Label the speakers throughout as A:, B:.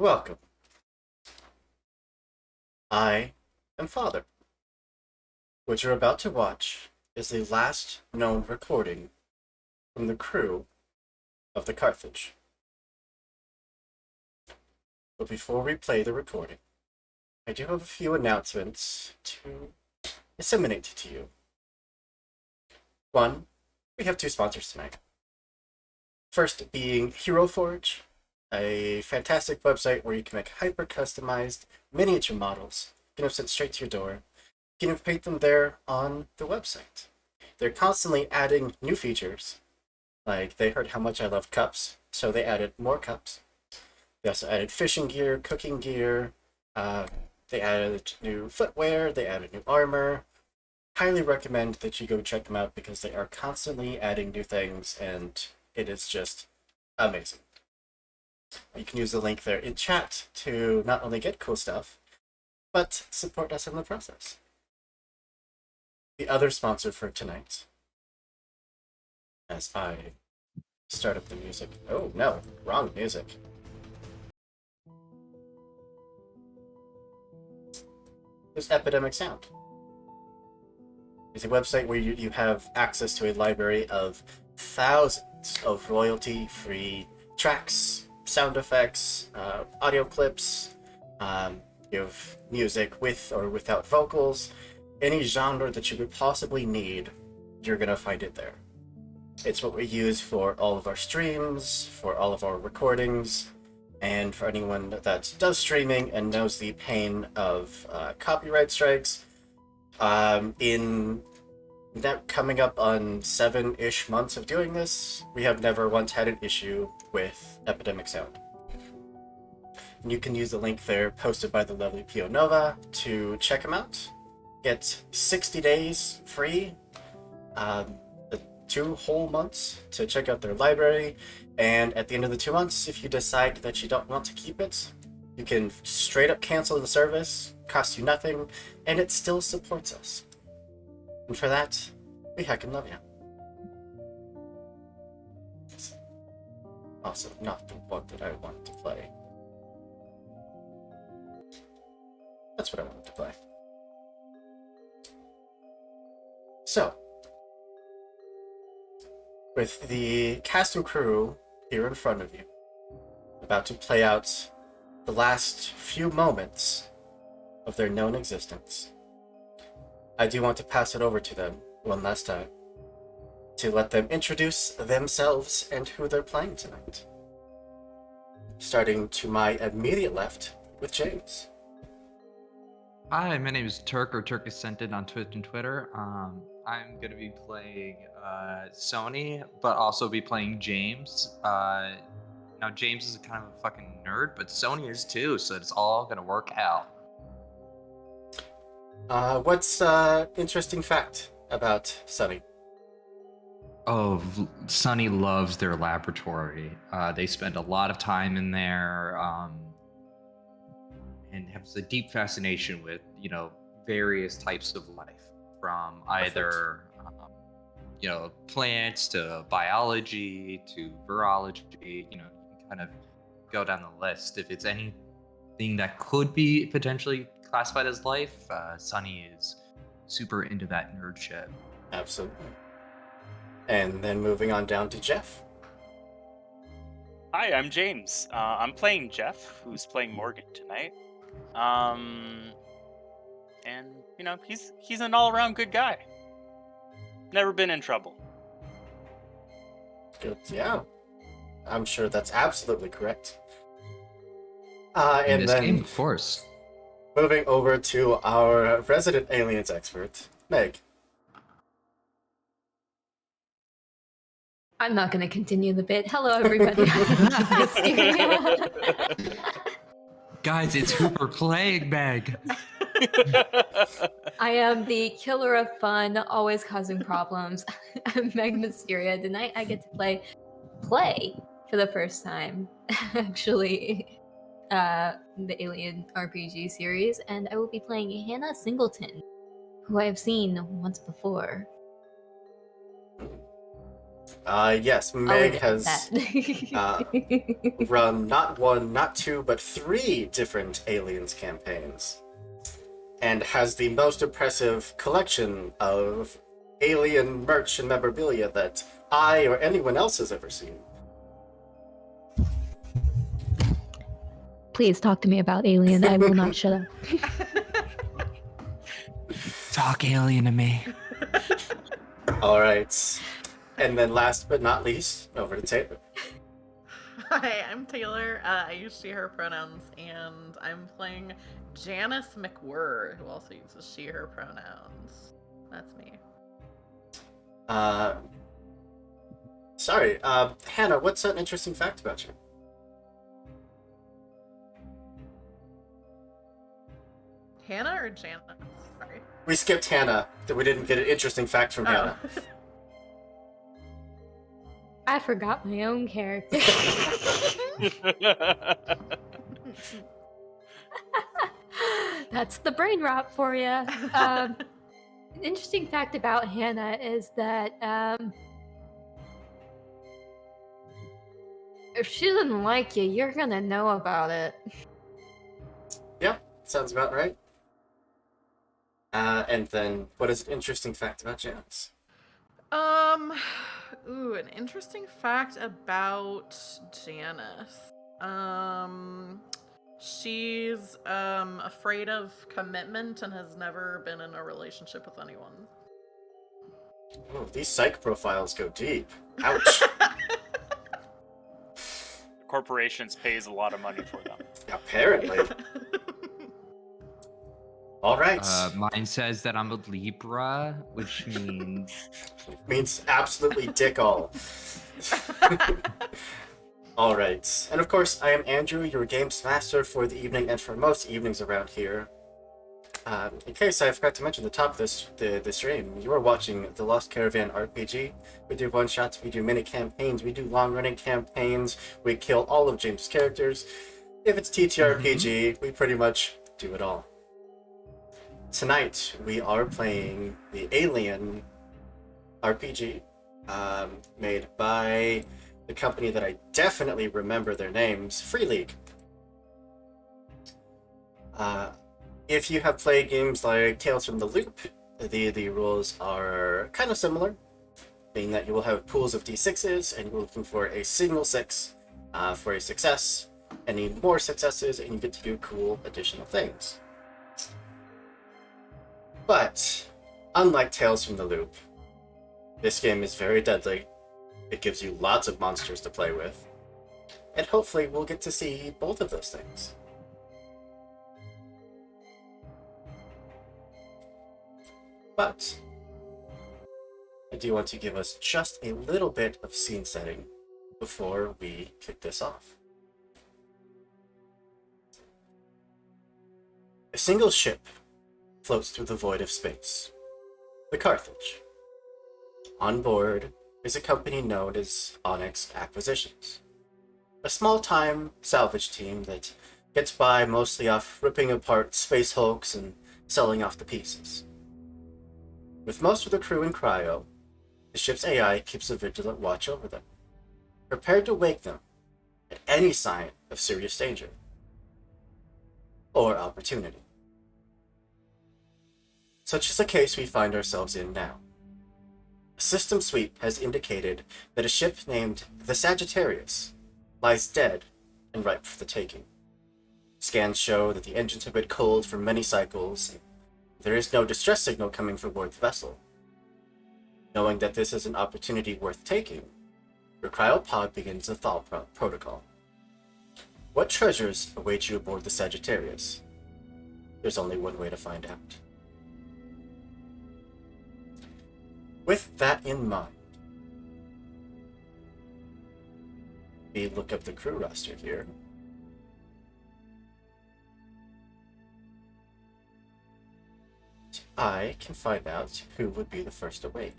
A: Welcome. I am Father. What you're about to watch is the last known recording from the crew of the Carthage. But before we play the recording, I do have a few announcements to disseminate to you. One, we have two sponsors tonight. First being Hero Forge, a fantastic website where you can make hyper customized miniature models, get them sent straight to your door. You can paint them there on the website. They're constantly adding new features. Like, they heard how much I loved cups, so they added more cups. They also added fishing gear, cooking gear. They added new footwear. They added new armor. Highly recommend that you go check them out because they are constantly adding new things, and it is just amazing. You can use the link there in chat to not only get cool stuff, but support us in the process. The other sponsor for tonight, as I start up the music. Oh no, wrong music. Is Epidemic Sound. It's a website where you have access to a library of thousands of royalty-free tracks, sound effects, audio clips. You have music with or without vocals. Any genre that you could possibly need, you're gonna find it there. It's what we use for all of our streams, for all of our recordings, and for anyone that does streaming and knows the pain of copyright strikes. In that coming up on 7-ish months of doing this, we have never once had an issue with Epidemic Sound. And you can use the link there posted by the lovely Pio Nova to check them out. Get 60 days free, 2 whole months to check out their library, and at the end of the 2 months, if you decide that you don't want to keep it, you can straight up cancel the service, cost you nothing, and it still supports us. And for that, we heckin' love you. It's also not the one that I wanted to play. That's what I wanted to play. So, with the cast and crew here in front of you, about to play out the last few moments of their known existence, I do want to pass it over to them one last time to let them introduce themselves and who they're playing tonight. Starting to my immediate left with James.
B: Hi, my name is Turk or Turkish Scented on Twitch and Twitter. I'm gonna be playing Sony, but also be playing James. Now James is kind of a fucking nerd, but Sony is too, so it's all gonna work out.
A: What's interesting fact about Sunny?
B: Oh, Sony loves their laboratory. They spend a lot of time in there, and has a deep fascination with various types of life, from either plants to biology to virology. You can kind of go down the list. If it's anything that could be potentially classified as life, Sunny is super into that nerd shit.
A: Absolutely. And then moving on down to Jeff.
C: Hi, I'm James. I'm playing Jeff, who's playing Morgan tonight. And he's an all-around good guy. Never been in trouble.
A: Good, yeah. I'm sure that's absolutely correct.
B: In
A: And
B: this
A: then
B: game, of course.
A: moving over to our resident aliens expert, Meg.
D: I'm not going to continue the bit. Hello, everybody.
B: Guys, it's Hooper playing Meg.
D: I am the killer of fun, always causing problems. I'm Meg Mysteria. Tonight I get to play for the first time, actually, the Alien RPG series, and I will be playing Hannah Singleton, who I have seen once before.
A: Yes,
D: I'll
A: Meg
D: leave it
A: has
D: at that.
A: run not one, not two, but 3 different Aliens campaigns, and has the most impressive collection of alien merch and memorabilia that I or anyone else has ever seen.
D: Please talk to me about Alien. I will not shut up.
B: Talk alien to me.
A: All right, and then last but not least, over to Taylor.
E: Hi, I'm Taylor. I use she, her pronouns, and I'm playing Janice McWhirr, who also uses she, her pronouns. That's me.
A: Sorry, Hannah, what's an interesting fact about you?
E: Hannah or Janice? Sorry.
A: We skipped Hannah. We didn't get an interesting fact from Hannah.
D: I forgot my own character. That's the brain rot for you. An interesting fact about Hannah is that if she doesn't like you, you're gonna know about it.
A: Yep, sounds about right. And then, what is an interesting fact about Janice?
E: An interesting fact about Janice. She's afraid of commitment and has never been in a relationship with anyone.
A: Oh, these psych profiles go deep. Ouch.
C: Corporations pays a lot of money for them.
A: Apparently. All right.
B: Mine says that I'm a Libra, which means
A: Means absolutely dick all. All right. And of course, I am Andrew, your games master for the evening and for most evenings around here. In case I forgot to mention at the top of the stream, you are watching The Lost Caravan RPG. We do one-shots, we do mini-campaigns, we do long-running campaigns, we kill all of James' characters. If it's TTRPG, we pretty much do it all. Tonight, we are playing the Alien RPG, made by the company that I definitely remember their names, Free League. If you have played games like Tales from the Loop, the rules are kind of similar, being that you will have pools of d6s, and you're looking for a single 6 for a success, and need more successes, and you get to do cool additional things. But, unlike Tales from the Loop, this game is very deadly. It gives you lots of monsters to play with, and hopefully we'll get to see both of those things. But I do want to give us just a little bit of scene setting before we kick this off. A single ship floats through the void of space, the Carthage. On board is a company known as Onyx Acquisitions, a small-time salvage team that gets by mostly off ripping apart space hulks and selling off the pieces. With most of the crew in cryo, the ship's AI keeps a vigilant watch over them, prepared to wake them at any sign of serious danger or opportunity. Such is the case we find ourselves in now. A system sweep has indicated that a ship named the Sagittarius lies dead and ripe for the taking. Scans show that the engines have been cold for many cycles, and there is no distress signal coming from aboard the vessel. Knowing that this is an opportunity worth taking, your cryopod begins the thaw protocol. What treasures await you aboard the Sagittarius? There's only one way to find out. With that in mind, we look up the crew roster here. I can find out who would be the first awake.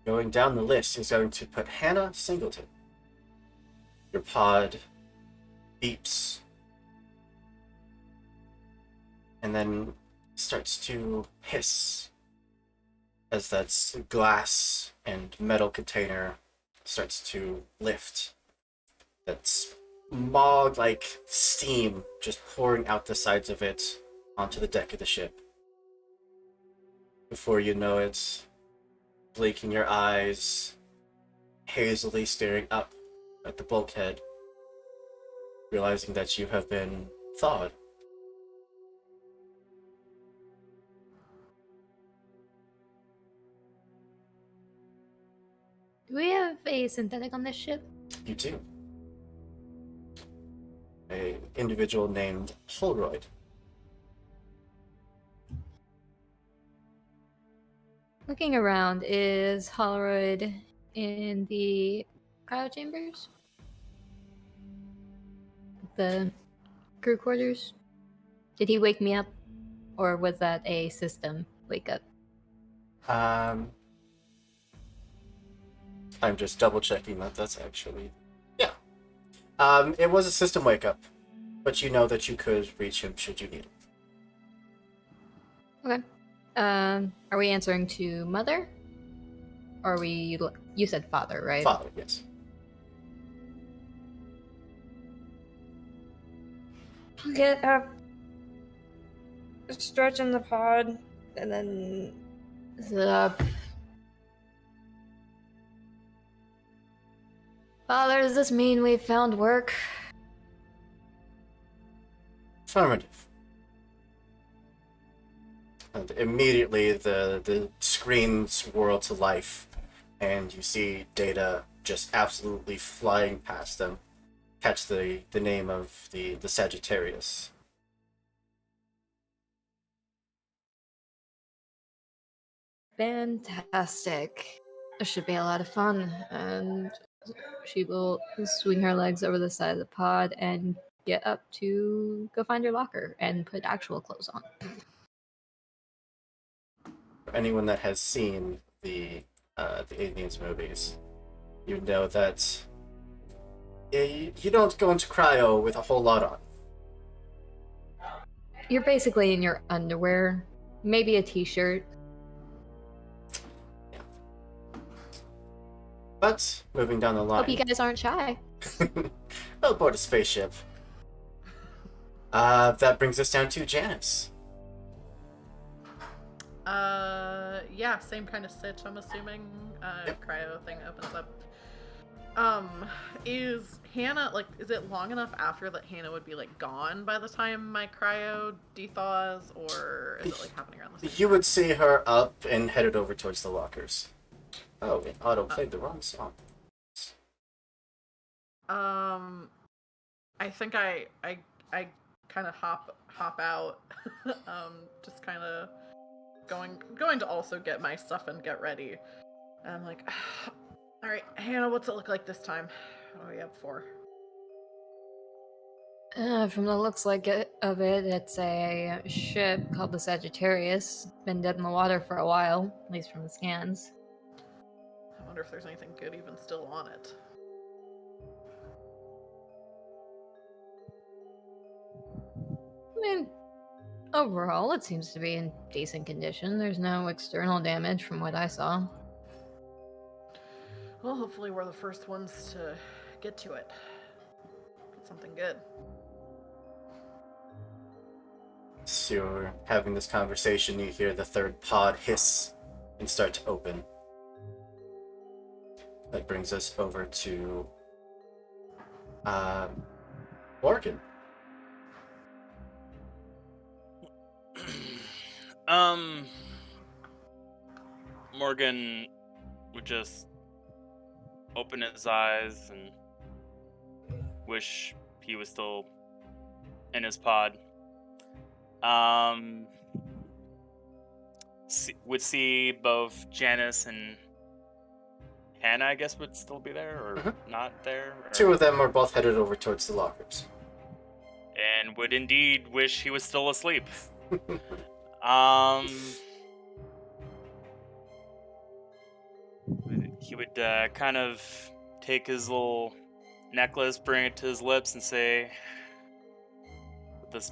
A: Going down the list is going to put Hannah Singleton. Your pod beeps and then starts to hiss as that glass and metal container starts to lift. That smog-like steam just pouring out the sides of it onto the deck of the ship. Before you know it, blinking your eyes, hazily staring up at the bulkhead, realizing that you have been thawed.
D: Do we have a synthetic on this ship?
A: You do. A individual named Holroyd.
D: Looking around, is Holroyd in the cryo chambers? The crew quarters? Did he wake me up? Or was that a system wake up?
A: I'm just double checking that that's actually... Yeah. It was a system wake up, but you know that you could reach him should you need him.
D: Okay. Are we answering to mother? Or are we... You said father, right?
A: Father, yes.
F: Get up, stretch in the pod, and then
D: Sit up. Father, does this mean we've found work?
A: Affirmative. And immediately the screen swirl to life, and you see Data just absolutely flying past them. Catch the name of the Sagittarius.
D: Fantastic. This should be a lot of fun. And she will swing her legs over the side of the pod and get up to go find her locker and put actual clothes on.
A: For anyone that has seen the Aliens movies, you know that you don't go into cryo with a whole lot on.
D: You're basically in your underwear, maybe a t-shirt.
A: But moving down the line,
D: Hope you guys aren't shy.
A: aboard a spaceship. That brings us down to Janice.
E: Yeah, same kind of stitch, I'm assuming.
A: Yep.
E: Cryo thing opens up. Is Hannah, like, is it long enough after that Hannah would be, like, gone by the time my cryo dethaws, or is it, like, happening around the same
A: You
E: time?
A: would see her up and headed over towards the lockers. Oh, it auto-played the wrong song.
E: I think I kind of hop out, just kind of going to also get my stuff and get ready. And I'm like, all right, Hannah, what's it look like this time? What are we up for?
D: From the looks of it, it's a ship called the Sagittarius. Been dead in the water for a while, at least from the scans.
E: I wonder if there's anything good even still on it.
D: I mean, overall, it seems to be in decent condition. There's no external damage from what I saw.
E: Well, hopefully we're the first ones to get to it. Get something good.
A: As you're having this conversation, you hear the third pod hiss and start to open. That brings us over to Morgan.
C: Morgan would just open his eyes and wish he was still in his pod. Would see both Janice and Hannah, I guess, would still be there, or not there. Or...
A: Two of them are both headed over towards the lockers.
C: And would indeed wish he was still asleep. He would kind of take his little necklace, bring it to his lips, and say, "Let this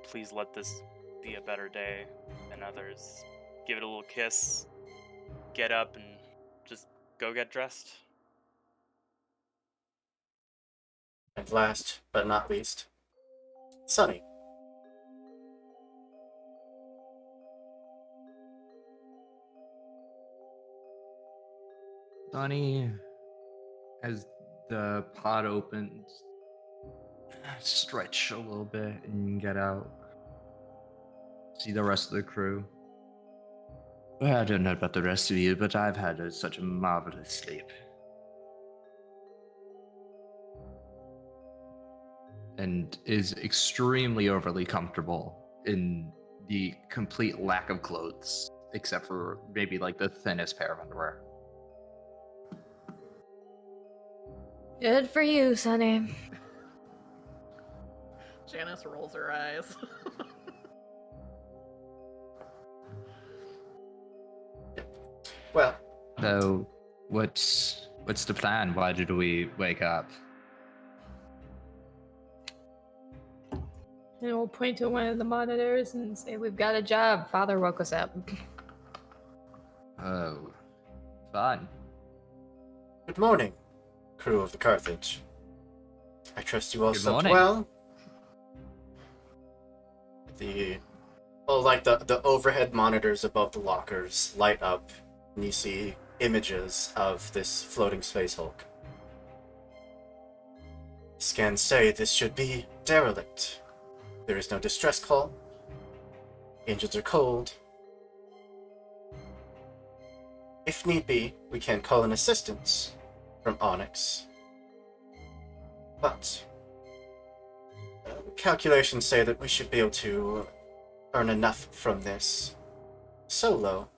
C: please let this be a better day than others. give it a little kiss, get up, and just go get dressed.
A: And last but not least, Sunny.
B: Sonny, as the pod opens, stretch a little bit and get out. See the rest of the crew. Well, I don't know about the rest of you, but I've had such a marvelous sleep. And is extremely overly comfortable in the complete lack of clothes, except for maybe like the thinnest pair of underwear.
D: Good for you, Sonny.
E: Janice rolls her eyes.
A: Well,
B: So, what's the plan? Why did we wake up?
D: And we'll point to one of the monitors and say, "We've got a job. Father woke us up."
B: Oh, fun.
A: good morning, crew of the Carthage. I trust you all
B: Good
A: slept
B: morning.
A: well. The overhead monitors above the lockers light up, and you see images of this floating space hulk. Scans say this should be derelict. There is no distress call. Engines are cold. If need be, we can call in assistance from Onyx. But calculations say that we should be able to earn enough from this solo.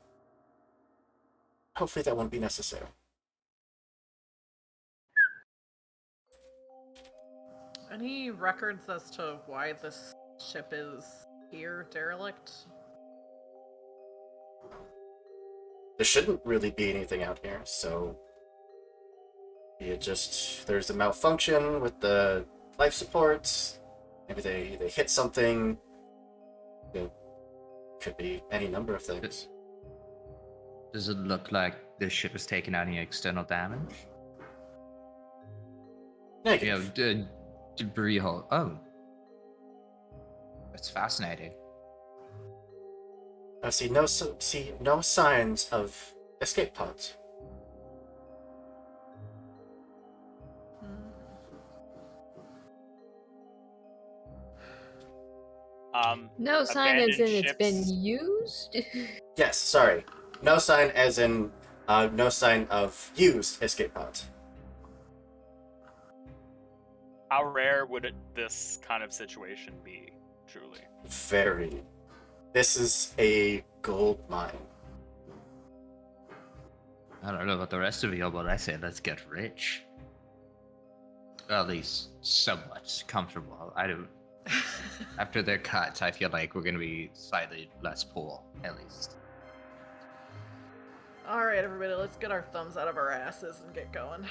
A: Hopefully that won't be necessary.
E: Any records as to why this ship is here, derelict?
A: There shouldn't really be anything out here, so there's a malfunction with the life supports. Maybe they hit something. It could be any number of things.
B: Does it look like this ship has taken any external damage?
A: Negative.
B: Debris hole. Oh, that's fascinating.
A: I see no signs of escape pods.
D: No sign as in
C: Abandoned
D: it's been
C: ships.
D: used.
A: Yes, sorry. No sign as in no sign of used escape pods.
C: How rare would this kind of situation be, truly?
A: Very. This is a gold mine.
B: I don't know about the rest of you, but I say let's get rich. Well, at least somewhat comfortable. I don't. After their cuts, I feel like we're gonna be slightly less poor, at least.
E: Alright, everybody, let's get our thumbs out of our asses and get going.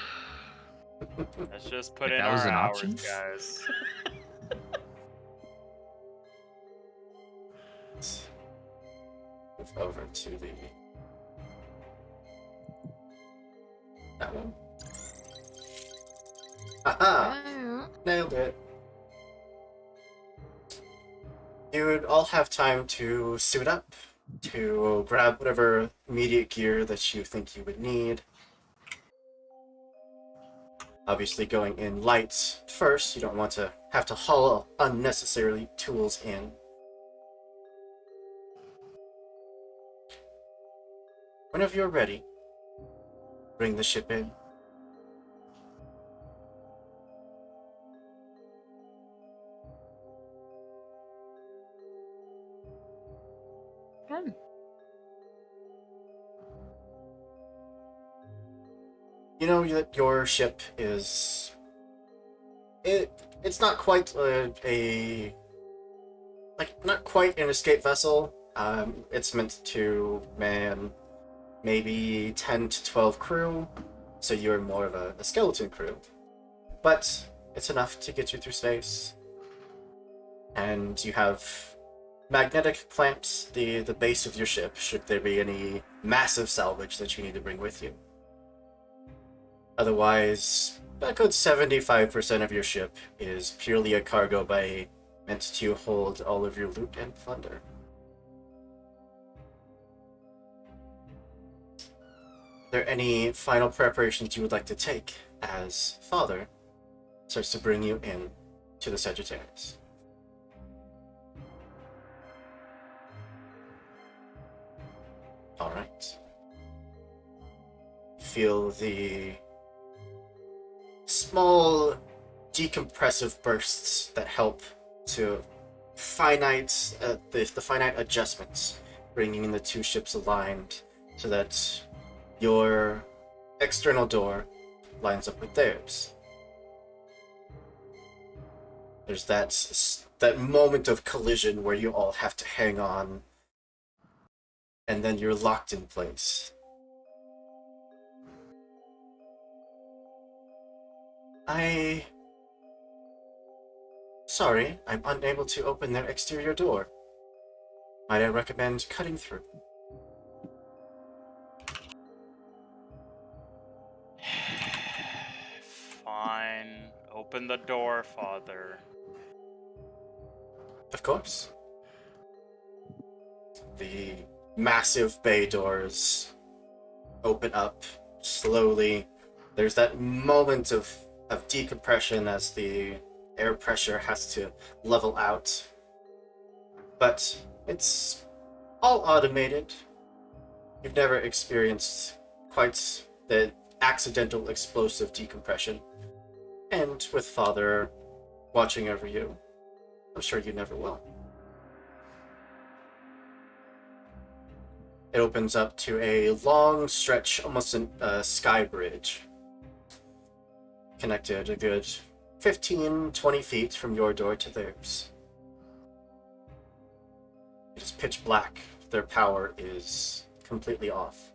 C: Let's just put
B: If
C: in
B: that was
C: our
B: an
C: hours,
B: option?
C: guys.
A: Let's move over to that one. Aha! Nailed it. You would all have time to suit up, to grab whatever immediate gear that you think you would need. Obviously going in light first, you don't want to have to haul unnecessarily tools in. Whenever you're ready, bring the ship in.
D: Okay.
A: You know that your ship is... It's not quite not quite an escape vessel. It's meant to man maybe 10 to 12 crew, so you're more of a skeleton crew. But it's enough to get you through space. And you have magnetic plant the base of your ship should there be any massive salvage that you need to bring with you. Otherwise, a good 75% of your ship is purely a cargo bay meant to hold all of your loot and plunder. Are there any final preparations you would like to take as Father starts to bring you in to the Sagittarius? Alright. Feel the small decompressive bursts that help to finite the finite adjustments, bringing the two ships aligned so that your external door lines up with theirs. There's that moment of collision where you all have to hang on, and then you're locked in place. Sorry, I'm unable to open their exterior door. Might I recommend cutting through?
C: Fine. Open the door, Father.
A: Of course. The massive bay doors open up slowly. There's that moment of decompression as the air pressure has to level out. But it's all automated. You've never experienced quite the accidental explosive decompression. And with Father watching over you, I'm sure you never will. It opens up to a long stretch, almost a sky bridge, connected a good 15-20 feet from your door to theirs. It is pitch black. Their power is completely off.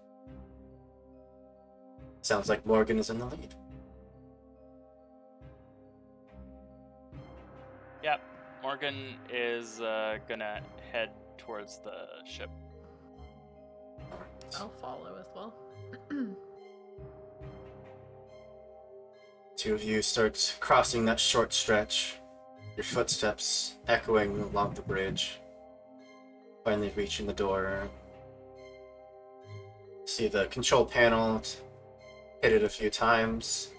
A: Sounds like Morgan is in the lead.
C: Yep. Morgan is gonna head towards the ship.
E: I'll follow as well.
A: Two of you start crossing that short stretch, your footsteps echoing along the bridge. Finally reaching the door. See the control panel, hit it a few times.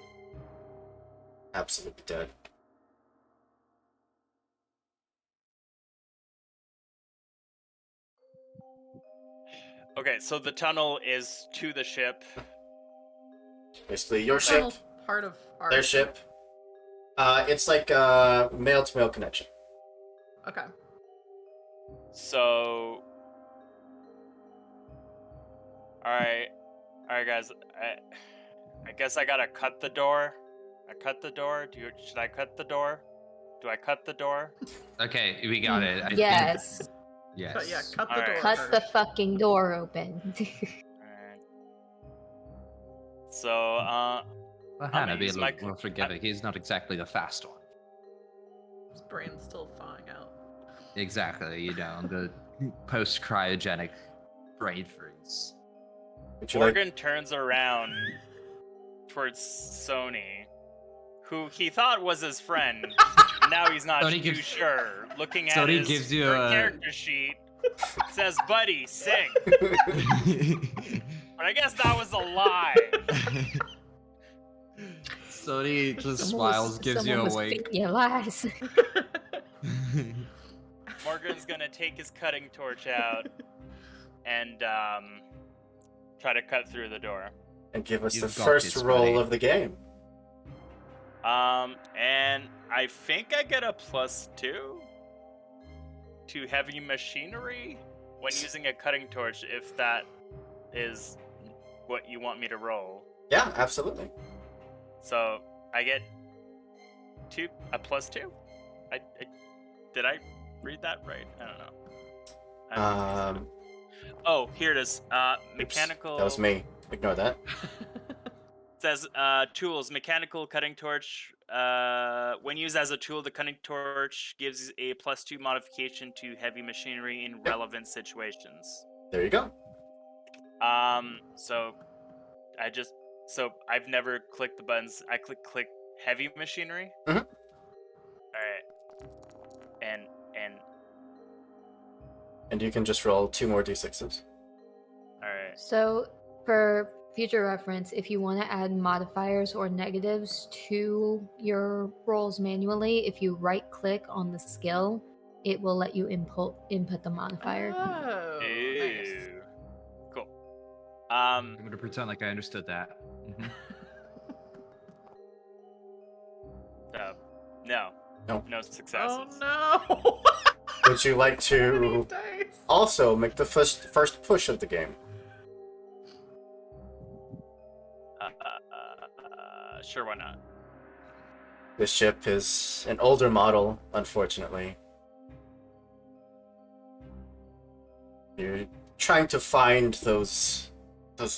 A: Absolutely dead.
C: Okay, so the tunnel is to the ship.
A: Basically, your ship,
E: Tunnel's part of our
A: their ship. It's like a male-to-male connection.
E: Okay.
C: So, all right, guys. I guess I gotta cut the door. I cut the door. Should I cut the door? Do I cut the door?
B: Okay, we got it. I think-
D: Yes.
B: yes.
E: But yeah, cut the
C: Alright.
E: door.
D: Cut the
E: first.
D: fucking door open.
C: Alright. So,
B: Well,
C: I'm
B: Hannah,
C: gonna
B: be a
C: use
B: little
C: my-
B: more forgiving. He's not exactly the fast one.
E: His brain's still thawing out.
B: Exactly, the post-cryogenic brain freeze.
A: Would you like?
C: Morgan turns around towards Sony, who he thought was his friend. Now he's not
B: Sony
C: too
B: gives-
C: sure. Looking at
B: Sony
C: his
B: gives you
C: her
B: a-
C: character sheet, says, "Buddy, sing." But I guess that was a lie.
B: Sony just
D: Someone
B: smiles,
D: was-
B: gives you
D: someone
B: a
D: was
B: wink.
D: spitting your lies.
C: Morgan's gonna take his cutting torch out and try to cut through the door.
A: And give us
B: You've
A: the
B: got
A: first
B: this,
A: roll
B: buddy.
A: of the game.
C: And I think I get a +2 to heavy machinery when using a cutting torch, if that is what you want me to roll.
A: Yeah, absolutely.
C: So I get a +2. Did I read that right? I don't know. Oh, here it is.
A: Oops,
C: Mechanical.
A: that was me. Ignore that.
C: says tools, mechanical cutting torch. When used as a tool, the cutting torch gives a +2 modification to heavy machinery in relevant situations.
A: There you go.
C: So I've never clicked the buttons. I click heavy machinery.
A: Mhm.
C: All right. And
A: And you can just roll 2 more d6s.
C: all right.
D: So, for future reference, if you want to add modifiers or negatives to your rolls manually, if you right click on the skill, it will let you input the modifier.
E: Oh, nice.
C: Ew. Cool.
B: I'm gonna pretend like I understood that. Mhm.
C: No.
A: No.
C: No successes.
E: Oh no!
A: Would you like
E: So many
A: to
E: dice.
A: also make the first push of the game?
C: Sure, why not?
A: This ship is an older model, unfortunately. You're trying to find those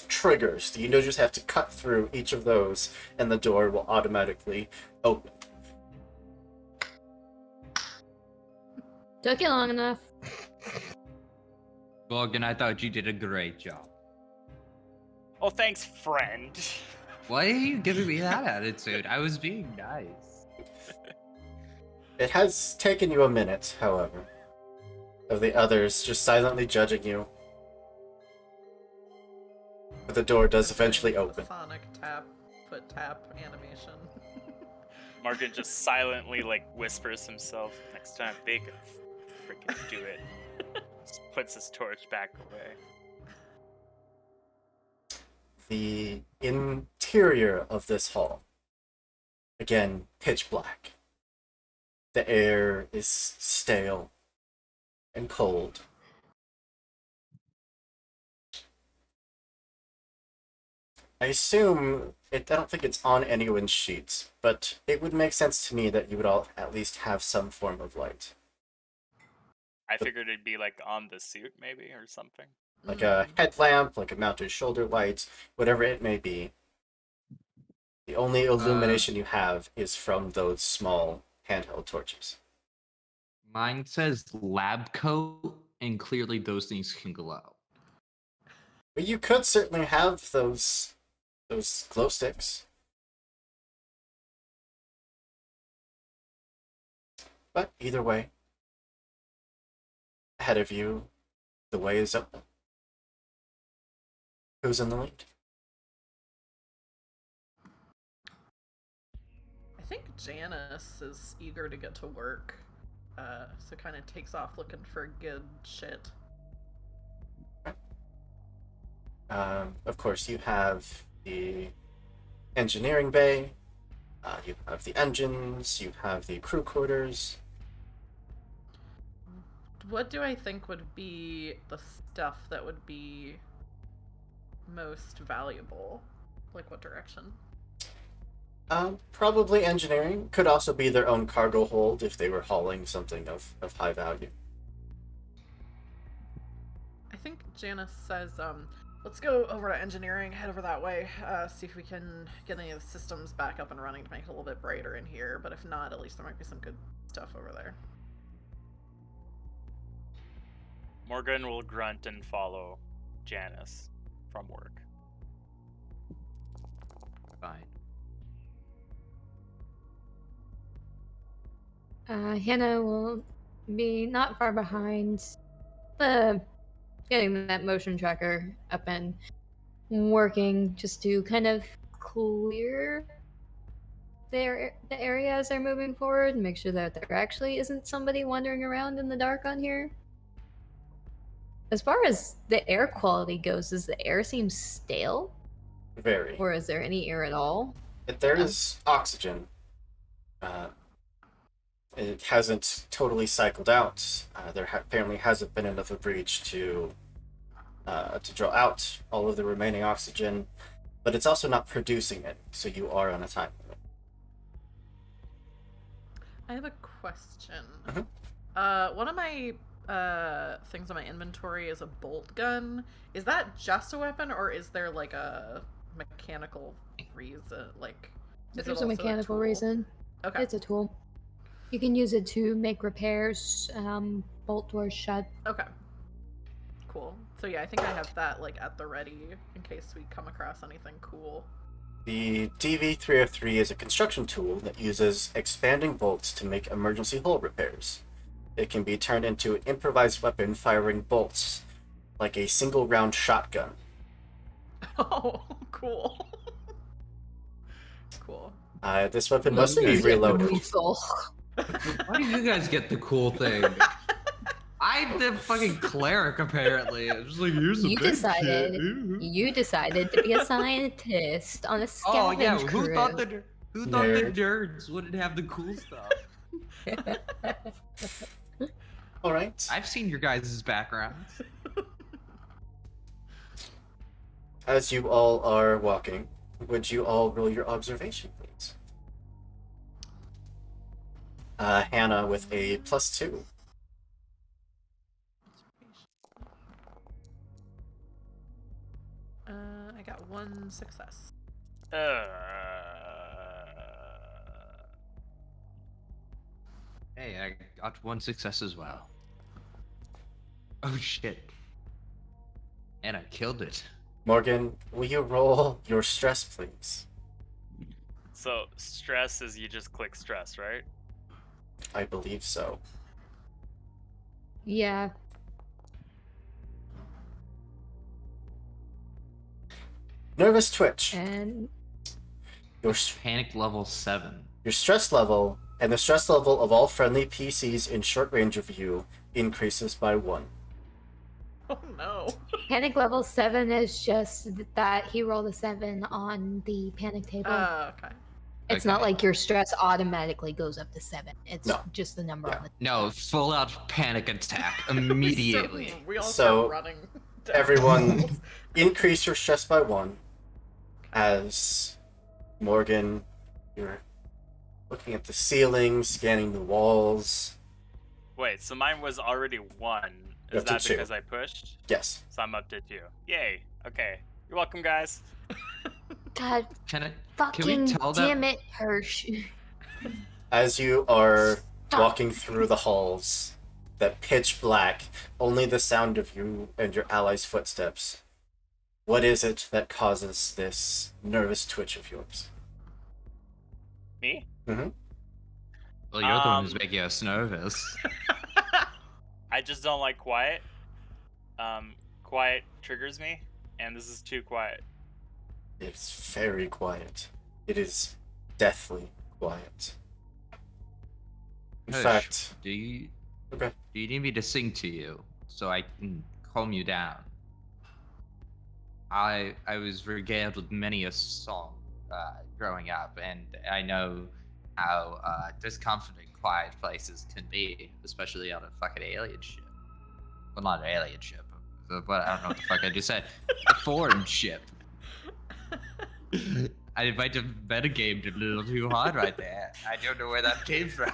A: triggers. You just have to cut through each of those, and the door will automatically open.
D: Took you long enough.
B: Logan, I thought you did a great job.
C: Oh, thanks, friend.
B: Why are you giving me that attitude? I was being nice.
A: It has taken you a minute, however, of the others just silently judging you. But the door does eventually open.
E: Sonic foot tap animation.
C: Morgan just silently whispers himself. Next time they can freaking do it. Just puts his torch back away.
A: The interior of this hall, again, pitch black. The air is stale and cold. I assume I don't think it's on anyone's sheets, but it would make sense to me that you would all at least have some form of light.
C: I figured it'd be on the suit maybe or something.
A: Like a headlamp, like a mounted shoulder light, whatever it may be. The only illumination you have is from those small handheld torches.
B: Mine says lab coat, and clearly those things can glow.
A: But you could certainly have those glow sticks. But either way, ahead of you, the way is open. Who's in the lead?
E: I think Janice is eager to get to work, so kind of takes off looking for good shit.
A: Of course, you have the engineering bay, you have the engines, you have the crew quarters.
E: What do I think would be the stuff that would be most valuable? Like what direction?
A: Probably engineering. Could also be their own cargo hold if they were hauling something of high value.
E: I think Janice says, let's go over to engineering, head over that way, see if we can get any of the systems back up and running to make it a little bit brighter in here, but if not, at least there might be some good stuff over there.
C: Morgan will grunt and follow Janice from work.
B: Fine.
D: Hannah will be not far behind getting that motion tracker up and working just to kind of clear the area as they're moving forward and make sure that there actually isn't somebody wandering around in the dark on here. As far as the air quality goes, does the air seem stale?
A: Very.
D: Or is there any air at all?
A: There is oxygen. It hasn't totally cycled out. There apparently hasn't been enough of a breach to draw out all of the remaining oxygen, but it's also not producing it, so you are on a time limit.
E: I have a question.
A: Mhm.
E: One of my things on my inventory is a bolt gun. Is that just a weapon, or is there like a mechanical reason? Like, is
D: There's
E: it
D: a
E: also
D: mechanical
E: tool?
D: reason.
E: Okay.
D: It's a tool. You can use it to make repairs, bolt doors shut.
E: Okay. Cool. So yeah, I think I have that like at the ready in case we come across anything cool.
A: The DV303 is a construction tool that uses expanding bolts to make emergency hull repairs. It can be turned into an improvised weapon firing bolts, like a single round shotgun.
E: Oh, cool. Cool.
A: This weapon
B: Those
A: must be
B: things get
A: reloaded.
D: Lethal.
B: Why do you guys get the cool thing? I'm the fucking cleric, apparently. It's just like, here's a
D: You
B: big
D: decided.
B: kit. Ooh.
D: You decided to be a scientist on a
B: Oh
D: scavenge
B: yeah,
D: crew.
B: who thought the
A: Nerd.
B: nerds wouldn't have the cool stuff?
A: Alright.
B: I've seen your guys' backgrounds.
A: As you all are walking, would you all roll your observation, please? Hannah with a +2.
E: I got 1 success.
B: Hey, I got 1 success as well. Oh shit. And I killed it.
A: Morgan, will you roll your stress, please?
C: So stress is you just click stress, right?
A: I believe so.
D: Yeah.
A: Nervous twitch.
D: And
A: Your
B: Panic level 7.
A: Your stress level and the stress level of all friendly PCs in short range of you increases by 1.
E: Oh no.
D: panic level 7 is just that he rolled a 7 on the panic table.
E: Okay.
D: It's
B: okay.
D: not like your stress automatically goes up to 7. It's
A: No.
D: just the number
A: Yeah.
D: on the
B: No, full out panic attack immediately.
E: We all
A: So,
E: start running. down.
A: everyone- Increase your stress by 1 as Morgan, you're looking at the ceiling, scanning the walls.
C: Wait, so mine was already 1.
A: You're
C: Is
A: up to
C: that
A: 2.
C: because I pushed?
A: Yes.
C: So I'm up to 2. Yay. Okay. You're welcome, guys.
D: God
B: Can we
D: fucking
B: tell them-
D: damn it, Hirsch.
A: As you are
D: Stop.
A: walking through the halls, that pitch black, only the sound of you and your allies' footsteps. What is it that causes this nervous twitch of yours?
C: Me?
A: Mm-hmm.
B: Well, you're the one who's
C: Um,
B: making us nervous.
C: I just don't like quiet. Quiet triggers me, and this is too quiet.
A: It's very quiet. It is deathly quiet. In
B: Hush.
A: fact,
B: Do you
A: okay.
B: do you need me to sing to you so I can calm you down? I was regaled with many a song growing up, and I know how discomforting quiet places can be, especially on a fucking alien ship. Well, not an alien ship, but I don't know what the fuck I just said. A foreign ship. I might have metagamed a little too hard right there. I don't know where that came from.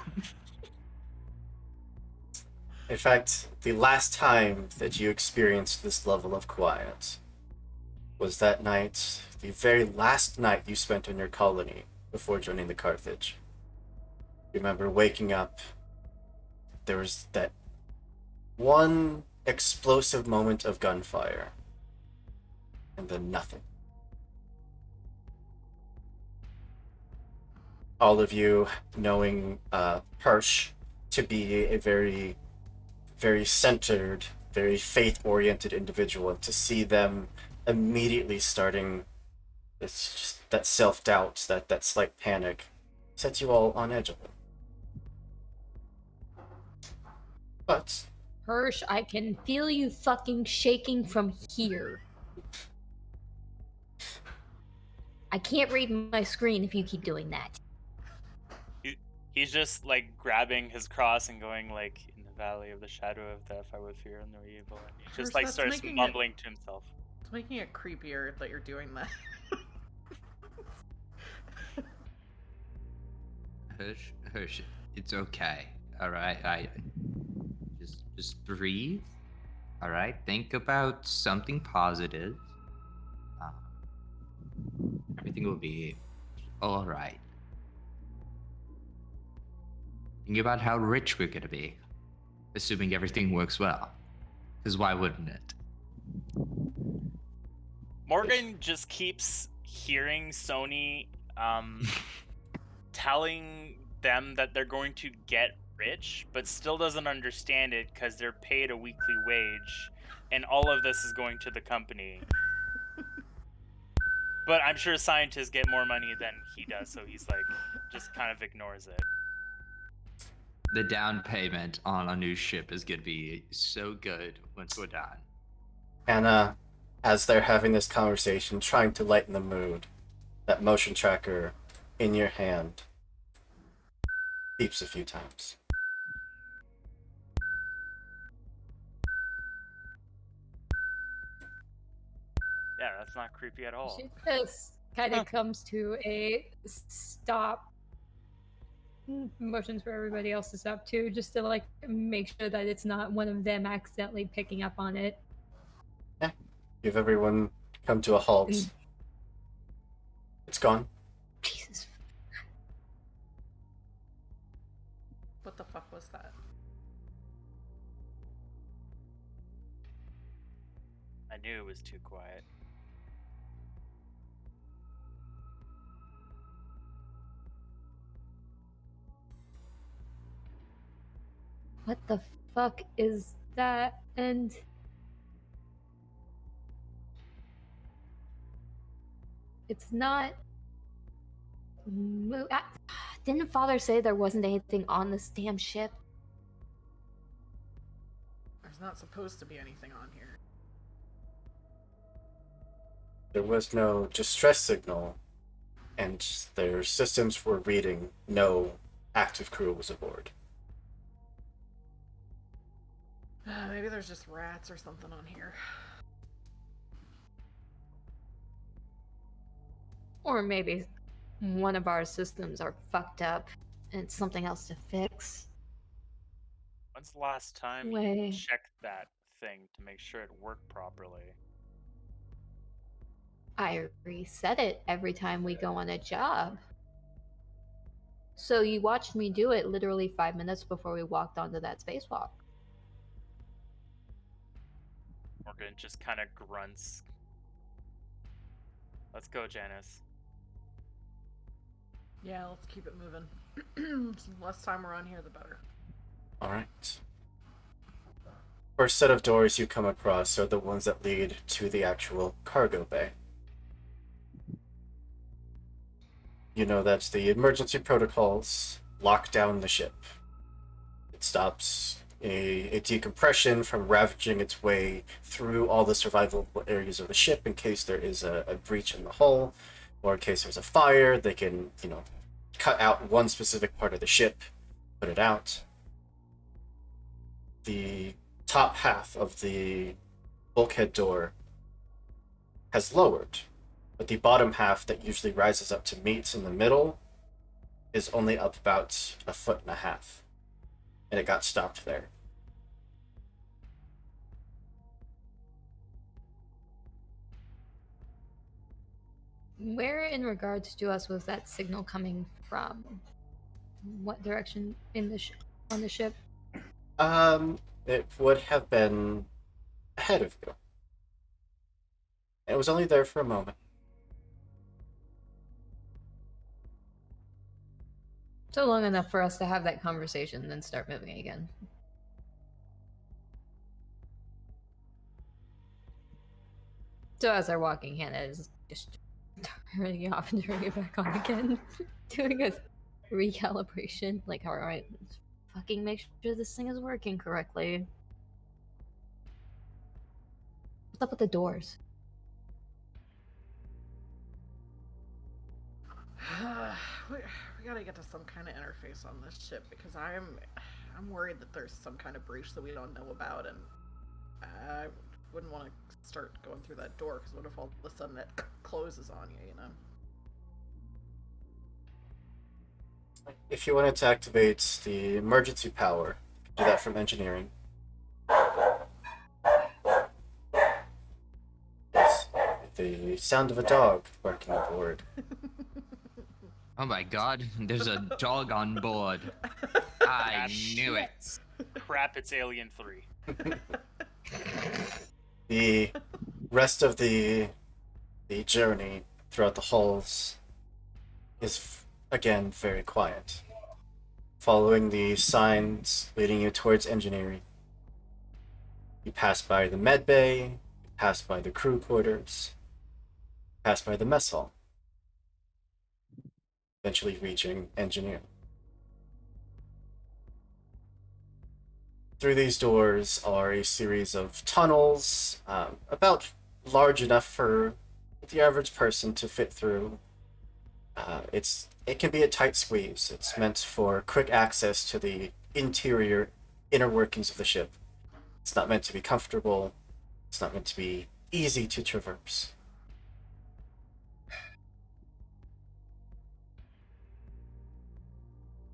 A: In fact, the last time that you experienced this level of quiet was that night, the very last night you spent in your colony before joining the Carthage. You remember waking up, there was that one explosive moment of gunfire, and then nothing. All of you knowing Hirsch to be a very, very centered, very faith-oriented individual, and to see them immediately starting it's just that self-doubt, that slight panic, sets you all on edge a little. But
D: Hirsch, I can feel you fucking shaking from here. I can't read my screen if you keep doing that.
C: He's just like grabbing his cross and going like, in the valley of the shadow of death, I would fear no evil. And he
E: First,
C: just like
E: that's
C: starts
E: making it-
C: mumbling to himself.
E: It's making it creepier that you're doing that.
B: Hush, it's okay. All right, I just breathe. All right, think about something positive. everything will be all right. Think about how rich we're gonna be, assuming everything works well. Because why wouldn't it?
C: Morgan just keeps hearing Sony telling them that they're going to get rich, but still doesn't understand it because they're paid a weekly wage, and all of this is going to the company. But I'm sure scientists get more money than he does, so he's like, just kind of ignores it.
B: The down payment on a new ship is gonna be so good once we're done.
A: And as they're having this conversation, trying to lighten the mood, that motion tracker in your hand beeps a few times.
C: Yeah, that's not creepy at all.
D: She just kind of comes to a stop. Motions for everybody else to stop too, just to like make sure that it's not one of them accidentally picking up on it.
A: Give everyone come to a halt.
D: Mm.
A: It's gone.
D: Jesus.
E: What the fuck was that?
C: I knew it was too quiet.
D: What the fuck is that? And it's not. Didn't Father say there wasn't anything on this damn ship?
E: There's not supposed to be anything on here.
A: There was no distress signal, and their systems were reading no active crew was aboard.
E: Maybe there's just rats or something on here.
D: Or maybe one of our systems are fucked up and it's something else to fix.
C: When's the last time
D: Wait.
C: you checked that thing to make sure it worked properly?
D: I reset it every time we go on a job. So you watched me do it literally 5 minutes before we walked onto that spacewalk.
C: Morgan just kind of grunts. Let's go, Janice.
E: Yeah, let's keep it moving. The less time we're on here, the better.
A: Alright. First set of doors you come across are the ones that lead to the actual cargo bay. You know that the emergency protocols lock down the ship. It stops a decompression from ravaging its way through all the survivable areas of the ship in case there is a breach in the hull, or in case there's a fire. They can, cut out one specific part of the ship, put it out. The top half of the bulkhead door has lowered, but the bottom half that usually rises up to meet in the middle is only up about 1.5 feet, and it got stopped there.
D: Where in regards to us was that signal coming from? What direction in the on the ship?
A: It would have been ahead of you. It was only there for a moment.
D: So long enough for us to have that conversation, then start moving again. So as they're walking, Hannah is just turning it off and turning it back on again, doing a recalibration. Like, all right, let's fucking make sure this thing is working correctly. What's up with the doors?
E: We gotta get to some kind of interface on this ship because I'm worried that there's some kind of breach that we don't know about, and I wouldn't want to start going through that door because what if all of a sudden it closes on you,
A: If you wanted to activate the emergency power, do that from engineering. Yes, the sound of a dog barking aboard.
B: Oh my god, there's a dog on board. I knew it.
C: Crap, it's Alien 3.
A: The rest of the journey throughout the halls is again very quiet. Following the signs leading you towards engineering, you pass by the med bay, you pass by the crew quarters, pass by the mess hall, eventually reaching engineering. Through these doors are a series of tunnels, about large enough for the average person to fit through. It can be a tight squeeze. It's meant for quick access to the inner workings of the ship. It's not meant to be comfortable. It's not meant to be easy to traverse.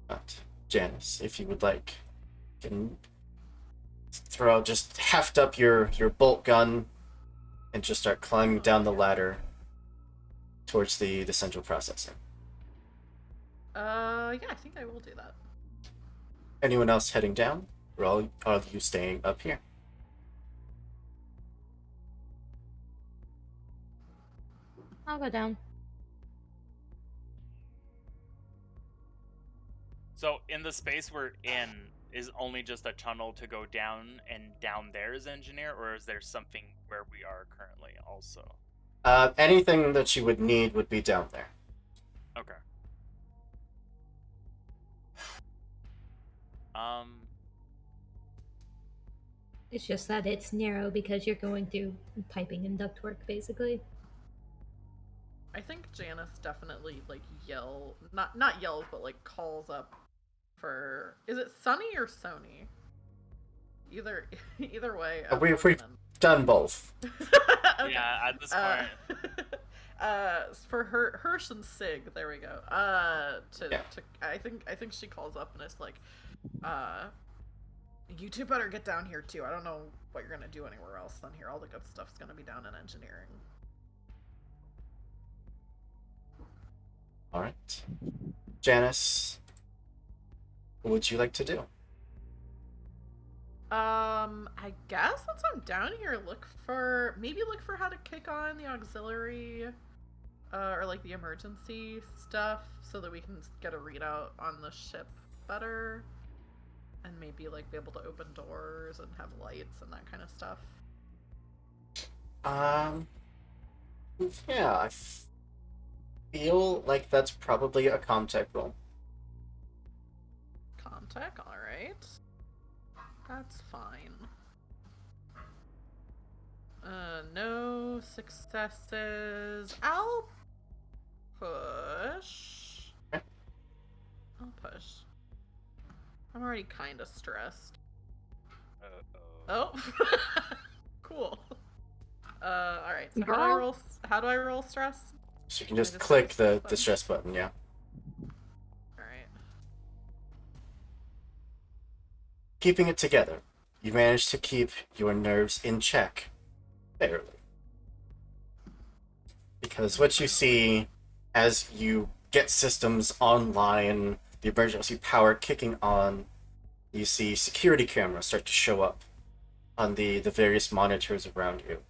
A: But Janice, if you would like, you can just heft up your bolt gun and just start climbing down the ladder towards the central processing.
E: Yeah, I think I will do that.
A: Anyone else heading down? Or are you staying up here?
D: I'll go down.
C: So in the space we're in, is only just a tunnel to go down, and down there is engineer, or is there something where we are currently also?
A: Anything that you would need would be down there.
C: Okay.
D: It's just that it's narrow because you're going through piping and ductwork, basically.
E: I think Janice definitely like not yells, but like calls up for, is it Sunny or Sony? Either way.
A: We've done both.
E: Okay.
C: Yeah, at this point.
E: For Hirsch and Sig, there we go. I think she calls up and it's like, you two better get down here too. I don't know what you're gonna do anywhere else than here. All the good stuff's gonna be down in engineering.
A: All right, Janice, what would you like to do?
E: I guess once I'm down here, look for how to kick on the auxiliary, or like the emergency stuff, so that we can get a readout on the ship better, and maybe like be able to open doors and have lights and that kind of stuff.
A: Yeah, I feel like that's probably a Comtech role.
E: Comtech, all right. That's fine. No successes. I'll push.
A: Okay.
E: I'll push. I'm already kind of stressed.
C: Uh-oh.
E: Oh, cool. All right. So how do I roll stress?
A: So you can just click the stress button, yeah.
E: All right.
A: Keeping it together, you manage to keep your nerves in check. Barely. Because what you see as you get systems online, the emergency power kicking on, you see security cameras start to show up on the various monitors around you.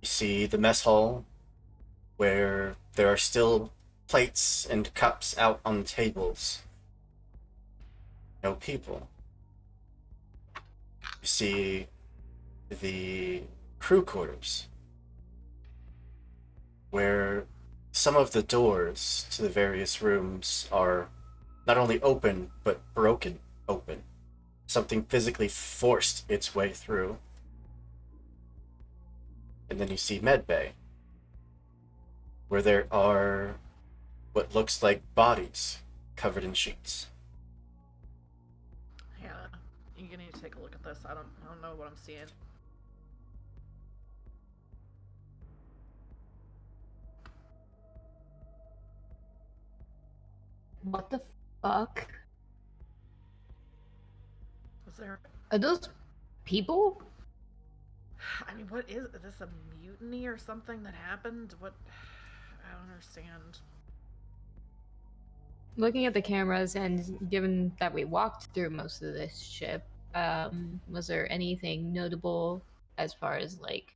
A: You see the mess hall, where there are still plates and cups out on the tables. No people. You see the crew quarters, where some of the doors to the various rooms are not only open, but broken open. Something physically forced its way through. And then you see medbay, where there are what looks like bodies covered in sheets.
E: Yeah, you need to take a look at this. I don't know what I'm seeing.
D: What the fuck?
E: Is there?
D: Are those people?
E: I mean, what is this? A mutiny or something that happened? What? I don't understand.
D: Looking at the cameras, and given that we walked through most of this ship, was there anything notable as far as like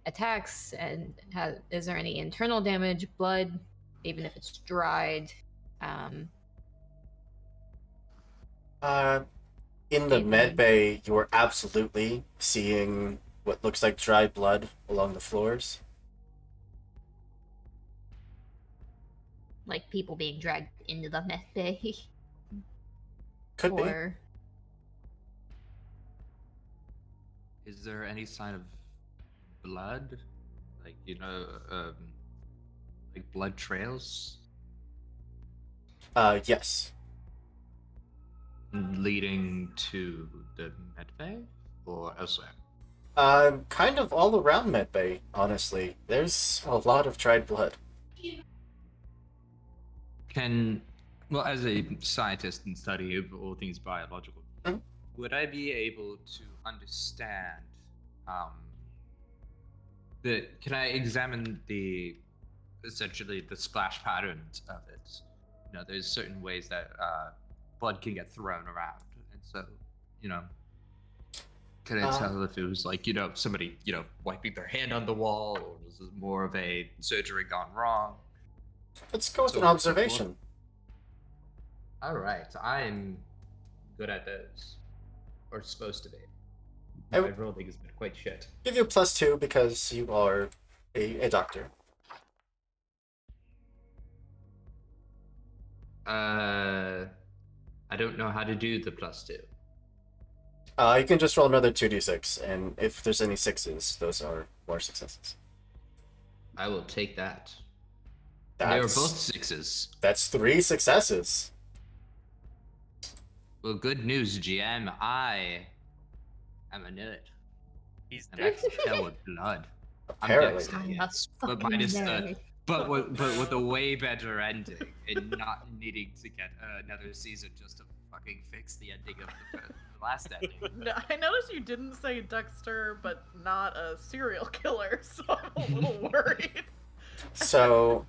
D: attacks? And is there any internal damage, blood, even if it's dried? Um,
A: In the med
D: anything?
A: bay, you are absolutely seeing what looks like dried blood along the floors.
D: Like people being dragged into the meth bay?
A: Could be.
D: Or
B: Is there any sign of blood? Like, like blood trails
A: Yes.
B: leading to the medbay or elsewhere?
A: Kind of all around med bay, honestly. There's a lot of dried blood.
B: Well, as a scientist and study of all things biological,
A: Mhm.
B: would I be able to understand um, can I examine essentially the splash patterns of it? There's certain ways that blood can get thrown around, and so, you know, can I tell if it was like, somebody, wiping their hand on the wall, or was it more of a surgery gone wrong?
A: Let's go with
B: So-
A: an observation.
B: All right, I'm good at those, or supposed to be.
A: I
B: My
A: would-
B: rolling has been quite shit.
A: Give you a +2 because you are a doctor.
B: I don't know how to do the +2.
A: You can just roll another 2d6, and if there's any 6s, those are more successes.
B: I will take that.
A: That's,
B: They were both 6s.
A: That's 3 successes.
B: Well, good news, GM. I am a nerd.
C: He's
B: And I can
C: Dexter.
B: tell with blood.
A: Apparently.
B: Dexter,
D: I'm
B: yes.
D: a
B: But
D: fucking
B: minus
D: nerd.
B: but with a way better ending, and not needing to get another season just to fucking fix the ending of the last ending.
E: No, I noticed you didn't say Dexter, but not a serial killer, so I'm a little worried.
A: So,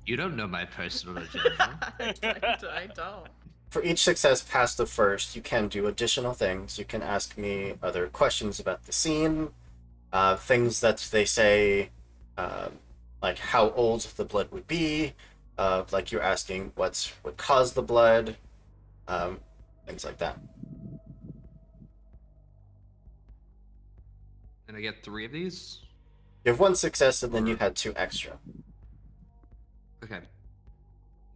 B: You don't know my personal agenda.
E: I don't.
A: for each success past the first, you can do additional things. You can ask me other questions about the scene, things that they say, like how old the blood would be, like you're asking what caused the blood, things like that.
B: And I get 3 of these?
A: You have 1 success, and then you had 2 extra.
B: Okay.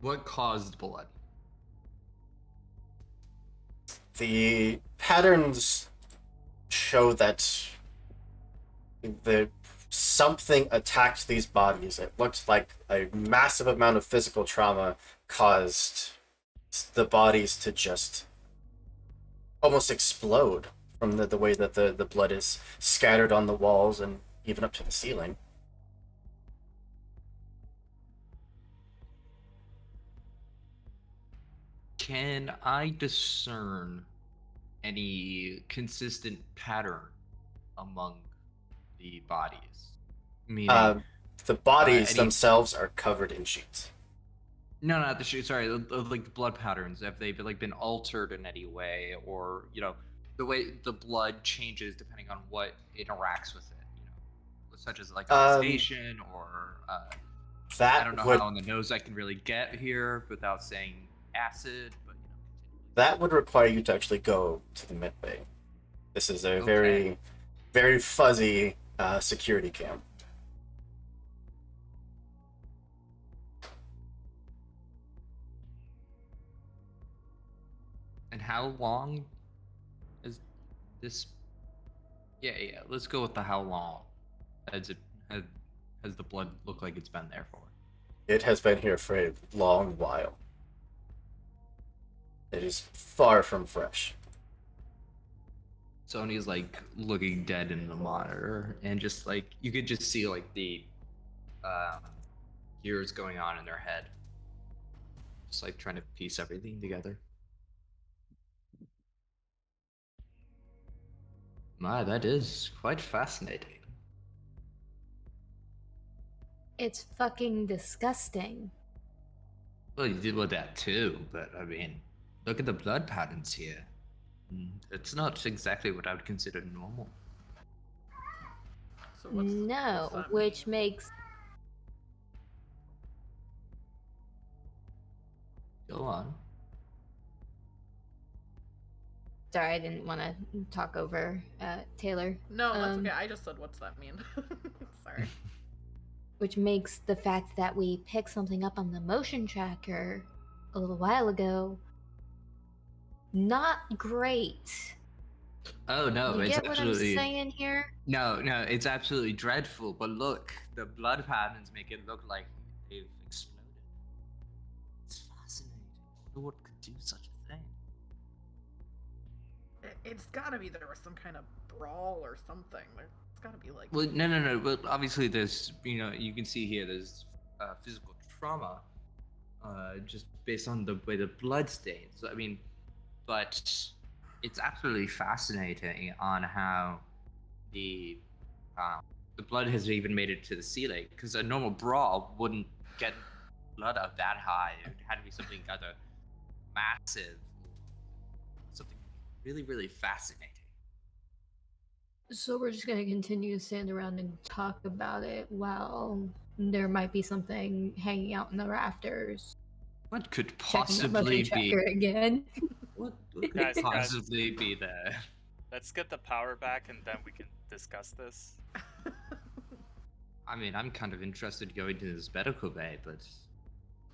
B: What caused blood?
A: The patterns show that something attacked these bodies. It looked like a massive amount of physical trauma caused the bodies to just almost explode from the way that the blood is scattered on the walls and even up to the ceiling.
B: Can I discern any consistent pattern among the bodies? Meaning,
A: The bodies
B: any-
A: themselves are covered in sheets.
B: no, not the shoot. Sorry, like the blood patterns. Have they like been altered in any way, or the way the blood changes depending on what interacts with it? Such as like oxidation or
A: That
B: I don't know
A: would
B: how on the nose I can really get here without saying acid, but
A: that would require you to actually go to the med bay. This is a very,
B: Okay.
A: very fuzzy security cam.
B: And how long is this? Yeah. Let's go with the how long. Has the blood look like it's been there for?
A: It has been here for a long while. It is far from fresh.
B: Sony's like looking dead in the monitor, and just like you could just see like the gears going on in their head, just like trying to piece everything together. My, that is quite fascinating.
D: It's fucking disgusting.
B: Well, you did with that too, but I mean, look at the blood patterns here. It's not exactly what I would consider normal.
E: So what's
D: No,
E: that
D: which
E: mean?
D: makes
B: Go on.
D: sorry, I didn't want to talk over Taylor.
E: No, that's
D: Um,
E: okay. I just said, what's that mean? Sorry.
D: Which makes the fact that we picked something up on the motion tracker a little while ago not great.
B: Oh no,
D: You
B: it's
D: get what I'm
B: absolutely
D: saying here?
B: no, it's absolutely dreadful. But look, the blood patterns make it look like they've exploded. It's fascinating. I wonder what could do such a thing.
E: It's gotta be there was some kind of brawl or something. It's gotta be like.
B: Well, no. Well, obviously, there's you can see here there's physical trauma, just based on the way the blood stains. I mean, but it's absolutely fascinating on how the the blood has even made it to the ceiling, because a normal brawl wouldn't get blood up that high. It had to be something either massive, something really fascinating.
D: So we're just gonna continue to stand around and talk about it while there might be something hanging out in the rafters.
B: What could
D: Checking the motion
B: possibly
D: tracker
B: be?
D: again.
B: What could
C: Guys,
B: possibly be there?
C: Let's get the power back and then we can discuss this.
B: I mean, I'm kind of interested going to this medical bay, but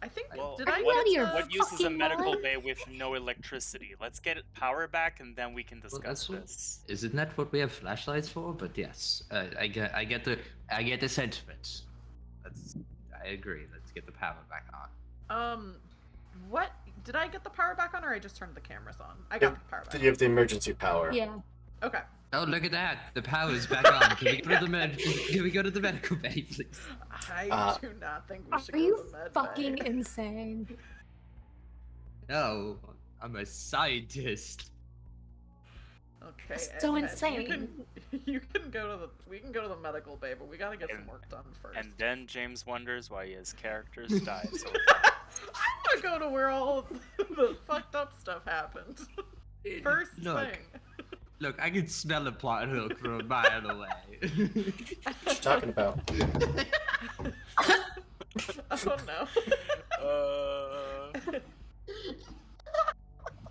E: I think.
C: Well,
E: Did
D: Are
E: I
D: you
C: what,
D: out of your
C: what use is a
D: fucking
C: medical
D: mind?
C: bay with no electricity? Let's get power back and then we can
B: well,
C: discuss
B: that's what,
C: this.
B: isn't that what we have flashlights for? But yes, I get the sentiment. I agree. Let's get the power back on.
E: What did I get the power back on, or I just turned the cameras on? I
A: Yep.
E: got the power back.
A: You have the emergency power.
D: Yeah.
E: Okay.
B: Oh, look at that! The power is back on. Can we go to the medical bay, please?
E: I do not think we should
D: Are
E: go
D: you
E: to the med
D: fucking
E: bay.
D: insane?
B: No, I'm a scientist.
E: Okay.
D: So
E: Ed,
D: insane.
E: You can go to the. We can go to the medical bay, but we gotta get some
C: And-
E: work done first.
C: And then James wonders why his characters die so
E: I wanna go to where all the fucked up stuff happened. First
B: Look,
E: thing.
B: look, I can smell a plot hook from a mile away.
A: What you talking about?
E: Oh no.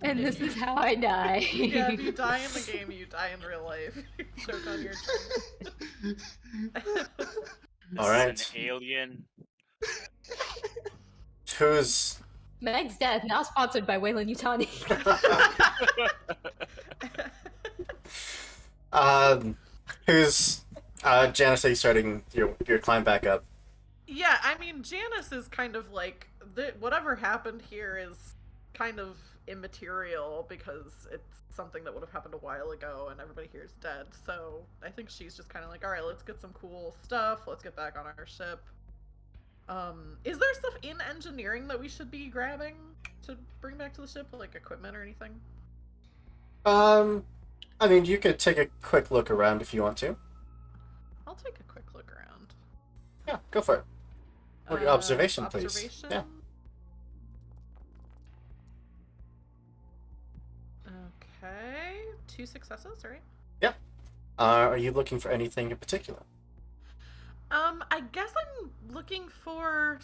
D: And this is how I die.
E: Yeah, if you die in the game, you die in real life. You choke on your drink.
C: This
A: Alright.
C: is an alien.
A: Who's
D: Meg's Death, now sponsored by Wayland Utani.
A: who's Janice? Are you starting your climb back up?
E: Yeah, I mean, Janice is kind of like whatever happened here is kind of immaterial because it's something that would have happened a while ago and everybody here is dead. So I think she's just kind of like, all right, let's get some cool stuff. Let's get back on our ship. Is there stuff in engineering that we should be grabbing to bring back to the ship, like equipment or anything?
A: I mean, you could take a quick look around if you want to.
E: I'll take a quick look around.
A: Yeah, go for it. Roll your observation, please.
E: Observation?
A: Yeah.
E: Okay, 2 successes, right?
A: Are you looking for anything in particular?
E: I guess I'm looking for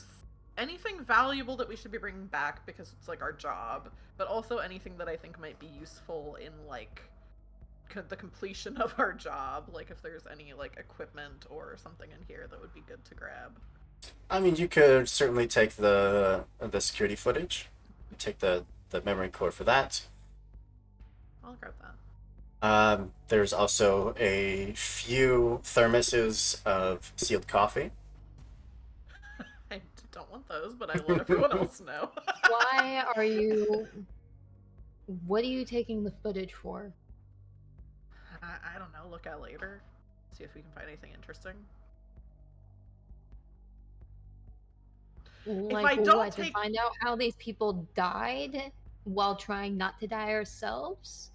E: anything valuable that we should be bringing back because it's like our job, but also anything that I think might be useful in like the completion of our job. Like if there's any like equipment or something in here that would be good to grab.
A: I mean, you could certainly take the security footage. Take the memory core for that.
E: I'll grab that.
A: There's also a few thermoses of sealed coffee.
E: I don't want those, but I let everyone else know.
D: Why are you. What are you taking the footage for?
E: I don't know. Look at later. See if we can find anything interesting.
D: Like,
E: I don't
D: what,
E: take-
D: to find out how these people died while trying not to die ourselves?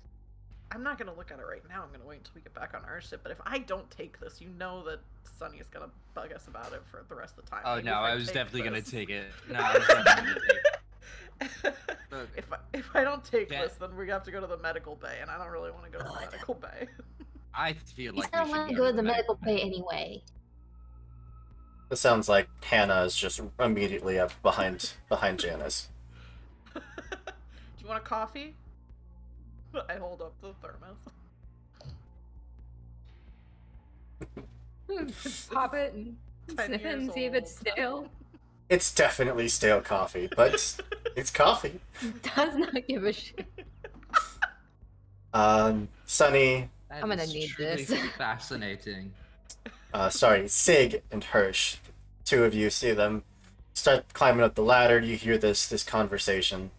E: I'm not gonna look at it right now. I'm gonna wait until we get back on our ship. But if I don't take this, you know that Sunny is gonna bug us about it for the rest of the time.
B: Oh
E: Like,
B: no,
E: if
B: I was
E: take
B: definitely gonna
E: this-
B: take it. No, I was definitely gonna take it. Look,
E: if I don't take
B: Jan-
E: this, then we have to go to the medical bay, and I don't really want to go to the medical bay.
B: I feel
D: He's
B: like
D: not
B: we
D: allowed
B: should
D: to go to the
B: medical
D: medical bay anyway.
A: It sounds like Hannah is just immediately up behind Janice.
E: Do you want a coffee? I hold up the thermos.
D: Pop it and
E: 10
D: sniff it and
E: years
D: see if it's
E: old.
D: stale.
A: It's definitely stale coffee, but it's coffee.
D: Does not give a shit.
A: Sunny,
B: That
D: I'm gonna
B: is
D: need
B: truly
D: this.
B: Fascinating.
A: sorry, Sig and Hirsch, two of you see them start climbing up the ladder. You hear this conversation.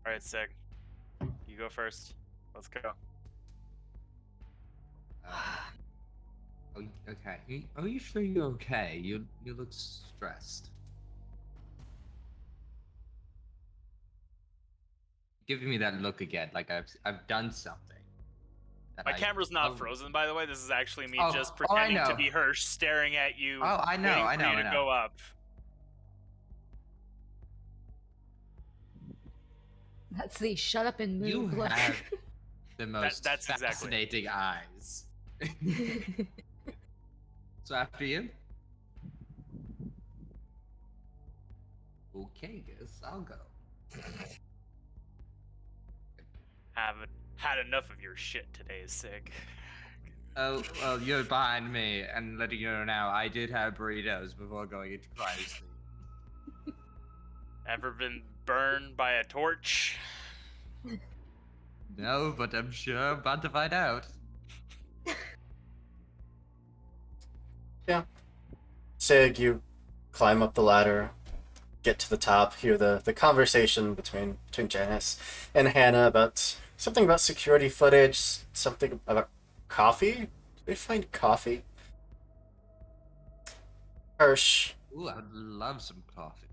C: All right, Sig. You go first. Let's go.
B: Oh, okay. Are you sure you're okay? You look stressed. Giving me that look again, like I've done something. that
C: My
B: I-
C: camera's not
B: oh,
C: frozen, by the way. This is actually me
B: Oh,
C: just
B: oh, I
C: pretending to
B: know.
C: be Hirsch, staring at you.
B: Oh, I know,
C: waiting
B: I
C: for
B: know,
C: you
B: I
C: to
B: know.
C: go up.
D: That's the shut up and
B: You
D: move look.
B: have the most
C: that's exactly it.
B: fascinating eyes. So after you. Okay, guess I'll go.
C: Haven't had enough of your shit today, Sig.
B: Oh, well, you're behind me, and letting you know now, I did have burritos before going into cryosleep.
C: Ever been burned by a torch?
B: No, but I'm sure I'm about to find out.
A: Sig, you climb up the ladder, get to the top, hear the conversation between Janice and Hannah about something about security footage, something about coffee. Did they find coffee? Hirsch,
B: Ooh, I'd love some coffee.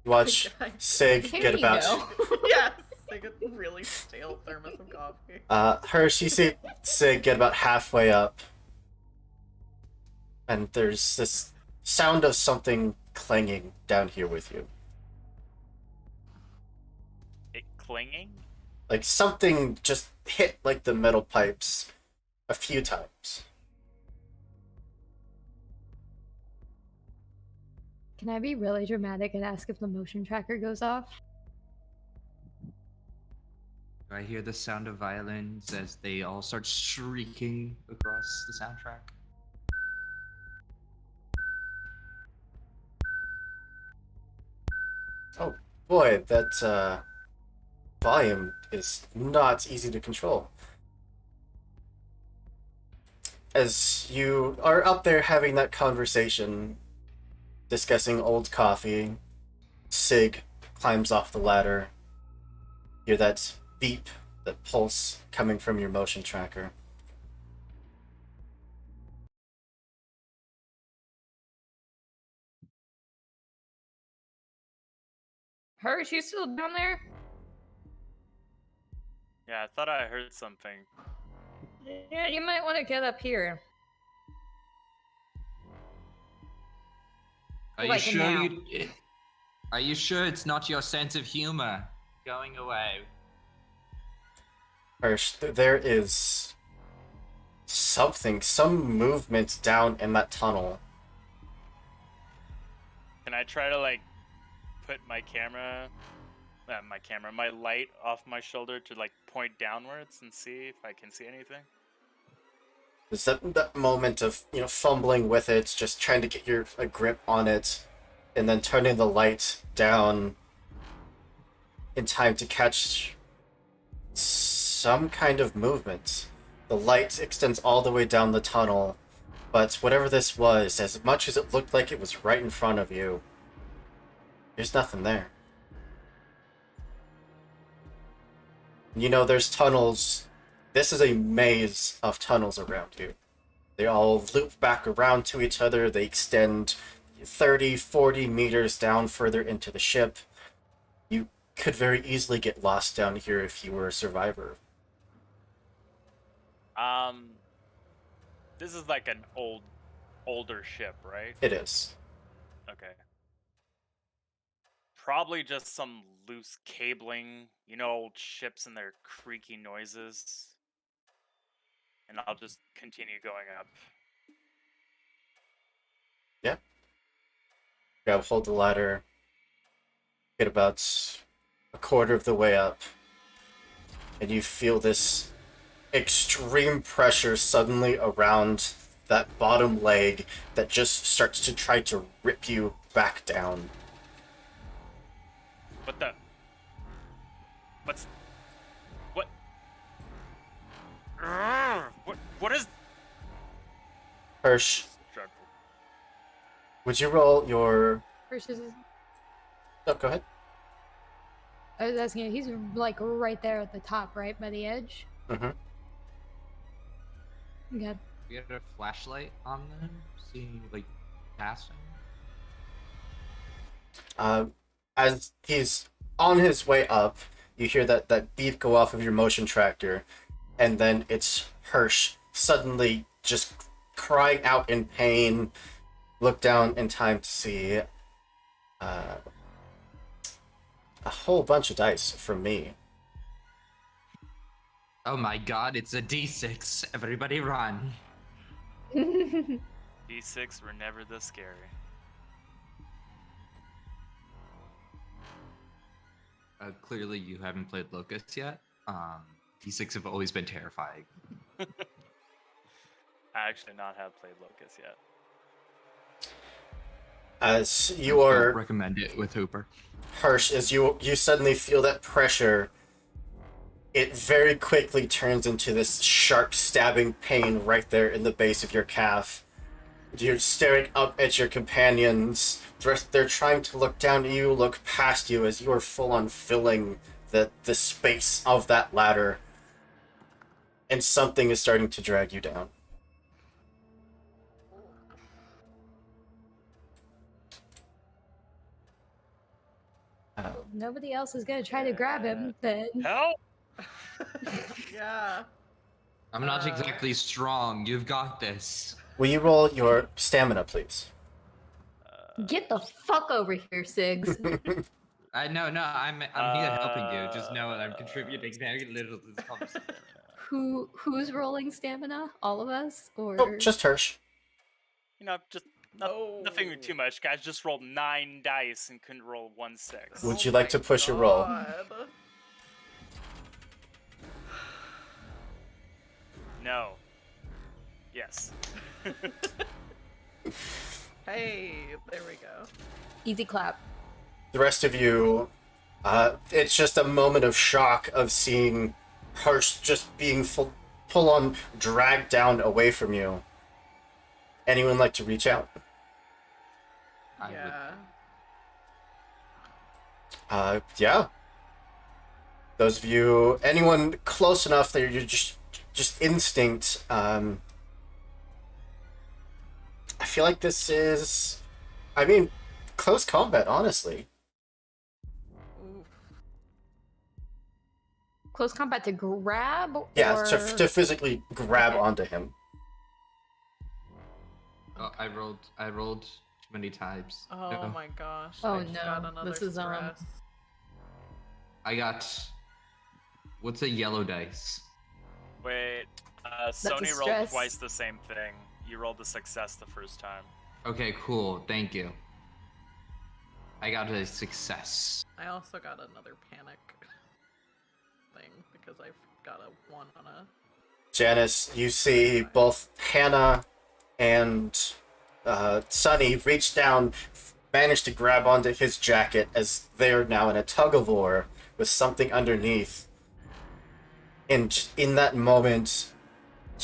A: watch Sig
D: Here
A: get
D: you
A: about.
D: go.
E: Yes, like a really stale thermos of coffee.
A: Hirsch, you see Sig get about halfway up, and there's this sound of something clanging down here with you.
C: It clinging?
A: Like something just hit like the metal pipes a few times.
D: Can I be really dramatic and ask if the motion tracker goes off?
B: I hear the sound of violins as they all start shrieking across the soundtrack.
A: Oh boy, that volume is not easy to control. As you are up there having that conversation, discussing old coffee, Sig climbs off the ladder. Hear that beep, that pulse coming from your motion tracker.
D: Hirsch, you still down there?
C: Yeah, I thought I heard something.
D: Yeah, you might want to get up here.
B: Are you
D: Like
B: sure
D: now.
B: Are you sure it's not your sense of humor going away?
A: Hirsch, there is something, some movement down in that tunnel.
C: Can I try to like put my light off my shoulder to like point downwards and see if I can see anything?
A: There's that moment of, fumbling with it, just trying to get a grip on it, and then turning the light down in time to catch some kind of movement. The light extends all the way down the tunnel, but whatever this was, as much as it looked like it was right in front of you, there's nothing there. There's tunnels. This is a maze of tunnels around you. They all loop back around to each other. They extend 30, 40 meters down further into the ship. You could very easily get lost down here if you were a survivor.
C: This is like an older ship, right?
A: It is.
C: Okay. Probably just some loose cabling, old ships and their creaky noises. And I'll just continue going up.
A: Yeah. Grab hold the ladder. Get about a quarter of the way up. And you feel this extreme pressure suddenly around that bottom leg that just starts to try to rip you back down.
C: What the? What's... What? What is...
A: Hirsch,
C: Struggle.
A: would you roll your...
D: Versus,
A: Oh, go ahead.
D: I was asking, he's like right there at the top, right by the edge.
A: Mm-hmm.
D: Yeah.
B: We had a flashlight on them, seeing like past him.
A: As he's on his way up, you hear that beep go off of your motion tractor, and then it's Hirsch suddenly just crying out in pain. Look down in time to see a whole bunch of dice from me.
B: Oh my god, it's a D6. Everybody run.
C: D6 were never this scary.
B: Clearly you haven't played Locust yet. D6 have always been terrifying.
C: I actually not have played Locust yet.
A: As you
B: Don't
A: are
B: recommend it with Hooper.
A: Harsh, as you suddenly feel that pressure, it very quickly turns into this sharp stabbing pain right there in the base of your calf. You're staring up at your companions. They're trying to look down at you, look past you, as you are full on filling the space of that ladder. And something is starting to drag you down.
D: Nobody else is gonna try to grab him, then.
C: Help!
E: Yeah.
B: I'm not exactly strong. You've got this.
A: Will you roll your stamina, please?
D: Get the fuck over here, Sigs.
B: No, I'm here helping you. Just know that I'm contributing very little to this conversation.
D: Who's rolling stamina? All of us, or
A: Oh, just Hirsch.
C: Just nothing too much, guys. Just rolled 9 dice and couldn't roll 1 6.
A: Would
E: Oh
A: you like to
E: my
A: push a roll?
E: God.
C: No. Yes.
E: Hey, there we go.
D: easy clap?
A: The rest of you, it's just a moment of shock of seeing Harsh just being full on dragged down away from you. Anyone like to reach out?
B: I would.
E: Yeah.
A: Yeah. Those of you, anyone close enough that you're just instinct. I feel like this is, close combat, honestly.
E: Oof.
D: Close combat to grab?
A: Yeah,
D: or...
A: to physically grab onto him.
B: Oh, I rolled too many times.
E: Oh
B: No.
E: my gosh.
D: Oh
E: I just got
D: no,
E: another
D: this is,
E: stress.
B: I got. What's a yellow dice?
C: Wait,
D: a
C: Sony rolled
D: stress.
C: twice the same thing. You rolled a success the first time.
B: Okay, cool. Thank you. I got a success.
E: I also got another panic thing because I've got a 1 on a.
A: Janice, you see both Hannah and Sunny reach down, manage to grab onto his jacket as they're now in a tug of war with something underneath. And in that moment,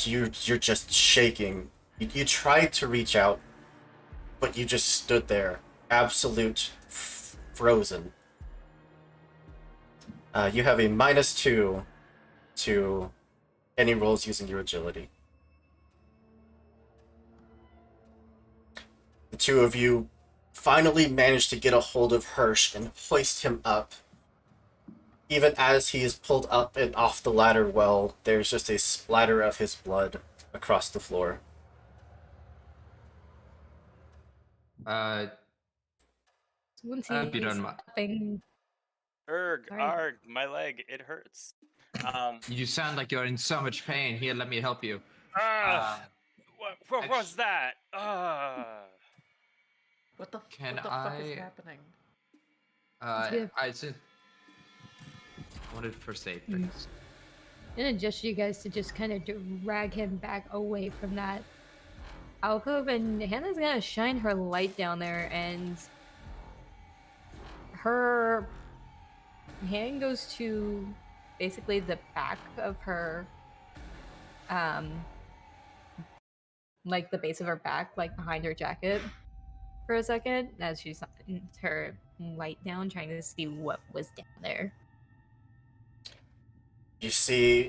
A: you're just shaking. You tried to reach out, but you just stood there, absolute frozen. You have a -2 to any rolls using your agility. The two of you finally manage to get a hold of Hirsch and hoist him up. Even as he is pulled up and off the ladder well, there's just a splatter of his blood across the floor.
D: Once
B: If you
D: he's
B: don't mind.
D: upping, Sorry.
C: Arg, my leg, it hurts.
B: You sound like you're in so much pain. Here, let me help you.
C: What was that?
E: What the
B: Can
E: what the fuck is
B: I-
E: happening?
D: good.
B: I just wanted first aid,
D: Mm.
B: please.
D: I'm gonna gesture you guys to just kind of drag him back away from that alcove, and Hannah's gonna shine her light down there, and her hand goes to basically the back of her, like the base of her back, like behind her jacket, for a second, as she's her light down, trying to see what was down there.
A: You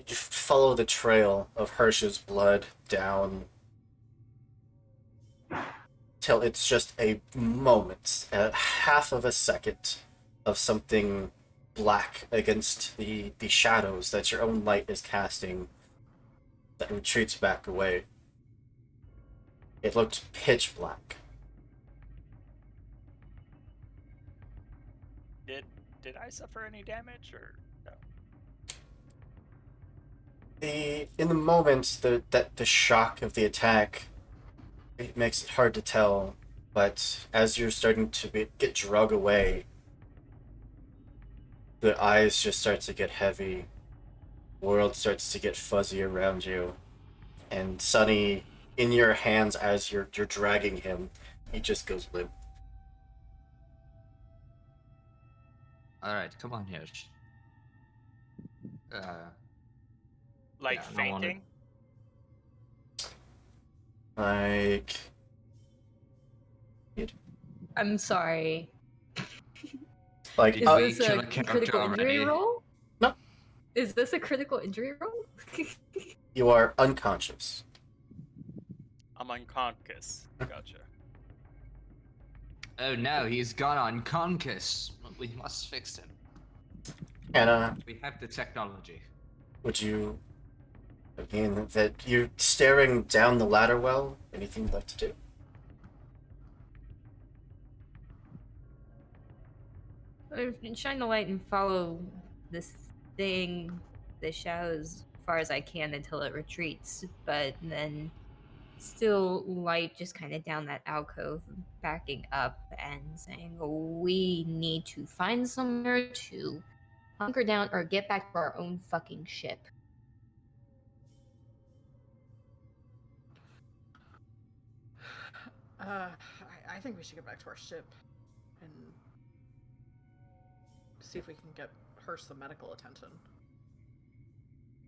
A: follow the trail of Hirsch's blood down till it's just a moment, a half of a second of something black against the shadows that your own light is casting that retreats back away. It looked pitch black.
C: Did I suffer any damage or no?
A: In the moment, the shock of the attack, it makes it hard to tell. But as you're starting to get drug away, the eyes just start to get heavy. World starts to get fuzzy around you, and Sunny, in your hands as you're dragging him, he just goes limp.
B: All right, come on here.
C: Like
B: Yeah, I don't wanna-
C: fainting?
A: Like,
D: I'm sorry.
A: like
D: Is
B: Oh,
D: this
B: you kill
D: a
B: a character
D: critical injury
B: already.
D: roll?
A: No.
D: Is this a critical injury roll?
A: you are unconscious.
C: I'm unconscious. Gotcha.
B: Oh no, he's gone unconscious. We must fix him.
A: Anna,
B: We have the technology.
A: would you, again, that you're staring down the ladder well? Anything you'd like to do?
D: Shine the light and follow this thing, the shadows, as far as I can until it retreats. But then, still light just kind of down that alcove, backing up and saying, "We need to find somewhere to hunker down or get back to our own fucking ship."
E: I think we should get back to our ship and see if we can get her some medical attention.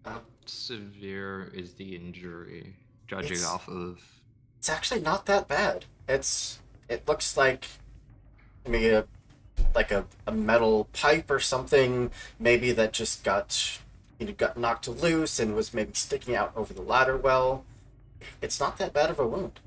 B: How severe is the injury, judging
A: It's-
B: off of?
A: It's actually not that bad. It looks like maybe a metal pipe or something, maybe that just got knocked loose and was maybe sticking out over the ladder well. It's not that bad of a wound.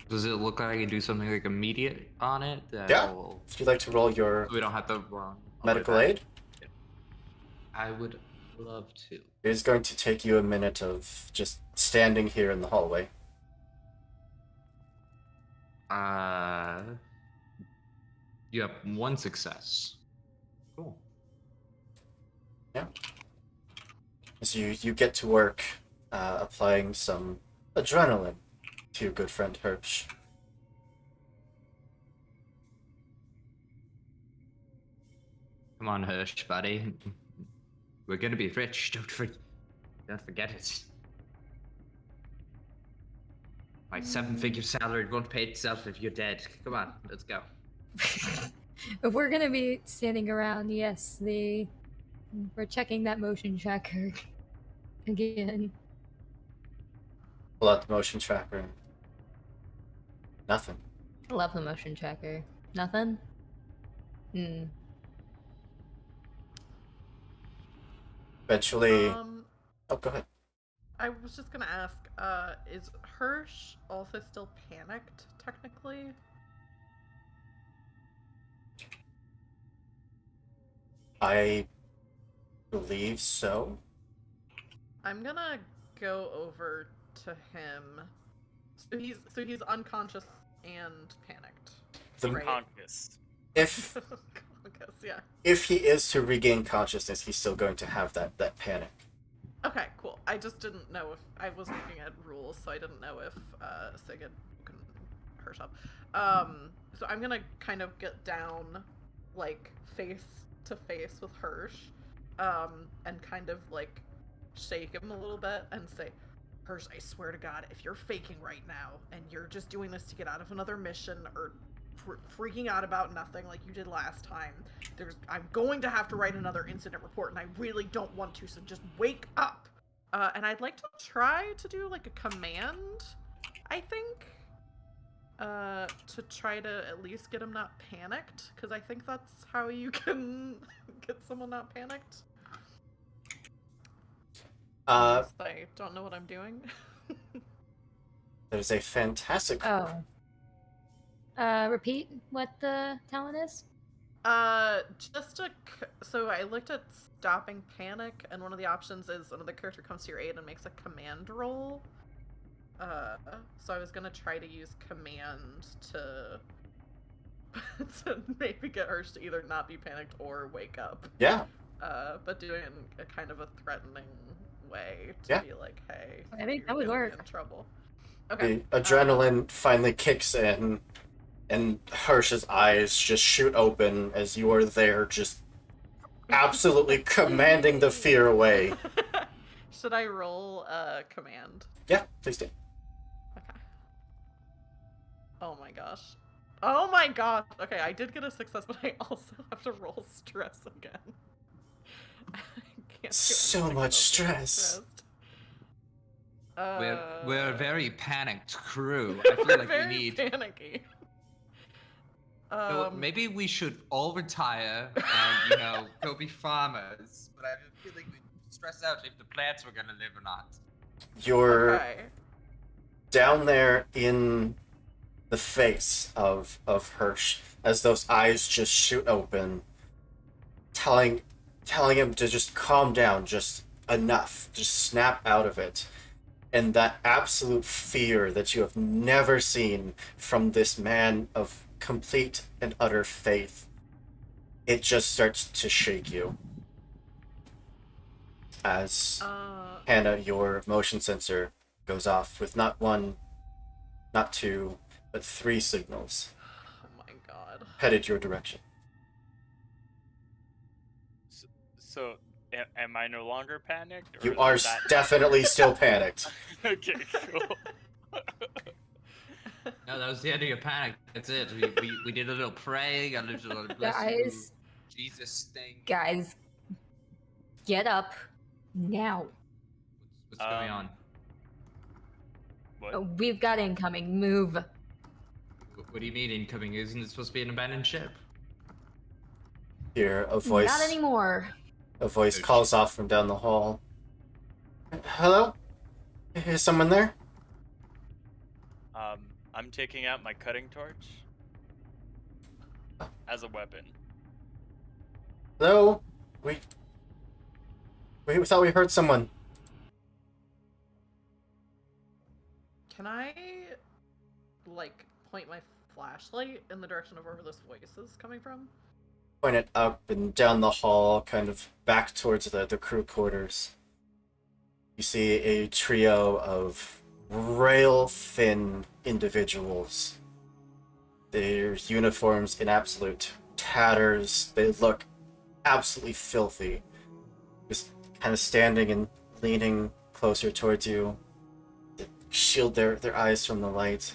B: Does it look like I can do something like immediate on it? That
A: Yeah.
B: will-
A: If you'd like to roll your
B: We don't have to run. all the way
A: medical
B: back.
A: aid,
B: I would love to.
A: it is going to take you a minute of just standing here in the hallway.
B: You have one success. Cool.
A: As you get to work applying some adrenaline to your good friend Hirsch.
B: Come on, Hirsch, buddy. We're gonna be rich. Don't forget it. My 7-figure salary won't pay itself if you're dead. Come on, let's go.
D: If we're gonna be standing around, yes, we're checking that motion tracker again.
A: Pull out the motion tracker. Nothing.
D: I love the motion tracker. Nothing? Hmm.
A: Eventually, oh, go ahead.
E: I was just gonna ask, is Hirsch also still panicked, technically?
A: I believe so.
E: I'm gonna go over to him. So he's unconscious and panicked.
A: The,
E: Right.
C: Unconscious.
A: if
E: I guess, yeah.
A: if he is to regain consciousness, he's still going to have that panic.
E: Okay, cool. I just didn't know if I was looking at rules, so I didn't know if Sigurd can Hirsch up. So I'm gonna kind of get down, like face to face with Hirsch, and kind of like shake him a little bit and say, Hirsch, I swear to God, if you're faking right now and you're just doing this to get out of another mission or freaking out about nothing like you did last time, I'm going to have to write another incident report, and I really don't want to, so just wake up. And I'd like to try to do like a command, I think, to try to at least get him not panicked, because I think that's how you can get someone not panicked. Unless I don't know what I'm doing.
A: There's a fantastic.
D: Oh. Repeat what the talent is?
E: So I looked at stopping panic, and one of the options is another character comes to your aid and makes a command roll. So I was gonna try to use command to to maybe get Hirsch to either not be panicked or wake up.
A: Yeah.
E: But doing it in a kind of a threatening way to
A: Yeah.
E: be like, hey,
D: I think
E: you're
D: that would
E: gonna be
D: work.
E: in trouble. Okay.
A: The adrenaline finally kicks in, and Hirsch's eyes just shoot open as you are there, just absolutely commanding the fear away.
E: Should I roll command?
A: Yeah, please do.
E: Okay. Oh my gosh. Oh my gosh. Okay, I did get a success, but I also have to roll stress again. I can't do
A: So
E: anything
A: much
E: else when I'm
A: stress.
E: stressed.
B: We're a very panicked crew. I feel
E: we're
B: like
E: very
B: we need.
E: panicky.
B: Well, maybe we should all retire and go be farmers. But I have a feeling we'd stress out if the plants were gonna live or not.
A: You're
E: Okay.
A: down there in the face of Hirsch as those eyes just shoot open, telling him to just calm down, just enough, just snap out of it. And that absolute fear that you have never seen from this man of complete and utter faith, it just starts to shake you. As Hannah, your motion sensor goes off with not one, not two, but 3 signals
E: Oh my god.
A: headed your direction.
C: So, am I no longer panicked? Or
A: You are
C: is that...
A: definitely still panicked.
C: Okay, cool.
B: No, that was the end of your panic. That's it. We did a little praying, a little bless you,
D: Guys.
B: Jesus thing.
D: Guys, get up now.
B: What's going on?
C: What?
D: We've got incoming. Move.
B: What do you mean incoming? Isn't it supposed to be an abandoned ship?
A: Hear a
D: Not
A: voice.
D: anymore.
A: A voice calls off from down the hall. Hello? Is someone there?
C: I'm taking out my cutting torch as a weapon.
A: Hello? We thought we heard someone.
E: Can I, like, point my flashlight in the direction of wherever this voice is coming from?
A: Point it up and down the hall, kind of back towards the crew quarters. You see a trio of rail-thin individuals. Their uniforms in absolute tatters. They look absolutely filthy. Just kind of standing and leaning closer towards you. They shield their eyes from the light.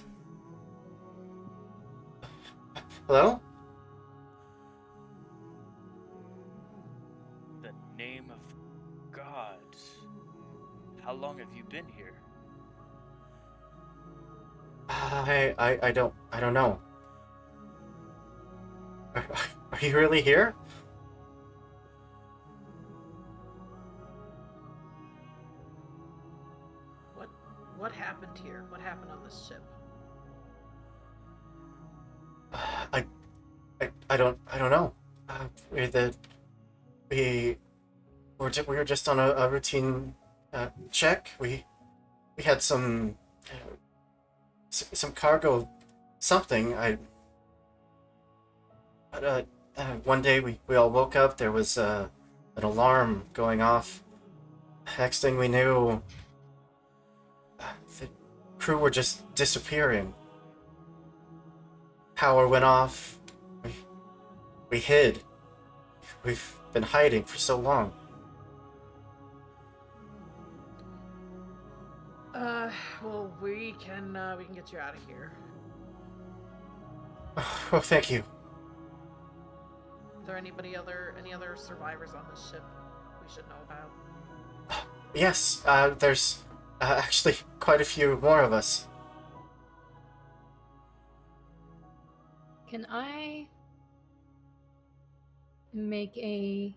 A: Hello?
C: The name of God. How long have you been here?
A: I don't know. Are you really here?
E: What happened here? What happened on this ship?
A: I don't know. we we were just on a routine check. We had some cargo, something. But one day we all woke up. There was an alarm going off. Next thing we knew, the crew were just disappearing. Power went off. We hid. We've been hiding for so long.
E: Well, we can get you out of here.
A: Oh, thank you.
E: Is there any other survivors on this ship we should know about?
A: Yes, there's actually quite a few more of us.
D: Can I make a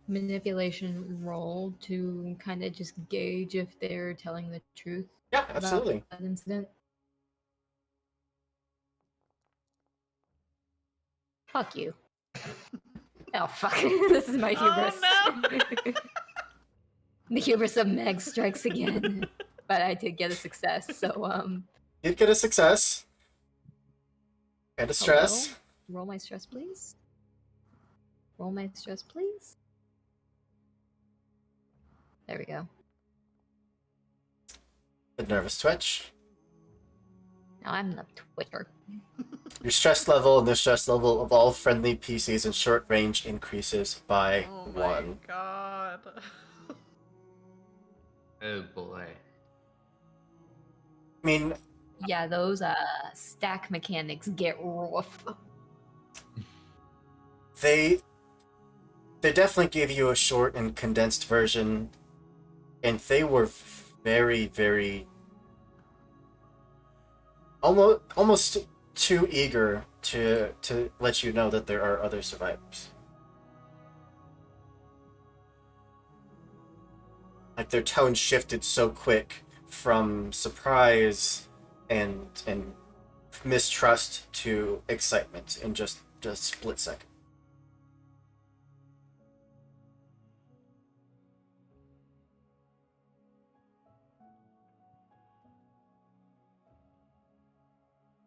D: manipulation roll to kind of just gauge if they're telling the truth
A: Yeah,
D: about
A: absolutely.
D: that incident? Fuck you. Oh fuck. This is my hubris.
E: Oh no!
D: The hubris of Meg strikes again. But I did get a success, so
A: You'd get a success. And a stress.
D: hello? Roll my stress, please. Roll my stress, please. There we go.
A: A nervous twitch.
D: Now I'm the Twitter.
A: Your stress level and the stress level of all friendly PCs in short range increases by
E: Oh my
A: 1.
E: god.
B: Oh boy.
A: I mean,
D: Yeah, those stack mechanics get rough.
A: they definitely gave you a short and condensed version, and they were very, very almost too eager to let you know that there are other survivors. Like their tone shifted so quick from surprise and mistrust to excitement in just a split second.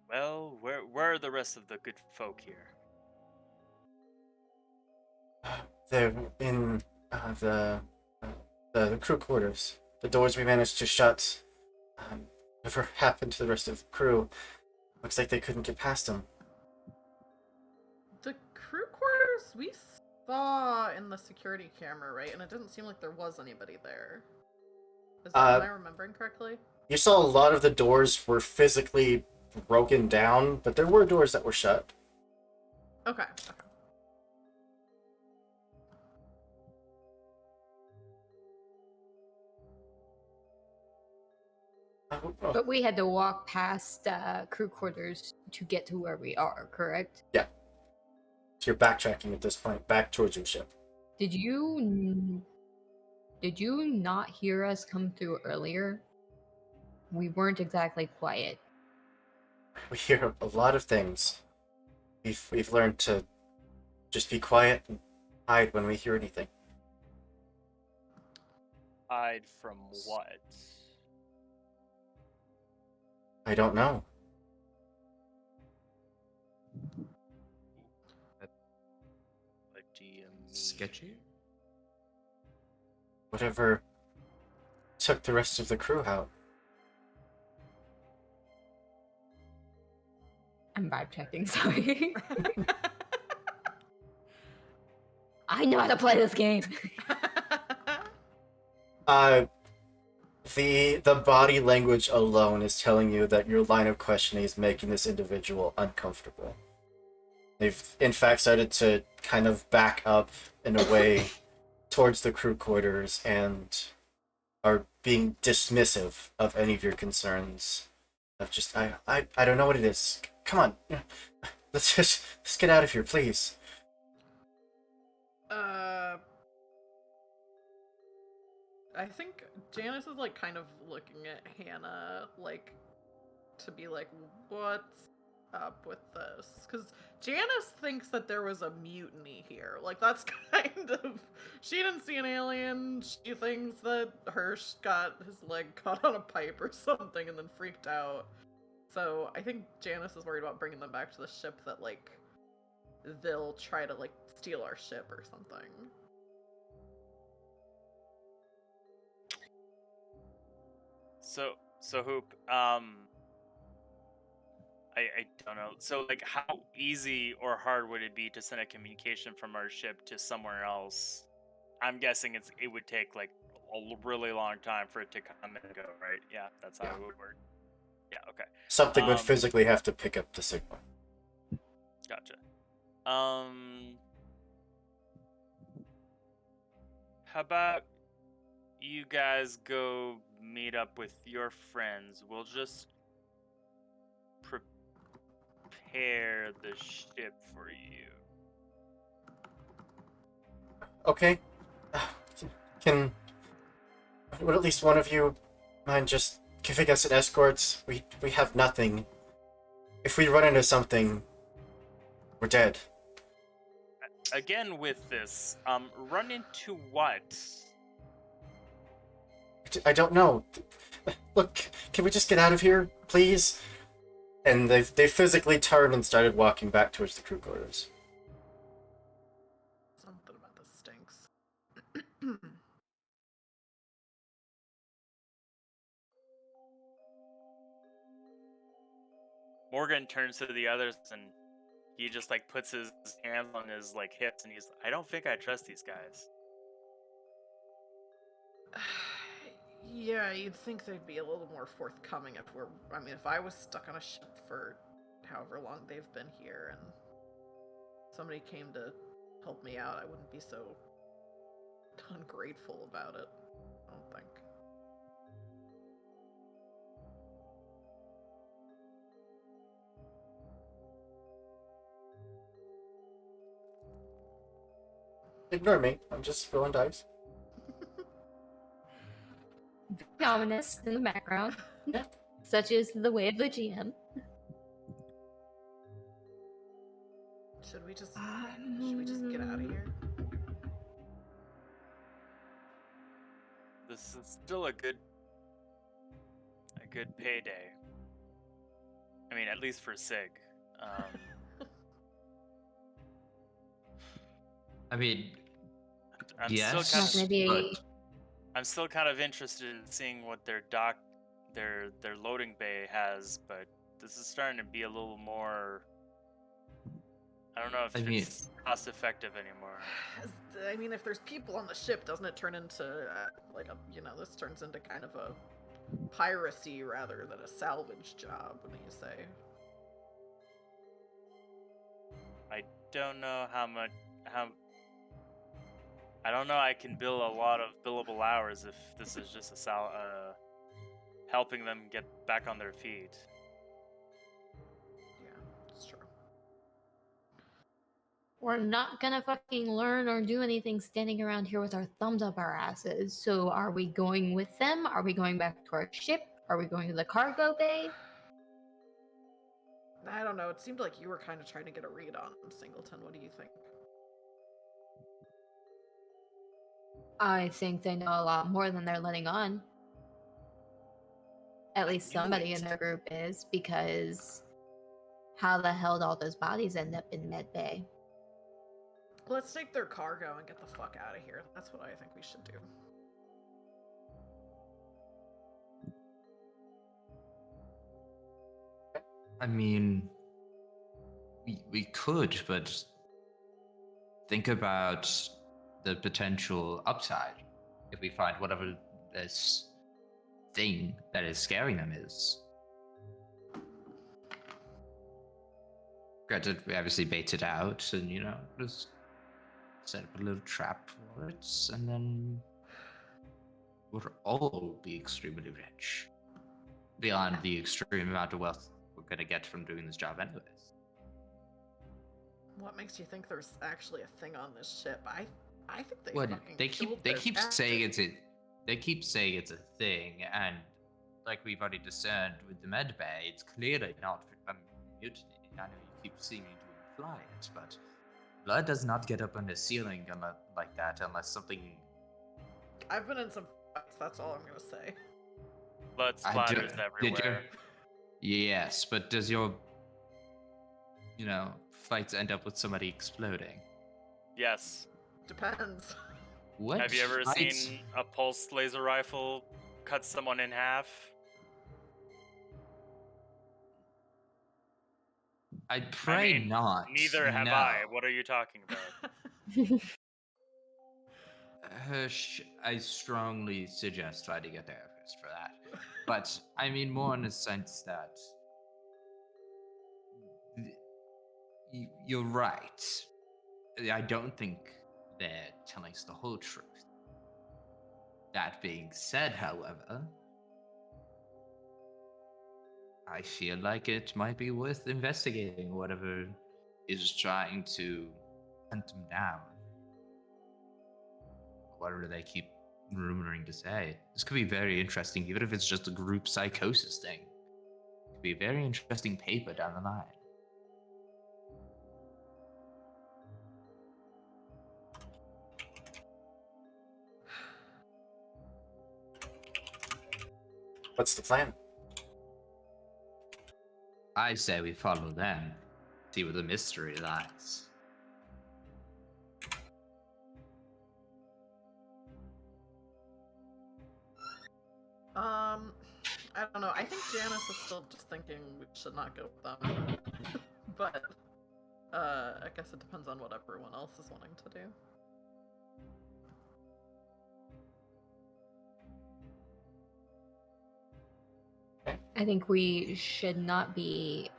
C: Well, where are the rest of the good folk here?
A: They're in the crew quarters. The doors we managed to shut. Whatever happened to the rest of the crew? Looks like they couldn't get past them.
E: The crew quarters we saw in the security camera, right? And it didn't seem like there was anybody there. Am I remembering correctly?
A: You saw a lot of the doors were physically broken down, but there were doors that were shut.
E: Okay.
D: But we had to walk past crew quarters to get to where we are, correct?
A: Yeah. So you're backtracking at this point, back towards your ship.
D: Did you not hear us come through earlier? We weren't exactly quiet.
A: We hear a lot of things. We've learned to just be quiet and hide when we hear anything.
C: Hide from what?
A: I don't know.
C: A DM.
B: Sketchy?
A: Whatever took the rest of the crew out.
D: I'm vibe checking, sorry. I know how to play this game.
A: The body language alone is telling you that your line of questioning is making this individual uncomfortable. They've in fact started to kind of back up in a way towards the crew quarters and are being dismissive of any of your concerns. Of just I don't know what it is. Come on. Let's get out of here, please.
E: I think Janice is like kind of looking at Hannah like to be like, what's up with this? Because Janice thinks that there was a mutiny here. Like, that's kind of... She didn't see an alien. She thinks that Hirsch got his leg caught on a pipe or something and then freaked out. So I think Janice is worried about bringing them back to the ship, that, like, they'll try to, like, steal our ship or something.
C: So Hoop, I don't know. So, like, how easy or hard would it be to send a communication from our ship to somewhere else? I'm guessing it would take like a really long time for it to come and go, right? Yeah, that's how
A: Yeah.
C: it would work. Yeah, okay,
A: Something would
C: Um,
A: physically have to pick up the signal.
C: gotcha. How about you guys go meet up with your friends? We'll just prepare the ship for you.
A: Okay. Can would at least one of you mind just giving us an escort? We have nothing. If we run into something, we're dead.
C: Again with this, run into what?
A: I don't know. Look, can we just get out of here, please? And they physically turned and started walking back towards the crew quarters.
E: Something about this stinks.
C: Morgan turns to the others and he just like puts his hands on his like hips and he's, I don't think I trust these guys.
E: Yeah, you'd think they'd be a little more forthcoming if we're... I mean, if I was stuck on a ship for however long they've been here and somebody came to help me out, I wouldn't be so ungrateful about it. I don't think.
A: Ignore me. I'm just rolling dice.
D: Ominous in the background,
A: Yeah.
D: such is the way of the GM.
E: Should we just get out of here?
C: This is still a good payday. I mean, at least for Sig.
B: I mean,
C: I'm
B: yes,
C: still
D: It's
C: kind
D: not
C: of
D: gonna be.
B: but
C: I'm still kind of interested in seeing what their loading bay has, but this is starting to be a little more. I don't know if
B: I mean-
C: it's cost effective anymore.
E: I mean, if there's people on the ship, doesn't it turn into like a, this turns into kind of a piracy rather than a salvage job? What do you say?
C: I don't know how. I don't know. I can bill a lot of billable hours if this is just helping them get back on their feet.
E: Yeah, it's true.
D: We're not gonna fucking learn or do anything standing around here with our thumbs up our asses. So are we going with them? Are we going back to our ship? Are we going to the cargo bay?
E: I don't know. It seemed like you were kind of trying to get a read on Singleton. What do you think?
D: I think they know a lot more than they're letting on. At least
C: knew
D: somebody
C: it.
D: in their group is, because how the hell did all those bodies end up in med bay?
E: Let's take their cargo and get the fuck out of here. That's what I think we should do.
B: I mean, we could, but think about the potential upside if we find whatever this thing that is scaring them is. Granted, we obviously bait it out and, just set up a little trap for it, and then we'll all be extremely rich. Beyond the extreme amount of wealth we're gonna get from doing this job anyways.
E: What makes you think there's actually a thing on this ship? I think they
B: What
E: fucking
B: they
E: killed
B: keep they
E: their
B: keep
E: captain.
B: saying they keep saying it's a thing, and like we've already discerned with the med bay, it's clearly not a mutiny. I know you keep seeming to imply it, but blood does not get up on the ceiling like that unless something.
E: I've been in some fights, that's all I'm gonna say.
C: Blood splatters everywhere.
B: Yes, but does your, fights end up with somebody exploding?
C: Yes.
E: Depends.
B: What?
C: Have you ever
B: fights?
C: seen a pulse laser rifle cut someone in half?
B: I pray
C: mean,
B: not.
C: Neither have
B: no.
C: I. What are you talking about?
B: I strongly suggest finding a therapist for that. But I mean more in the sense that you're right. I don't think they're telling us the whole truth. That being said, however, I feel like it might be worth investigating whatever is trying to hunt them down. Whatever they keep rumoring to say. This could be very interesting, even if it's just a group psychosis thing. It could be a very interesting paper down the line.
A: What's the plan?
B: I say we follow them, see where the mystery lies.
E: I don't know. I think Janice is still just thinking we should not go with them. But, I guess it depends on what everyone else is wanting to do.
D: I think we should not be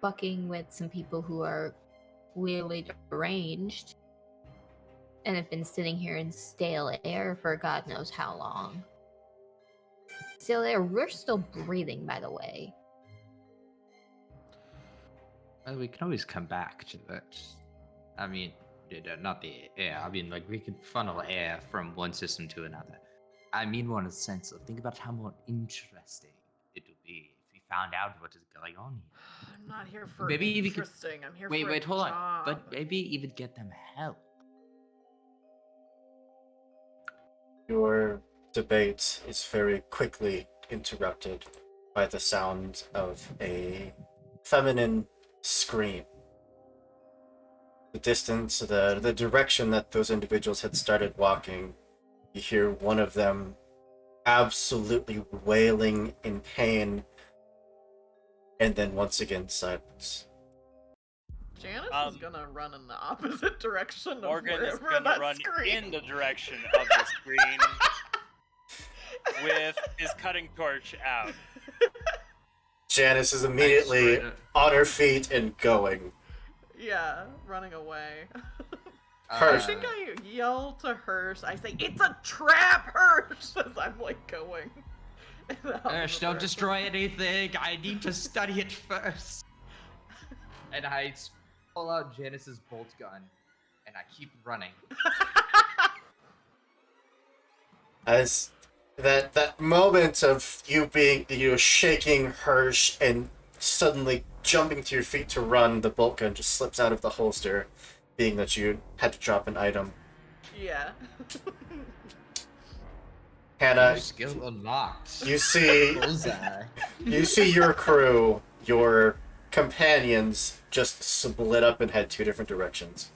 D: fucking with some people who are clearly deranged and have been sitting here in stale air for God knows how long. Stale air, we're still breathing, by the way.
B: Well, we can always come back to that. I mean, not the air. I mean, like, we could funnel air from one system to another. I mean more in the sense of, think about how more interesting it would be if we found out what is going on here.
E: I'm not here for
B: Maybe we could-
E: interesting. I'm here
B: Wait,
E: for a
B: hold on.
E: job.
B: But maybe even get them help.
A: Your debate is very quickly interrupted by the sound of a feminine scream. The distance, the direction that those individuals had started walking, you hear one of them absolutely wailing in pain, and then once again silence.
E: Janice is
C: Um,
E: gonna run in the opposite direction of
C: Morgan is
E: wherever
C: gonna
E: that
C: run
E: scream.
C: in the direction of the screen with his cutting torch out.
A: Janice is immediately on her feet and going.
E: Yeah, running away. I
A: Hirsch.
E: think I yell to Hirsch. I say, "It's a trap, Hirsch!" as I'm like going. in the opposite
B: Hirsch, don't
E: direction.
B: destroy anything. I need to study it first. And I pull out Janice's bolt gun, and I keep running.
A: As that moment of you shaking Hirsch and suddenly jumping to your feet to run, the bolt gun just slips out of the holster, being that you had to drop an item.
E: Yeah.
A: Hannah,
B: Your skill unlocked.
A: you see
B: Bullseye.
A: you see your crew, your companions, just split up and head two different directions.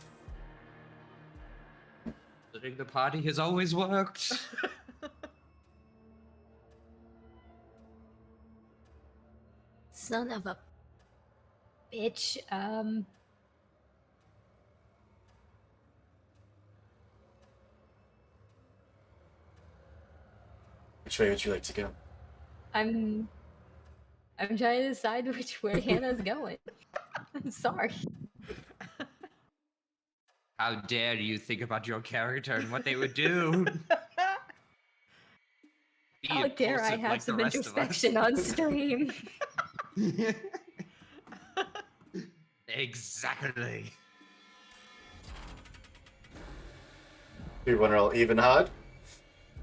B: Splitting the party has always worked.
D: Son of a bitch.
A: Which way would you like to go?
D: I'm trying to decide which way Hannah's going. I'm sorry.
B: How dare you think about your character and what they would do? Be
D: How dare I
B: impulsive
D: have
B: like the
D: some
B: rest of us.
D: introspection on stream?
B: Exactly.
A: Do you want to roll even odd?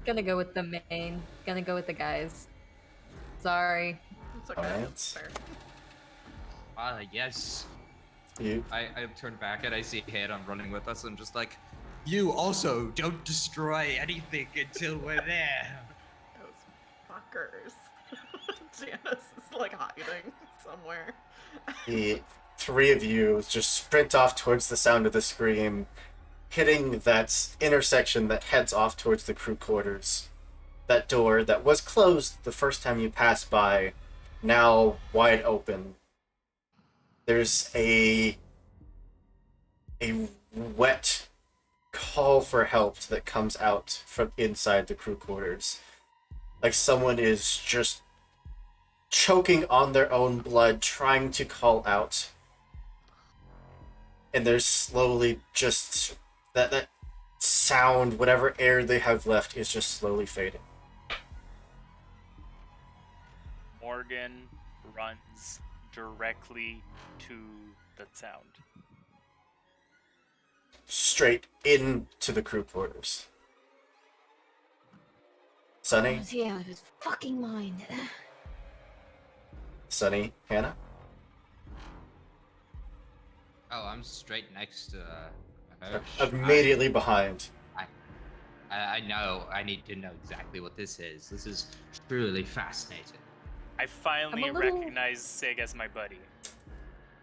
D: Gonna go with the main. Gonna go with the guys. Sorry.
E: It's okay.
A: Alright.
E: It's fair.
B: Yes.
A: You
B: I turn back and I see Hannah running with us. I'm just like, you also don't destroy anything until we're there.
E: Those fuckers. Janice is like hiding somewhere.
A: The three of you just sprint off towards the sound of the scream, hitting that intersection that heads off towards the crew quarters. That door that was closed the first time you passed by, now wide open. There's a wet call for help that comes out from inside the crew quarters. Like someone is just choking on their own blood, trying to call out. And there's slowly just that sound, whatever air they have left, is just slowly fading.
C: Morgan runs directly to the sound.
A: Straight into the crew quarters. Sunny,
D: Was he out of his fucking mind?
A: Sunny, Hannah.
B: Oh, I'm straight next to her.
A: Immediately behind.
B: I know. I need to know exactly what this is. This is truly fascinating.
C: I finally
D: I'm a little-
C: recognize Sig as my buddy.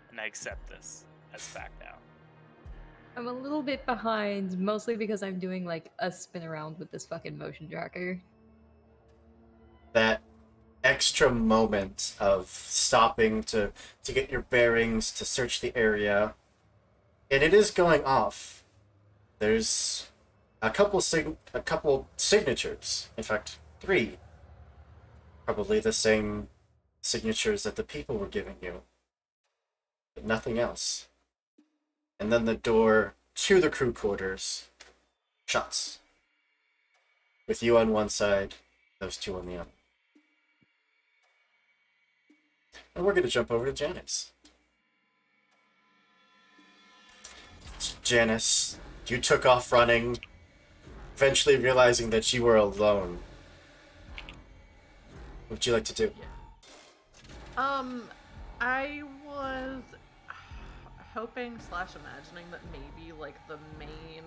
C: And I accept this as fact now.
D: I'm a little bit behind, mostly because I'm doing like a spin around with this fucking motion tracker.
A: That extra moment of stopping to get your bearings, to search the area, and it is going off. There's a couple signatures, in fact 3, probably the same signatures that the people were giving you, but nothing else. And then the door to the crew quarters shuts, with you on one side, those two on the other. And we're going to jump over to Janice. Janice, you took off running, eventually realizing that you were alone. What would you like to do?
E: I was hoping / imagining that maybe like the main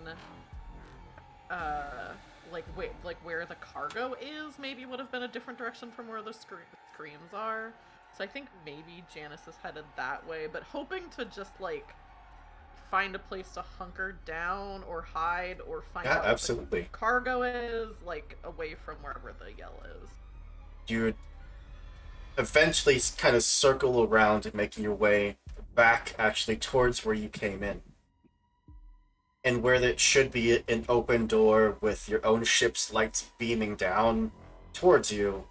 E: like where the cargo is maybe would have been a different direction from where the screams are. So I think maybe Janice is headed that way, but hoping to just like find a place to hunker down or hide or find out what
A: absolutely.
E: the cargo is, like away from wherever the yell is.
A: You would eventually kind of circle around and making your way back actually towards where you came in. And where there should be an open door with your own ship's lights beaming down towards you,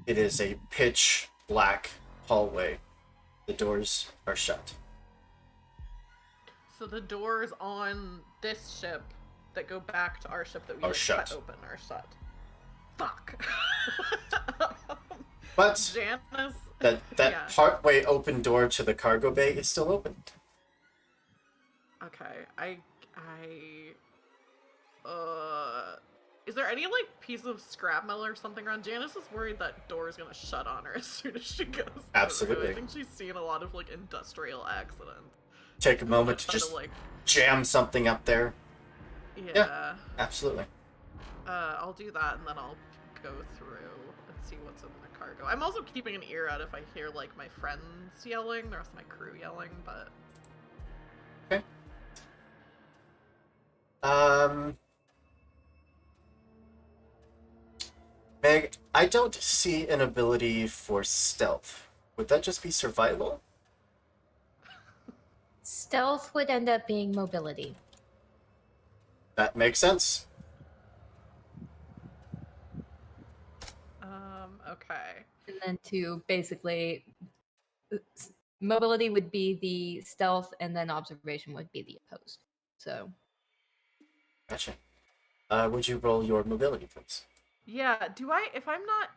A: it is a pitch black hallway. The doors are shut.
E: So the doors on this ship that go back to our ship that we
A: Are
E: like,
A: shut.
E: cut open are shut. Fuck.
A: But
E: Janice.
A: that
E: Yeah.
A: partway open door to the cargo bay is still open.
E: Okay, is there any like piece of scrap metal or something around? Janice is worried that door is gonna shut on her as soon as she goes through.
A: Absolutely.
E: I think she's seen a lot of like industrial accidents.
A: Take a moment to
E: Try
A: just
E: like,
A: jam something up there.
E: yeah.
A: Absolutely.
E: I'll do that and then I'll go through and see what's in the cargo. I'm also keeping an ear out if I hear like my friends yelling, the rest of my crew yelling, but
A: Meg, I don't see an ability for stealth. Would that just be survival?
D: Stealth would end up being mobility.
A: That makes sense.
E: okay.
D: And then to basically, mobility would be the stealth, and then observation would be the opposed. So,
A: Gotcha. Would you roll your mobility, please?
E: Yeah, if I'm not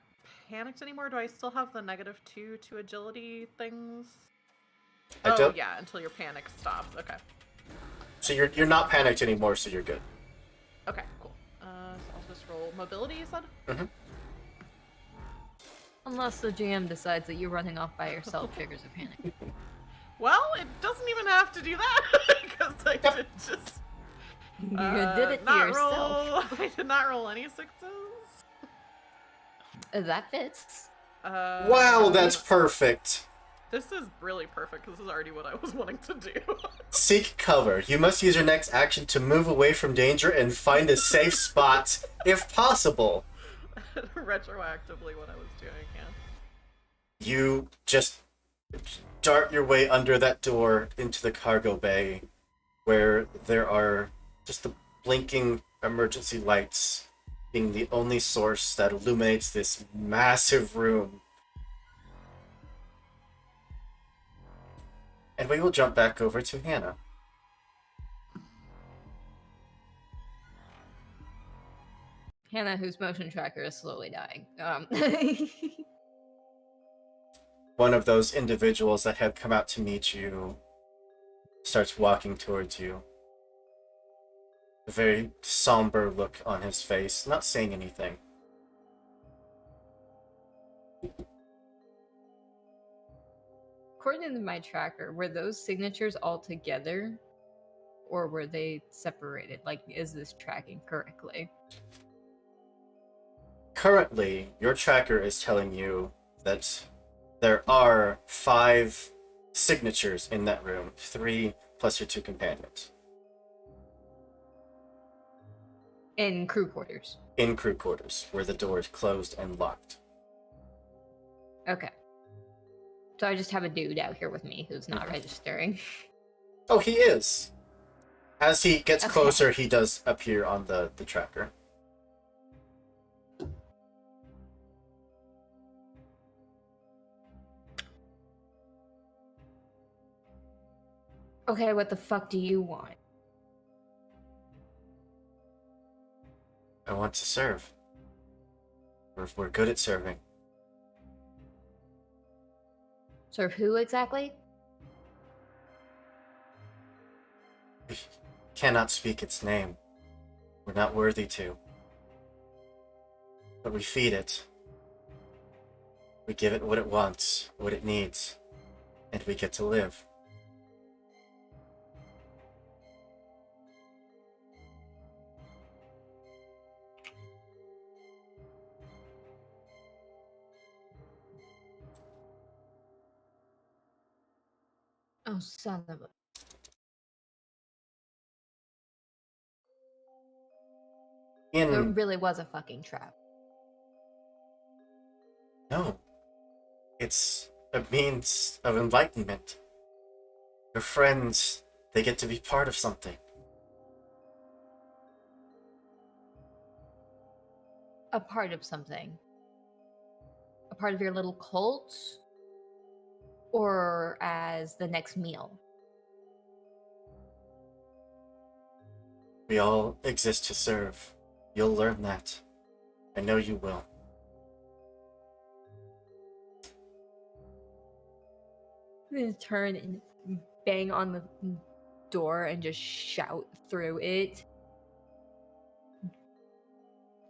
E: panicked anymore, do I still have the -2 to agility things?
A: I don't.
E: Yeah, until your panic stops. Okay.
A: So you're not panicked anymore, so you're good.
E: Okay, cool. So I'll just roll mobility, you said?
A: Mhm.
D: Unless the GM decides that you running off by yourself triggers a panic.
E: Well, it doesn't even have to do that because I did just
D: You did it to
E: not
D: yourself.
E: roll. I did not roll any sixes.
D: That fits.
A: Wow, that's perfect.
E: This is really perfect because this is already what I was wanting to do.
A: Seek cover. You must use your next action to move away from danger and find a safe spot, if possible.
E: Retroactively, what I was doing, yeah.
A: You just dart your way under that door into the cargo bay, where there are just the blinking emergency lights being the only source that illuminates this massive room. And we will jump back over to Hannah.
D: Hannah, whose motion tracker is slowly dying.
A: One of those individuals that had come out to meet you starts walking towards you. A very somber look on his face, not saying anything.
D: According to my tracker, were those signatures all together? Or were they separated? Like, is this tracking correctly?
A: Currently, your tracker is telling you that there are 5 signatures in that room, 3 plus your 2 companions.
D: In crew quarters.
A: In crew quarters, where the door is closed and locked.
D: Okay. So I just have a dude out here with me who's not registering.
A: Oh, he is! As he gets
D: Okay.
A: closer, he does appear on the tracker.
D: Okay, what the fuck do you want?
A: I want to serve. We're good at serving.
D: Serve who exactly?
A: We cannot speak its name. We're not worthy to. But we feed it. We give it what it wants, what it needs, and we get to live.
D: Oh, son of a... So it
A: In
D: really was a fucking trap.
A: No. It's a means of enlightenment. Your friends, they get to be part of something.
D: A part of something. A part of your little cult? Or as the next meal?
A: We all exist to serve. You'll learn that. I know you will.
D: I'm gonna turn and bang on the door and just shout through it.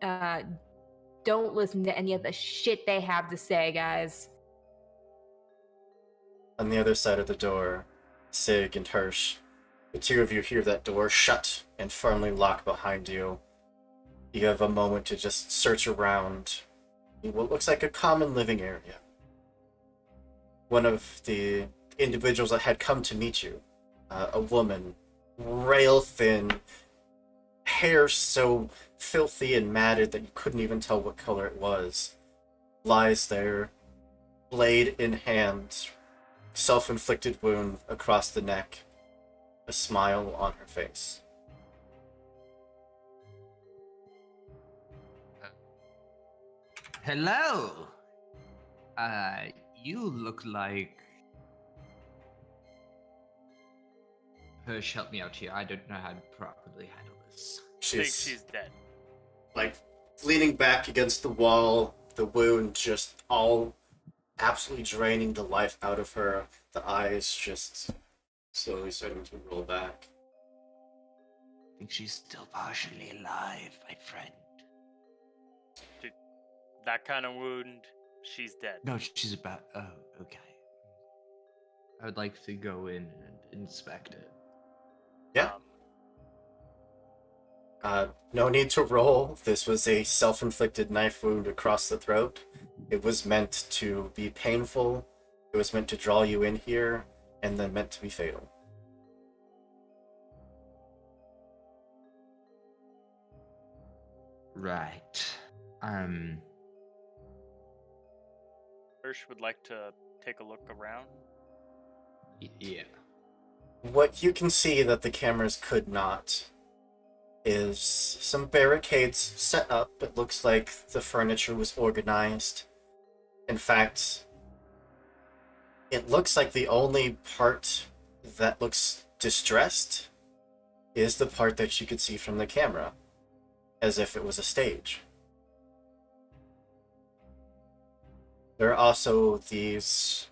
D: Don't listen to any of the shit they have to say, guys.
A: On the other side of the door, Sig and Hirsch, the two of you hear that door shut and firmly lock behind you. You have a moment to just search around in what looks like a common living area. One of the individuals that had come to meet you, a woman, rail thin, hair so filthy and matted that you couldn't even tell what color it was, lies there, blade in hand, self-inflicted wound across the neck, a smile on her face.
B: Hello. You look like. Hirsch, help me out here. I don't know how to properly handle this.
C: Think she's dead.
A: Like leaning back against the wall, the wound just all absolutely draining the life out of her, the eyes just slowly starting to roll back.
B: I think she's still partially alive, my friend.
C: That kind of wound, she's dead.
B: No, she's about. Oh, okay. I would like to go in and inspect it.
A: Yeah.
C: Um,
A: No need to roll. This was a self-inflicted knife wound across the throat. It was meant to be painful. It was meant to draw you in here, and then meant to be fatal.
B: Right.
C: Hirsch would like to take a look around.
B: Yeah.
A: What you can see that the cameras could not is some barricades set up. It looks like the furniture was organized. In fact, it looks like the only part that looks distressed is the part that you could see from the camera, as if it was a stage. There are also these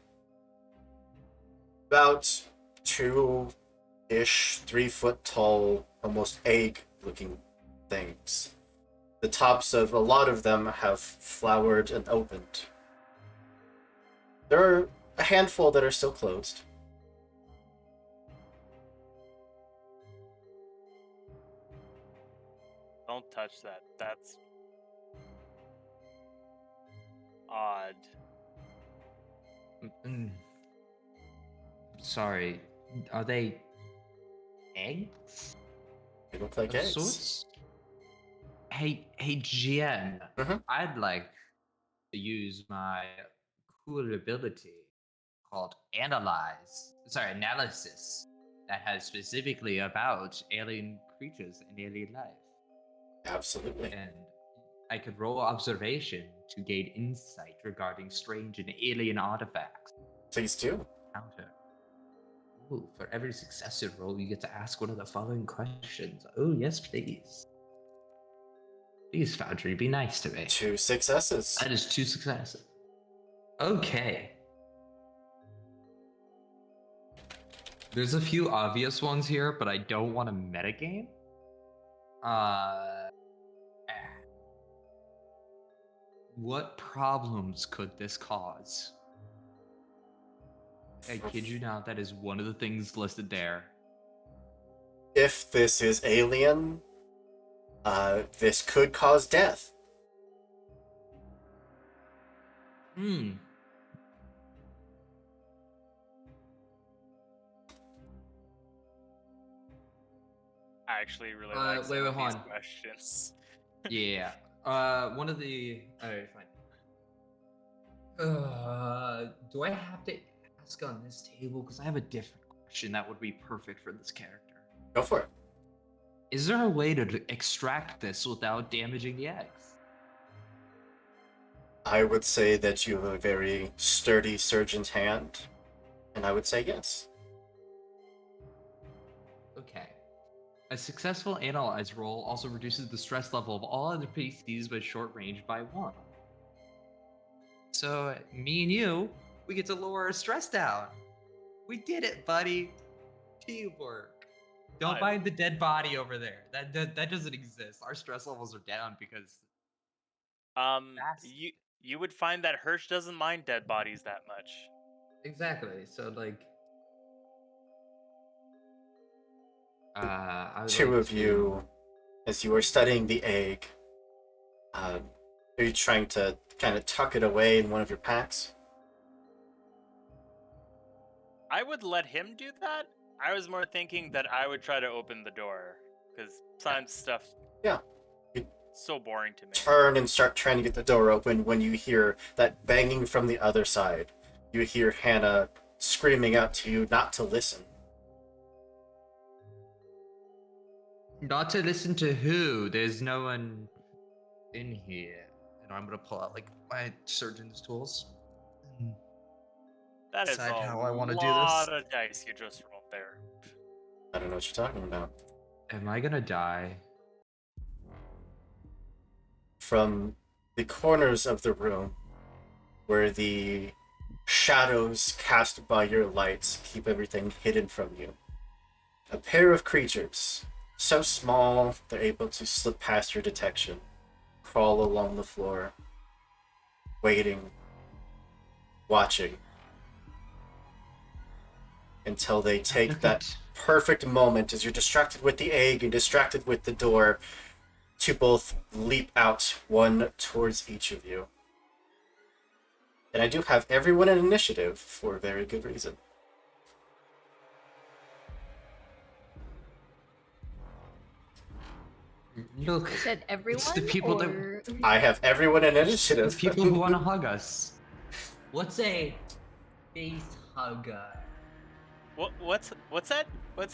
A: about 2-ish, 3-foot tall, almost egg-looking things. The tops of a lot of them have flowered and opened. There are a handful that are still closed.
C: Don't touch that. That's odd.
B: Mm. Sorry. Are they eggs?
A: They look like
B: Of
A: eggs.
B: sorts? Hey, Jen.
A: Mhm.
B: I'd like to use my cool ability called analysis that has specifically about alien creatures and alien life.
A: Absolutely.
B: And I could roll observation to gain insight regarding strange and alien artifacts.
A: Please do.
B: Counter. Ooh, for every successive roll, you get to ask one of the following questions. Oh, yes, please. Please, Foundry, be nice to me.
A: 2 successes.
B: That is 2 successes. Okay. There's a few obvious ones here, but I don't want to metagame. What problems could this cause? I kid you not, that is one of the things listed there.
A: If this is alien, this could cause death.
B: Hmm.
C: I actually really like some
B: wait,
C: of
B: hold
C: these
B: on.
C: questions.
B: Yeah. One of the. Alright, fine. Do I have to ask on this table? Because I have a different question that would be perfect for this character.
A: Go for it.
B: Is there a way to extract this without damaging the eggs?
A: I would say that you have a very sturdy surgeon's hand, and I would say yes.
B: Okay. A successful analyze roll also reduces the stress level of all other PCs by short range by 1. So, me and you, we get to lower our stress down. We did it, buddy. Teamwork. Don't
C: I-
B: mind the dead body over there. That doesn't exist. Our stress levels are down because Fast.
C: You would find that Hirsch doesn't mind dead bodies that much.
B: exactly. So like, I would
A: 2
B: like
A: of you, as you were studying the egg, are you trying to kind of tuck it away in one of your packs?
C: I would let him do that. I was more thinking that I would try to open the door because science stuff.
A: Yeah.
C: So boring to me.
A: Turn and start trying to get the door open when you hear that banging from the other side. You hear Hannah screaming out to you not to listen.
B: Not to listen to who? There's no one in here. And I'm gonna pull out like my surgeon's tools.
C: That is
B: decide
C: a
B: how I wanna do this.
C: lot of dice you just rolled there.
A: I don't know what you're talking about.
B: Am I gonna die?
A: From the corners of the room, where the shadows cast by your lights keep everything hidden from you, a pair of creatures, so small they're able to slip past your detection, crawl along the floor, waiting watching until they take that perfect moment as you're distracted with the egg and distracted with the door to both leap out, one towards each of you. And I do have everyone in initiative for a very good reason.
B: Look,
D: You said everyone.
B: it's the people that
D: or...
A: I have everyone in
B: the
A: initiative.
B: people who want to hug us.
G: What's a face hugger?
C: What's that? What's that? What's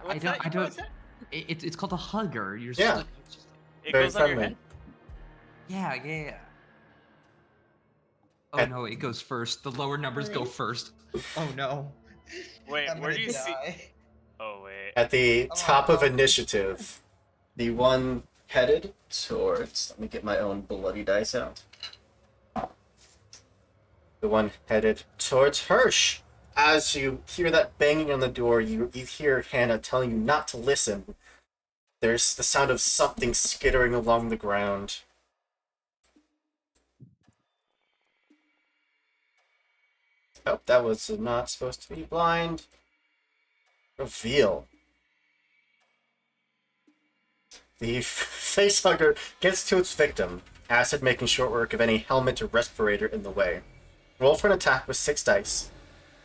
B: I
C: that?
B: don't.
C: What's that?
B: It's called a hugger. You're
A: Yeah.
B: just, it's just
C: It
A: Very
C: goes on your
A: friendly.
C: head.
B: yeah. Oh
A: And-
B: no, it goes first. The lower numbers go first. Oh no.
C: Wait,
G: I'm
C: where
G: gonna
C: do you see?
G: die.
C: Oh wait.
A: At the
G: Oh,
A: top of
G: no.
A: initiative, the one headed towards. Let me get my own bloody dice out. The one headed towards Hirsch. As you hear that banging on the door, you hear Hannah telling you not to listen. There's the sound of something skittering along the ground. Oh, that was not supposed to be blind. Reveal. The facehugger gets to its victim, acid making short work of any helmet or respirator in the way. Roll for an attack with 6 dice.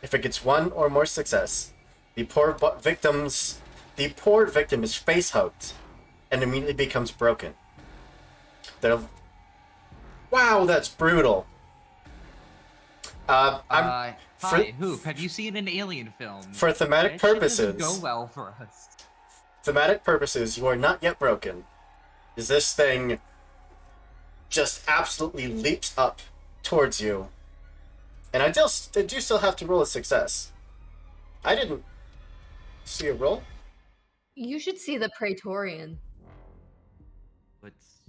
A: If it gets 1 or more success, the poor victim is face-hugged and immediately becomes broken. Wow, that's brutal.
B: Hi,
A: for-
B: Hoop. Have you seen an alien film?
A: For thematic
B: That shit doesn't
A: purposes,
B: go well for us.
A: you are not yet broken. As this thing just absolutely leaps up towards you. And I do still have to roll a success. I didn't see a roll.
D: You should see the Praetorian
B: What's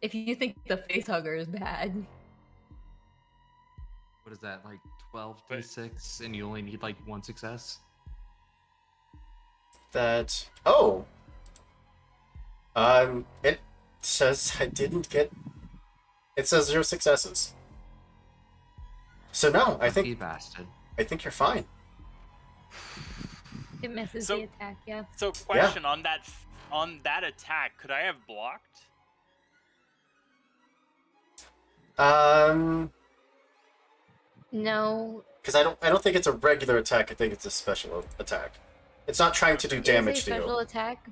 D: if you think the facehugger is bad.
B: what is that, like 12d6, and you only need like 1 success?
A: That it says I didn't get. It says 0 successes. So no, I
B: Lucky
A: think
B: bastard.
A: you're fine.
D: It misses
C: So-
D: the attack, yeah.
C: So question on that attack, could I have blocked?
D: No.
A: Because I don't think it's a regular attack. I think it's a special attack. It's not trying to do
D: It is
A: damage
D: a
A: to
D: special
A: you.
D: attack,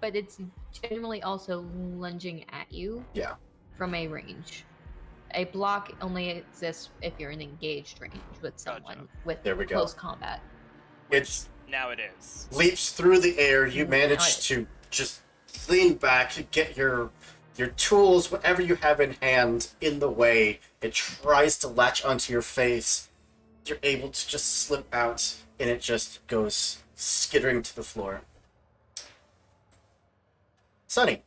D: but it's generally also lunging at you.
A: Yeah.
D: From a range. A block only exists if you're in engaged range with someone
C: Gotcha.
D: with
A: There we go.
D: close combat.
A: It's
C: Now it is.
A: leaps through the air. You
D: Now
A: manage
D: it's-
A: to just lean back, get your tools, whatever you have in hand, in the way. It tries to latch onto your face. You're able to just slip out, and it just goes skittering to the floor. Sunny.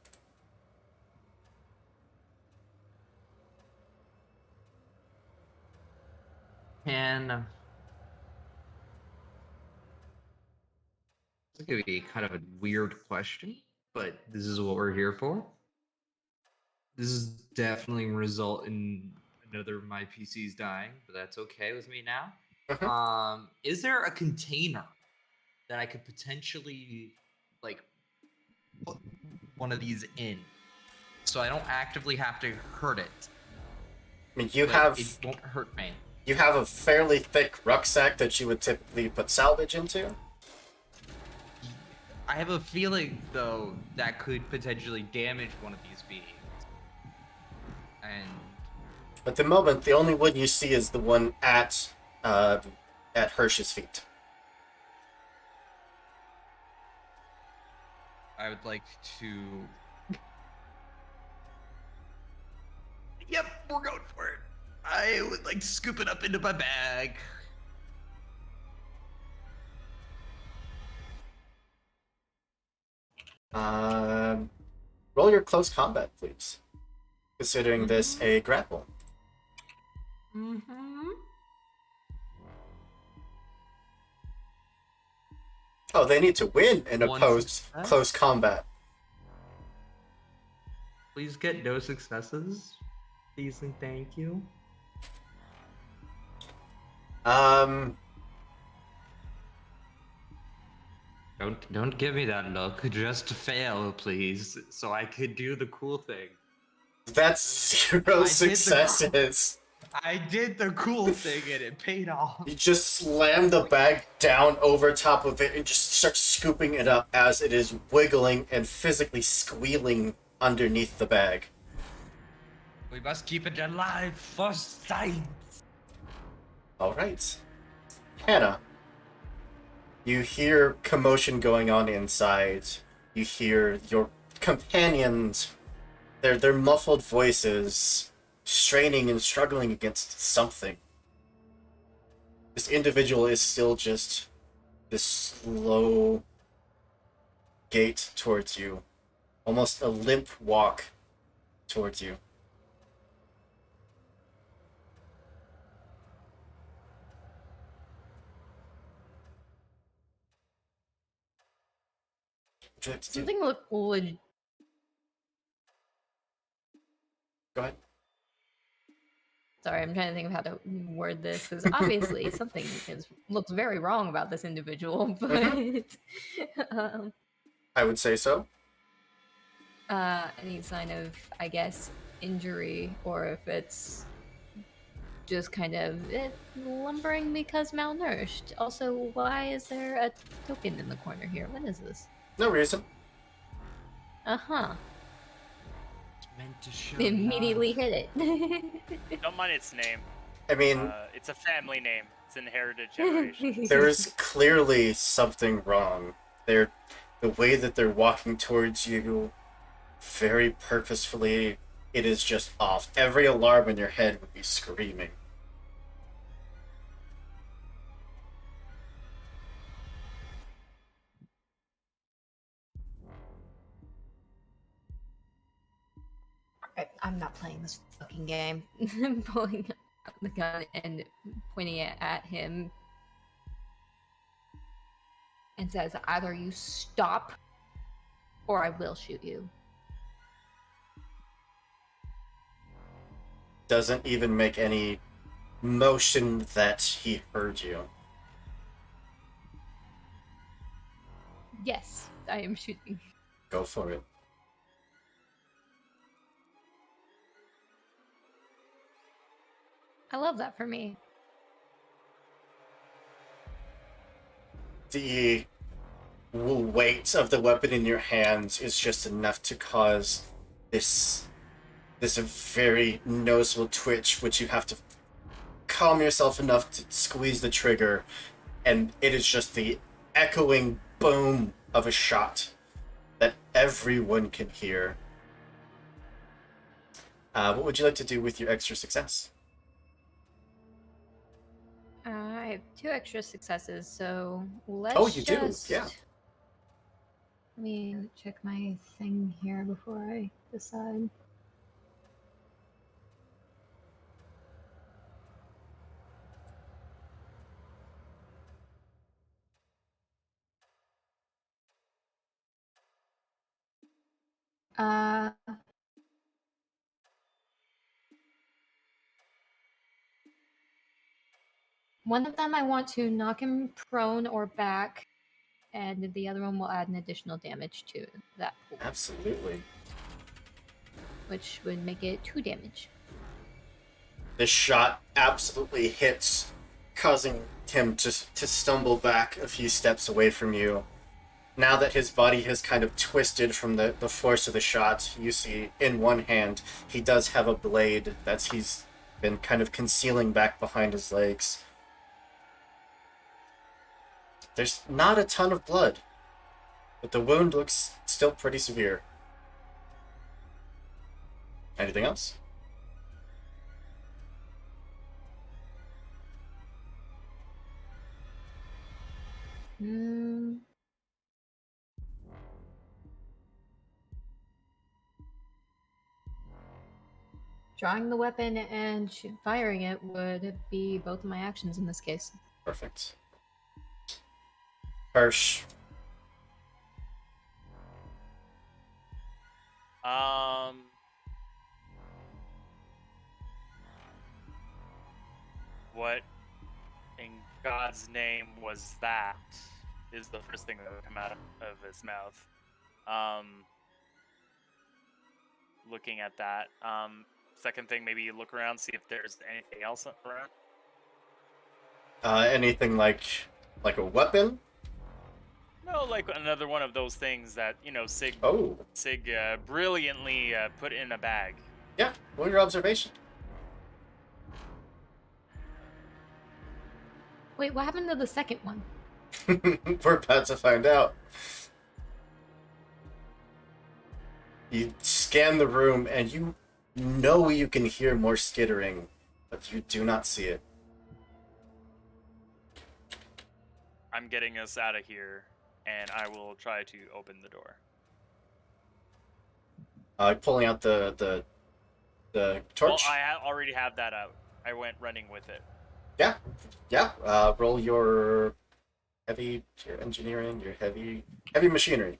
B: And it's gonna be kind of a weird question, but this is what we're here for. This is definitely gonna result in another of my PCs dying, but that's okay with me now.
A: Mhm.
B: Is there a container that I could potentially like put one of these in, so I don't actively have to hurt it?
A: I mean, you
B: Like,
A: have
B: it won't hurt me.
A: a fairly thick rucksack that you would typically put salvage into.
B: I have a feeling, though, that could potentially damage one of these beings. And
A: At the moment, the only one you see is the one at Hirsch's feet.
B: I would like to. Yep, we're going for it. I would like to scoop it up into my bag.
A: Roll your close combat, please. Considering this a grapple.
B: Mm-hmm.
A: Oh, they need to win in
B: One
A: opposed
B: success?
A: close combat.
B: Please get no successes. Please and thank you.
A: Um,
B: Don't give me that look. Just fail, please, so I could do the cool thing.
A: that's 0
B: I did the
A: successes.
B: I did the cool thing and it paid off.
A: You just slam the bag down over top of it and just start scooping it up as it is wiggling and physically squealing underneath the bag.
B: We must keep it alive for science.
A: Alright. Hannah. You hear commotion going on inside. You hear your companions, their muffled voices, straining and struggling against something. This individual is still just this slow gait towards you. Almost a limp walk towards you. Would you like to do?
D: Something look would.
A: Go ahead.
D: Sorry, I'm trying to think of how to word this because obviously something looks very wrong about this individual. But
A: I would say so.
D: any sign of, I guess, injury, or if it's just kind of lumbering because malnourished. Also, why is there a token in the corner here? What is this?
A: No reason.
D: Uh-huh.
B: It's meant to show
D: Immediately
B: love.
D: hit it.
C: Don't mind its name.
A: I mean,
C: It's a family name. It's inherited generation.
A: there is clearly something wrong. The way that they're walking towards you, very purposefully, it is just off. Every alarm in your head would be screaming.
D: I'm not playing this fucking game. I'm pulling out the gun and pointing it at him and says, either you stop or I will shoot you.
A: Doesn't even make any motion that he heard you.
D: Yes, I am shooting.
A: Go for it.
D: I love that for me.
A: The weight of the weapon in your hands is just enough to cause this very noticeable twitch, which you have to calm yourself enough to squeeze the trigger, and it is just the echoing boom of a shot that everyone can hear. What would you like to do with your extra success?
D: I have 2 extra successes, so let's
A: Oh, you do?
D: just...
A: Yeah.
D: Let me check my thing here before I decide. Uh, one of them I want to knock him prone or back, and the other one will add an additional damage to that pool,
A: Absolutely.
D: which would make it 2 damage.
A: This shot absolutely hits, causing him to stumble back a few steps away from you. Now that his body has kind of twisted from the force of the shot, you see in one hand he does have a blade that he's been kind of concealing back behind his legs. There's not a ton of blood, but the wound looks still pretty severe. Anything else?
D: Drawing the weapon and firing it would be both of my actions in this case.
A: Perfect. Hirsch.
C: What in God's name was that? Is the first thing that would come out of his mouth. Looking at that. Second thing, maybe you look around, see if there's anything else around.
A: Anything like a weapon?
C: No, like another one of those things that, Sig
A: Oh,
C: brilliantly put in a bag.
A: yeah. Roll your observation.
D: Wait, what happened to the second one?
A: We're about to find out. You scan the room and you know you can hear more skittering, but you do not see it.
C: I'm getting us out of here, and I will try to open the door.
A: Pulling out the torch.
C: Well, I already have that out. I went running with it.
A: Yeah. Roll your engineering, your heavy machinery.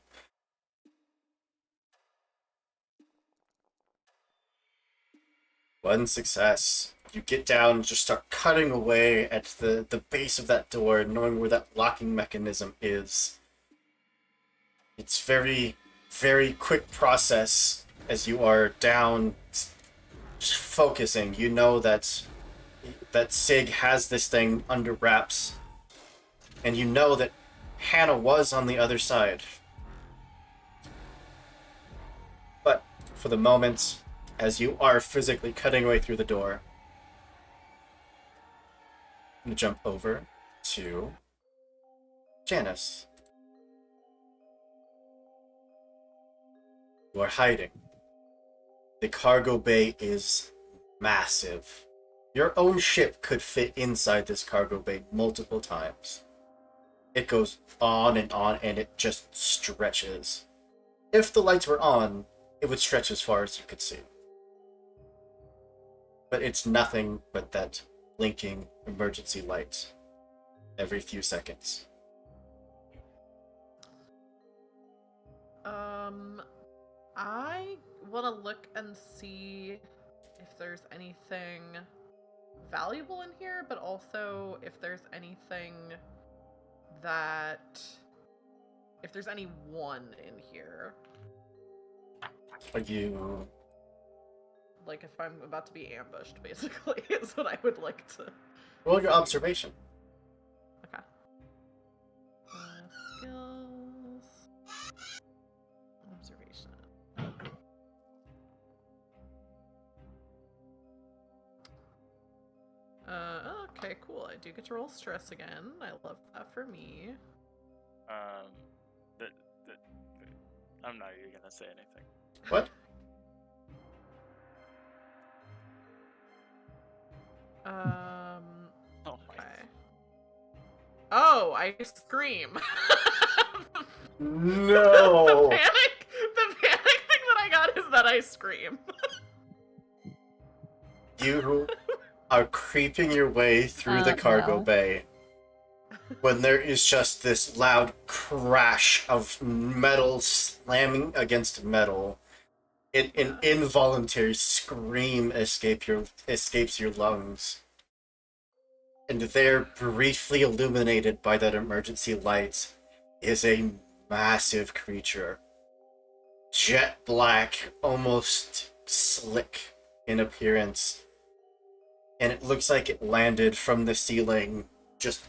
A: One success. You get down and just start cutting away at the base of that door, knowing where that locking mechanism is. It's very, very quick process as you are down, just focusing. You know that Sig has this thing under wraps, and you know that Hannah was on the other side. But for the moment, as you are physically cutting away through the door, I'm gonna jump over to Janice. You are hiding. The cargo bay is massive. Your own ship could fit inside this cargo bay multiple times. It goes on, and it just stretches. If the lights were on, it would stretch as far as you could see. But it's nothing but that blinking emergency light every few seconds.
E: I want to look and see if there's anything valuable in here, but also if there's anything if there's anyone in here.
A: Are you...
E: Like if I'm about to be ambushed, basically, is what I would like to...
A: Roll your observation.
E: Okay. Skills... Observation. Okay, cool. I do get to roll stress again. I love that for me.
C: I'm not even gonna say anything.
A: What?
C: Oh my.
E: Okay. Oh, I scream.
A: No!
E: The panic thing that I got is that I scream.
A: You are creeping your way through the cargo
D: No.
A: bay when there is just this loud crash of metal slamming against metal. An involuntary scream escapes your lungs. And there, briefly illuminated by that emergency light, is a massive creature. Jet black, almost slick in appearance. And it looks like it landed from the ceiling, just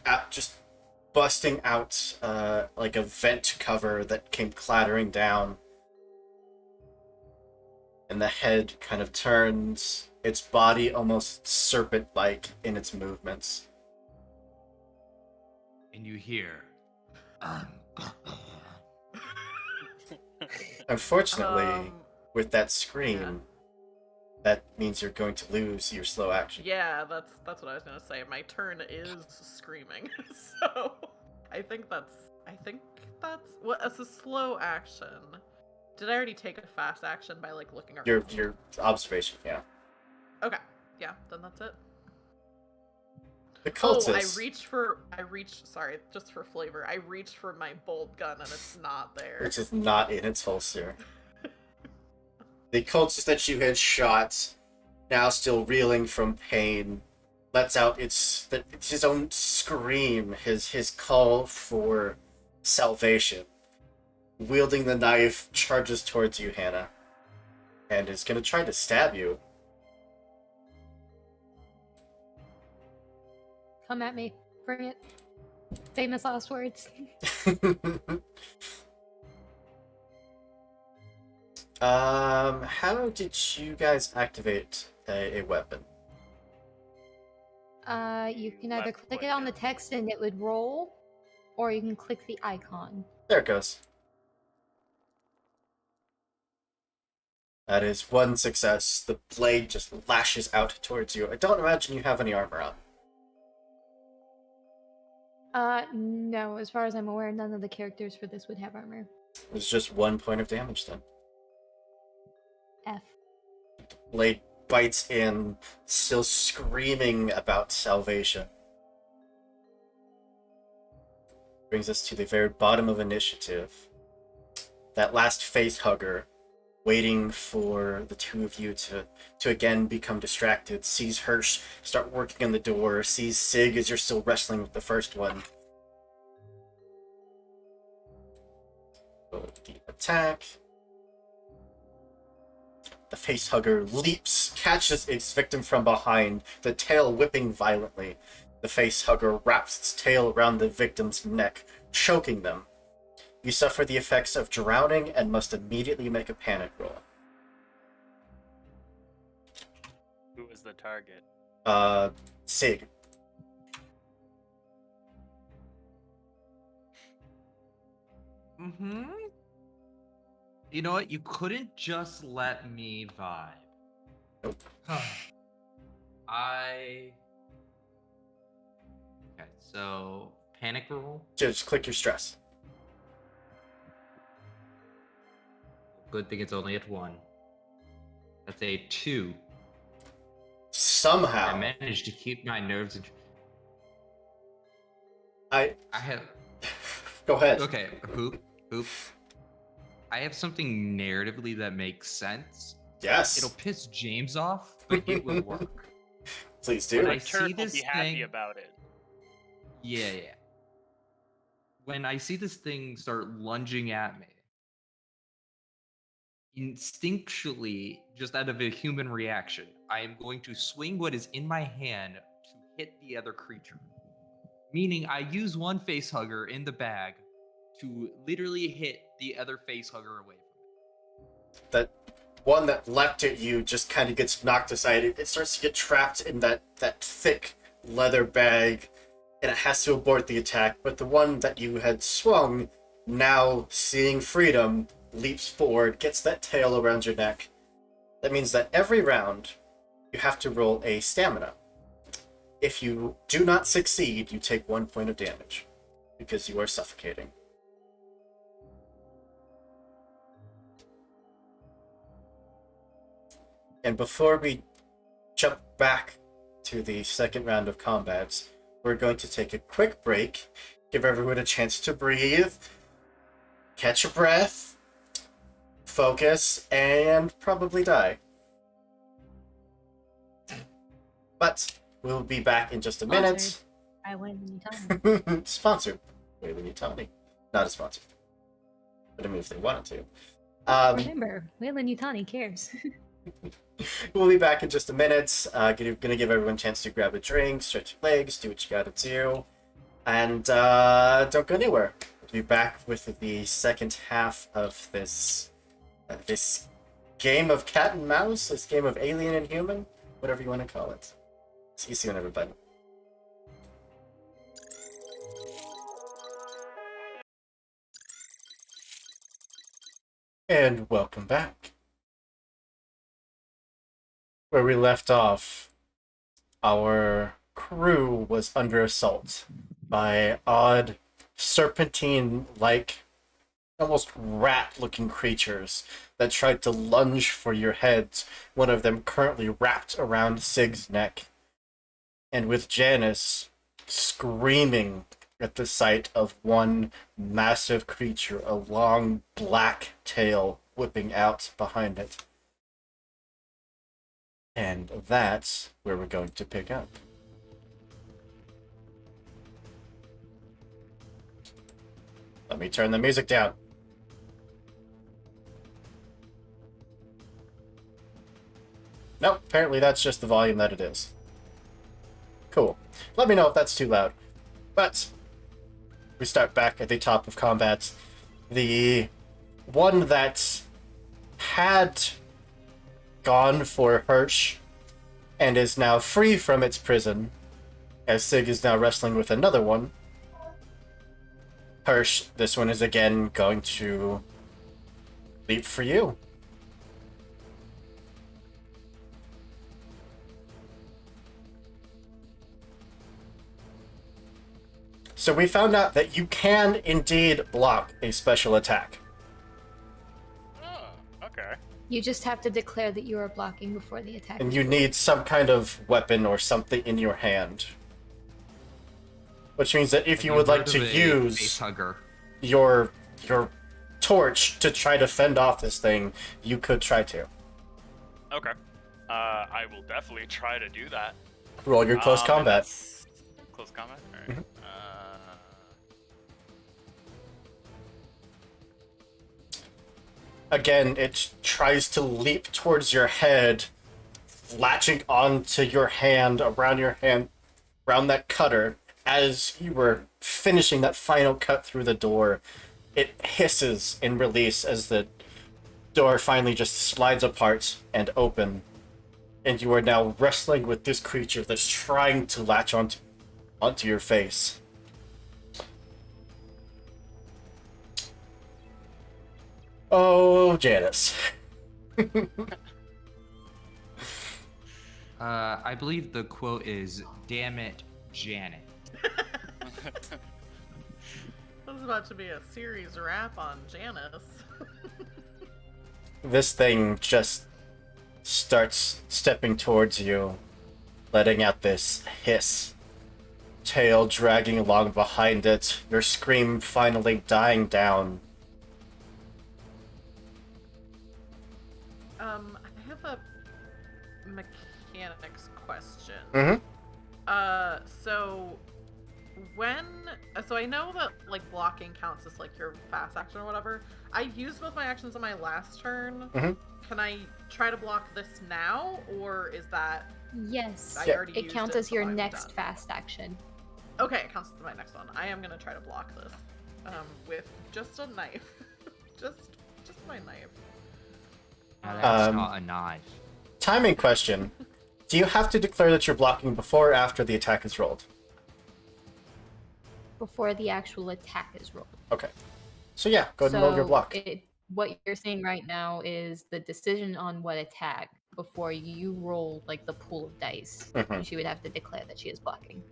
A: busting out like a vent cover that came clattering down. And the head kind of turns, its body almost serpent-like in its movements.
B: And you hear.
A: Unfortunately, with that scream,
E: yeah.
A: that means you're going to lose your slow action.
E: Yeah, that's what I was gonna say. My turn is screaming, so I think that's what as a slow action. Did I already take a fast action by like looking around?
A: Your observation, yeah.
E: Okay, yeah, then that's it.
A: The
E: Oh,
A: cultists,
E: I reached. Sorry, just for flavor, I reached for my bolt gun and it's not there.
A: which is not in its holster. The cultists that you had shot, now still reeling from pain, lets out it's his own scream, his call for salvation. Wielding the knife, charges towards you, Hannah, and is gonna try to stab you.
D: Come at me. Bring it. Famous last words.
A: How did you guys activate a weapon?
D: You can either
C: Left
D: click
C: click
D: it on the
C: it.
D: text and it would roll, or you can click the icon.
A: There it goes. That is one success. The blade just lashes out towards you. I don't imagine you have any armor on.
D: No, as far as I'm aware, none of the characters for this would have armor.
A: It's just 1 point of damage then.
D: F.
A: Blade bites in, still screaming about salvation. Brings us to the very bottom of initiative. That last face hugger, waiting for the two of you to again become distracted, sees Hirsch start working on the door, sees Sig as you're still wrestling with the first one. Roll the attack. The facehugger leaps, catches its victim from behind, the tail whipping violently. The facehugger wraps its tail around the victim's neck, choking them. You suffer the effects of drowning and must immediately make a panic roll.
C: Who was the target?
A: Sig.
B: Mm-hmm. You know what? You couldn't just let me vibe.
A: Nope.
B: Okay, so panic roll.
A: Just click your stress.
B: Good thing it's only at 1. That's a 2.
A: Somehow.
B: I managed to keep my nerves.
A: I
B: I have.
A: Go ahead.
B: Okay, hoop. I have something narratively that makes sense.
A: Yes.
B: It'll piss James off, but it will work.
A: Please
B: When
A: do.
B: I
C: Turk
B: see
C: will
B: this
C: be happy
B: thing-
C: about it.
B: Yeah. When I see this thing start lunging at me, instinctually, just out of a human reaction, I am going to swing what is in my hand to hit the other creature. Meaning, I use one facehugger in the bag to literally hit the other facehugger away from it.
A: That one that leapt at you just kind of gets knocked aside. It starts to get trapped in that thick leather bag, and it has to abort the attack. But the one that you had swung, now seeing freedom, leaps forward, gets that tail around your neck. That means that every round, you have to roll a stamina. If you do not succeed, you take 1 point of damage, because you are suffocating. And before we jump back to the second round of combats, we're going to take a quick break, give everyone a chance to breathe, catch a breath, focus, and probably die. But we'll be back in just a minute.
D: Sponsored by Wayland Yutani.
A: Sponsored by Wayland Yutani. Not a sponsor. But I mean, if they wanted to.
D: Remember, Wayland Yutani cares.
A: We'll be back in just a minute. Gonna give everyone a chance to grab a drink, stretch your legs, do what you gotta do. And don't go anywhere. We'll be back with the second half of this this game of cat and mouse, this game of alien and human, whatever you want to call it. See you soon, everybody. And welcome back. Where we left off, our crew was under assault by odd, serpentine-like, almost rat-looking creatures that tried to lunge for your heads, one of them currently wrapped around Sig's neck. And with Janice screaming at the sight of one massive creature, a long black tail whipping out behind it. And that's where we're going to pick up. Let me turn the music down. Nope, apparently that's just the volume that it is. Cool. Let me know if that's too loud. But we start back at the top of combat. The one that had gone for Hirsch and is now free from its prison, as Sig is now wrestling with another one. Hirsch, this one is again going to leap for you. So we found out that you can indeed block a special attack.
C: Oh, okay.
D: You just have to declare that you are blocking before the attack.
A: And you need some kind of weapon or something in your hand. Which means that if you would like to use
B: face hugger.
A: your torch to try to fend off this thing, you could try to.
C: Okay. I will definitely try to do that.
A: Roll your close
C: And
A: combat.
C: that's close combat? Alright.
A: Again, it tries to leap towards your head, latching onto your hand, around that cutter. As you were finishing that final cut through the door, it hisses in release as the door finally just slides apart and open. And you are now wrestling with this creature that's trying to latch onto your face. Oh, Janice.
B: I believe the quote is, "Damn it, Janet."
E: This is about to be a series wrap on Janice.
A: This thing just starts stepping towards you, letting out this hiss, tail dragging along behind it, your scream finally dying down.
E: I have a mechanics question.
A: Mm-hmm.
E: So I know that like blocking counts as like your fast action or whatever. I used both my actions on my last turn.
A: Mhm.
E: Can I try to block this now, or is that
D: Yes.
E: I
A: Yeah.
E: already
D: It
E: used
D: counts
E: it,
D: as
E: so
D: your
E: I'm
D: next
E: done?
D: fast action.
E: Okay, it counts as my next one. I am gonna try to block this with just a knife, just my knife.
B: Now that's
A: Um,
B: not a knife.
A: Timing question. Do you have to declare that you're blocking before or after the attack is rolled?
D: Before the actual attack is rolled.
A: Okay. So yeah, go ahead and roll your block.
D: What you're saying right now is the decision on what attack before you roll like the pool of dice.
A: Mhm.
D: She would have to declare that she is blocking.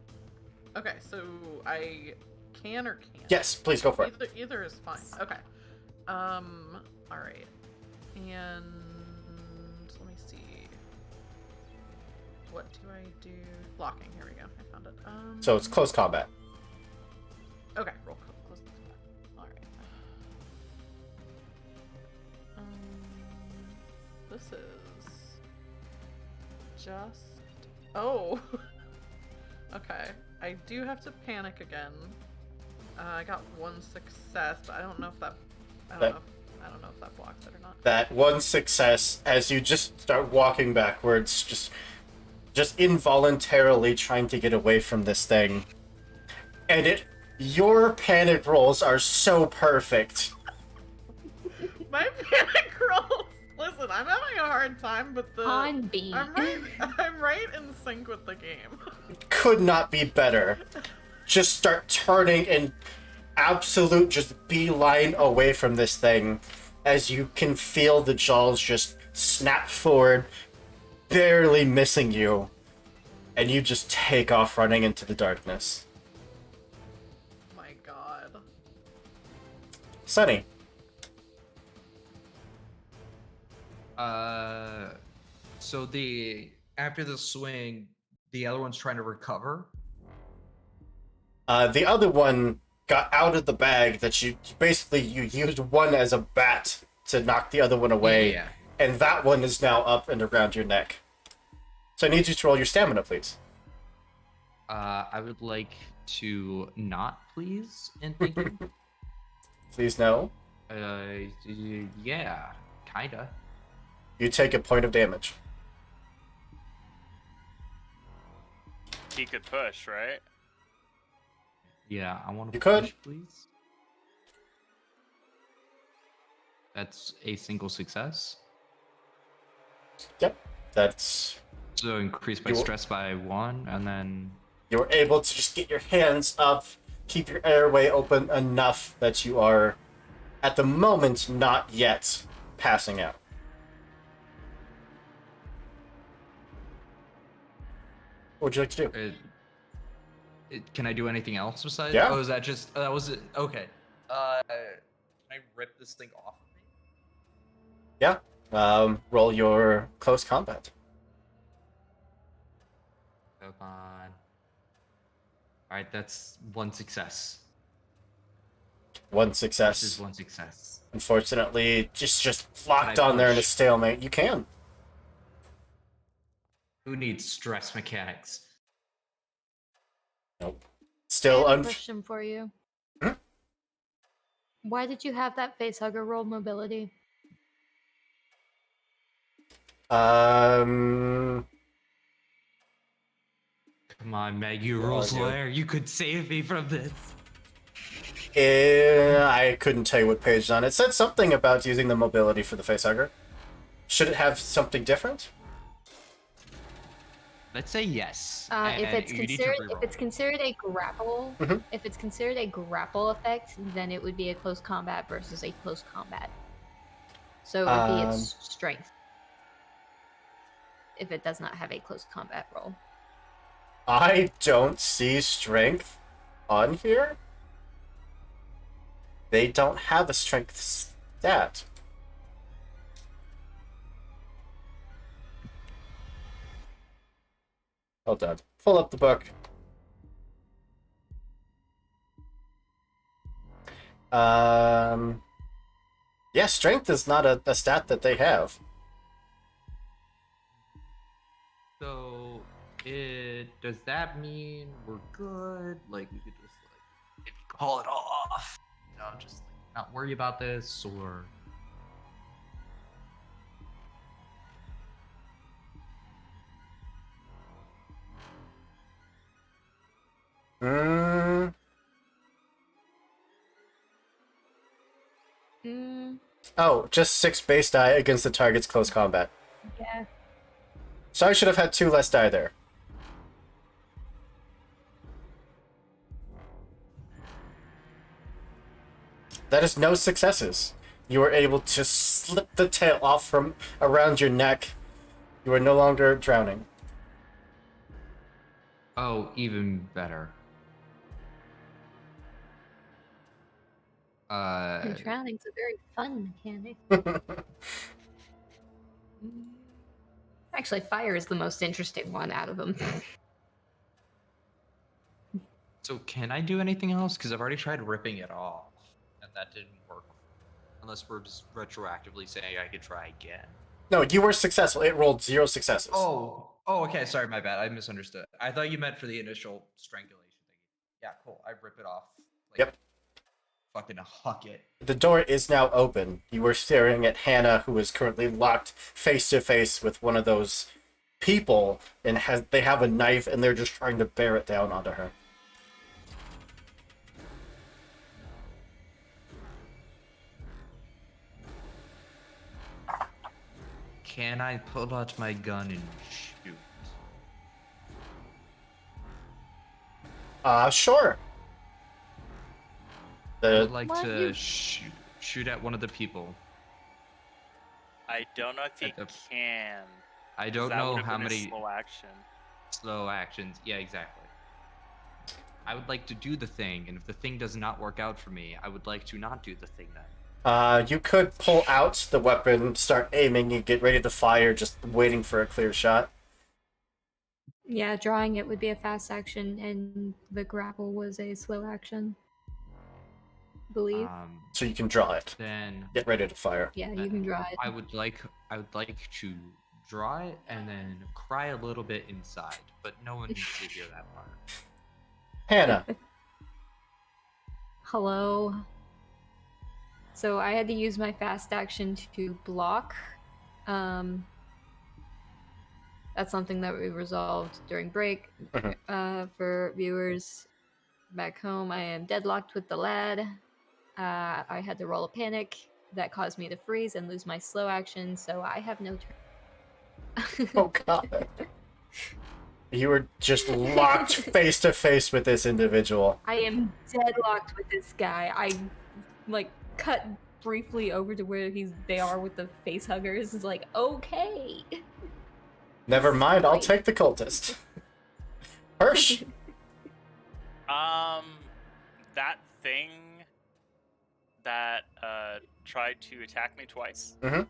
E: Okay, so I can or can't?
A: Yes, please go for it.
E: Either is fine. Okay. All right. And let me see. What do I do? Blocking. Here we go. I found it.
A: So it's close combat.
E: Okay. Roll close combat. All right. This is just. Oh. Okay. I do have to panic again. I got one success, but I don't know if that. I don't know if that blocks it or not.
A: That one success as you just start walking backwards, just involuntarily trying to get away from this thing. And your panic rolls are so perfect.
E: My panic rolls. Listen, I'm having a hard time, but
D: On beat.
E: I'm right in sync with the game.
A: Could not be better. Just start turning and absolute just beeline away from this thing as you can feel the jaws just snap forward, barely missing you, and you just take off running into the darkness.
E: My god.
A: Sunny.
B: So after the swing, the other one's trying to recover.
A: The other one got out of the bag that you used one as a bat to knock the other one away,
B: Yeah.
A: and that one is now up and around your neck. So I need you to roll your stamina, please.
B: I would like to not, please, and thank you.
A: please no.
B: Yeah, kinda.
A: You take a point of damage.
C: He could push, right?
B: Yeah, I want to
A: You could.
B: push, please. That's a single success.
A: Yep, that's...
B: So increase my
A: You-
B: stress by 1, and then
A: You're able to just get your hands up, keep your airway open enough that you are, at the moment, not yet passing out. What would you like to do?
B: can I do anything else besides?
A: Yeah.
B: Oh, is that just that was it? Okay. Can I rip this thing off of me?
A: Yeah. Roll your close combat.
B: Come on. All right, that's 1 success.
A: One
B: This is
A: success.
B: 1 success.
A: Unfortunately, just locked
B: Can I
A: on there in a
B: push?
A: stalemate. You can.
B: Who needs stress mechanics?
A: Nope.
D: I
A: Still
D: have a question for you.
A: Hmm?
D: Why did you have that facehugger roll mobility?
A: Um,
B: Come on, Meg, you
A: Where
B: rules
A: are you?
B: lawyer. You could save me from this.
A: I couldn't tell you what page it's on. It said something about using the mobility for the facehugger. Should it have something different?
B: Let's say yes.
D: If
B: and
D: it's
B: you need to
D: considered if
B: reroll.
D: it's considered a grapple,
A: Mhm.
D: if it's considered a grapple effect, then it would be a close combat versus a close combat. So it would be its strength. If it does not have a close combat roll.
A: I don't see strength on here. They don't have a strength stat. Hold on. Pull up the book. Yeah, strength is not a stat that they have.
B: So, does that mean we're good? Like, we could just like maybe call it off. You know, just like not worry about this, or
A: Mm,
D: Mm,
A: oh, just 6 base die against the target's close combat.
D: yeah.
A: So I should have had 2 less die there. That is no successes. You were able to slip the tail off from around your neck. You are no longer drowning.
B: oh, even better.
D: And drowning's a very fun mechanic. Actually, fire is the most interesting one out of them.
B: So can I do anything else? Because I've already tried ripping it off, and that didn't work. Unless we're just retroactively saying I could try again.
A: No, you were successful. It rolled 0 successes.
B: Oh, okay. Sorry, my bad. I misunderstood. I thought you meant for the initial strangulation thing. Yeah, cool. I rip it off. Like,
A: Yep.
B: Fucking huck it.
A: The door is now open. You were staring at Hannah, who is currently locked face to face with one of those people, and they have a knife, and they're just trying to bear it down onto her.
B: Can I pull out my gun and shoot?
A: Sure.
B: I would
A: The
B: like
D: Why
B: to
D: you-
B: shoot at one of the people.
C: I don't know if he
B: At the-
C: can.
B: I
C: 'cause
B: don't
C: that
B: know
C: would've
B: how
C: been a
B: many
C: slow action.
B: slow actions. Yeah, exactly. I would like to do the thing, and if the thing does not work out for me, I would like to not do the thing then.
A: You could pull out the weapon, start aiming, and get ready to fire, just waiting for a clear shot.
D: Yeah, drawing it would be a fast action, and the grapple was a slow action. Believe.
A: So you can draw it.
B: Then
A: Get ready to fire.
D: Yeah, you can draw it.
B: I would like to draw it and then cry a little bit inside, but no one needs to hear that part.
A: Hannah,
D: Hello. So I had to use my fast action to block. That's something that we resolved during break. For viewers back home, I am deadlocked with the lad. I had to roll a panic that caused me to freeze and lose my slow action, so I have no turn.
A: Oh god. You were just locked face to face with this individual.
D: I am deadlocked with this guy. I like cut briefly over to where they are with the face huggers. It's like, okay.
A: Never mind, I'll take the cultist. Hirsch?
C: That thing that tried to attack me twice.
A: Mm-hmm.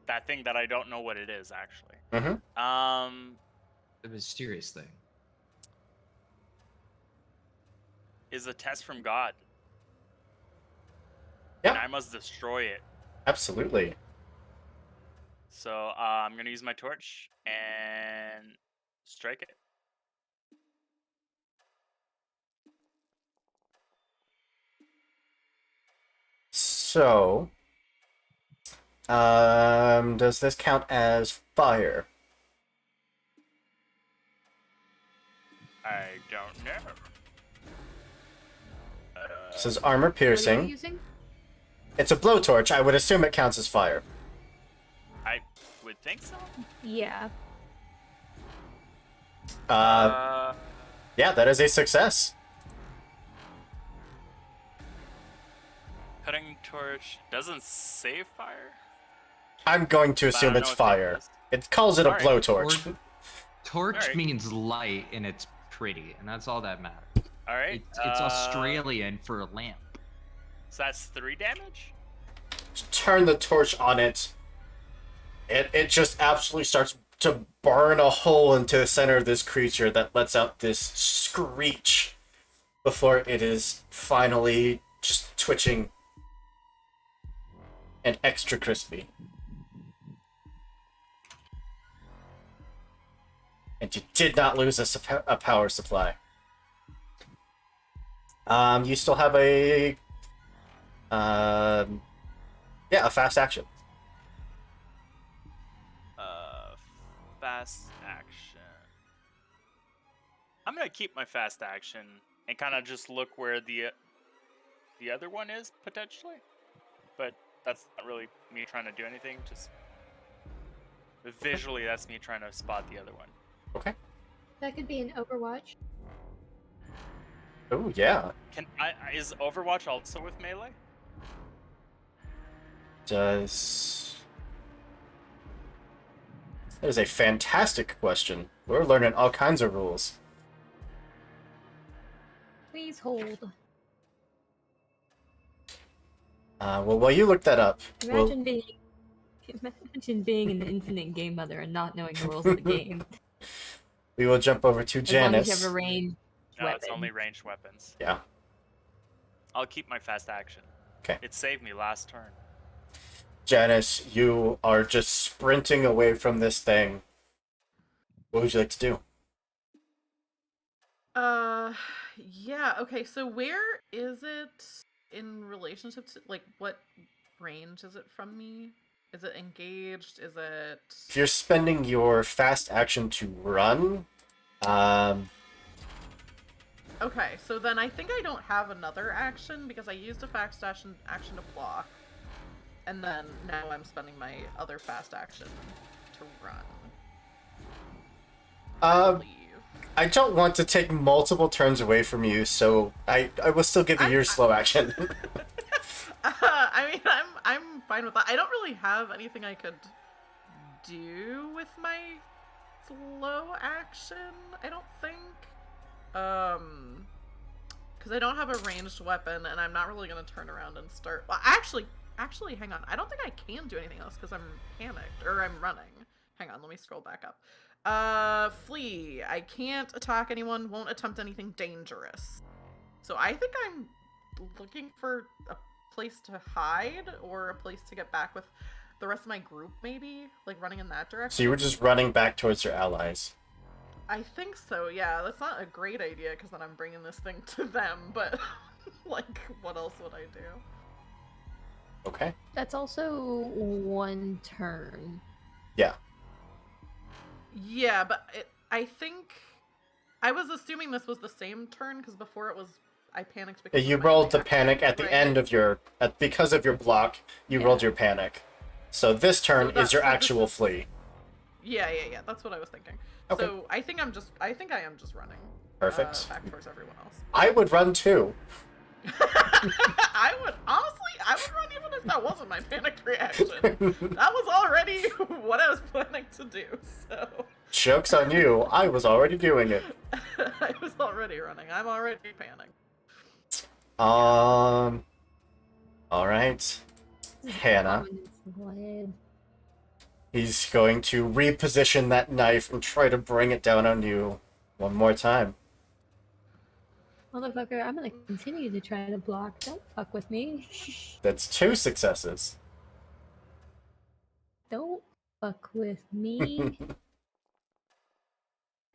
C: That thing that I don't know what it is actually.
A: Mm-hmm.
B: The mysterious thing.
C: Is a test from God.
A: Yeah.
C: And I must destroy it.
A: Absolutely.
C: So I'm gonna use my torch and strike it.
A: So, does this count as fire?
C: I don't know.
A: This is armor
D: What are you
A: piercing.
D: using?
A: It's a blowtorch. I would assume it counts as fire.
C: I would think so.
D: Yeah.
A: Yeah, that is a success.
C: Cutting torch doesn't say fire.
A: I'm going to
C: But I
A: assume
C: don't
A: it's
C: know if
A: fire.
C: does.
A: It calls it a
C: Alright.
A: blowtorch.
B: Torch
C: Alright.
B: means light and it's pretty, and that's all that matters.
C: All right.
B: It's Australian for a lamp.
C: So that's 3 damage.
A: Turn the torch on it. It just absolutely starts to burn a hole into the center of this creature that lets out this screech before it is finally just twitching and extra crispy. And you did not lose a power supply. You still have a a fast action.
C: Fast action. I'm gonna keep my fast action and kind of just look where the other one is potentially, but that's not really me trying to do anything. Just visually, that's me trying to spot the other one.
A: Okay.
D: That could be an Overwatch.
A: Oh yeah.
C: Is Overwatch also with melee?
A: Does That is a fantastic question. We're learning all kinds of rules.
D: Please hold.
A: Well, while you look that up,
D: Imagine being an infinite game mother and not knowing the rules of the game.
A: we will jump over to
D: As long as you
A: Janice.
D: have a ranged
C: No,
D: weapon.
C: it's only ranged weapons.
A: Yeah.
C: I'll keep my fast action.
A: 'Kay.
C: It saved me last turn.
A: Janice, you are just sprinting away from this thing. What would you like to do?
E: Yeah, okay, so where is it in relationship to, like, what range is it from me? Is it engaged? Is it...
A: If you're spending your fast action to run,
E: Okay, so then I think I don't have another action because I used a fast action to block. And then now I'm spending my other fast action to run. I believe.
A: I don't want to take multiple turns away from you, so I will still give you your slow action.
E: I mean, I'm fine with that. I don't really have anything I could do with my slow action, I don't think. Because I don't have a ranged weapon, and I'm not really going to turn around and start... Well, actually, hang on. I don't think I can do anything else because I'm panicked, or I'm running. Hang on, let me scroll back up. Flee. I can't attack anyone, won't attempt anything dangerous. So I think I'm looking for a place to hide, or a place to get back with the rest of my group, maybe? Like, running in that direction?
A: So you were just running back towards your allies.
E: I think so, yeah. That's not a great idea, because then I'm bringing this thing to them, but, like, what else would I do?
A: Okay.
D: That's also one turn.
E: Yeah, but I think I was assuming this was the same turn because before it was I panicked because
A: You
E: of my
A: rolled the
E: reaction,
A: panic at the
E: right?
A: end of your because of your block. You
D: Yeah.
A: rolled your panic. So this turn is your
E: so this
A: actual
E: is-
A: flee.
E: Yeah. That's what I was thinking.
A: Okay.
E: So I think I am just running.
A: Perfect.
E: Back towards everyone else.
A: I would run too.
E: I would run even if that wasn't my panicked reaction. That was already what I was planning to do. So
A: Joke's on you. I was already doing it.
E: I was already running. I'm already panicked.
A: All right. Hannah.
D: Blade.
A: He's going to reposition that knife and try to bring it down on you one more time.
D: Motherfucker, I'm gonna continue to try to block. Don't fuck with me.
A: That's 2 successes.
D: Don't fuck with me.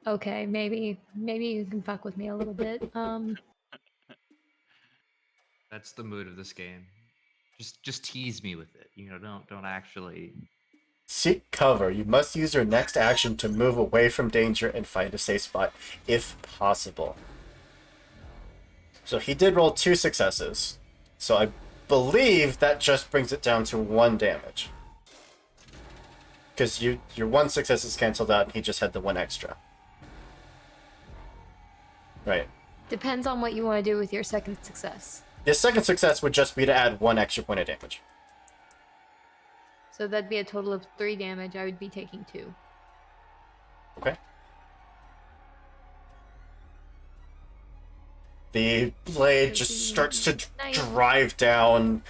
D: Okay, maybe you can fuck with me a little bit.
B: That's the mood of this game. Just tease me with it. You know, don't actually.
A: Seek cover. You must use your next action to move away from danger and find a safe spot, if possible. So he did roll 2 successes. So I believe that just brings it down to 1 damage. Because your 1 success is cancelled out and he just had the 1 extra. Right.
D: Depends on what you want to do with your second success.
A: The second success would just be to add 1 extra point of damage.
D: So that'd be a total of 3 damage. I would be taking 2.
A: Okay. The blade just starts to drive down.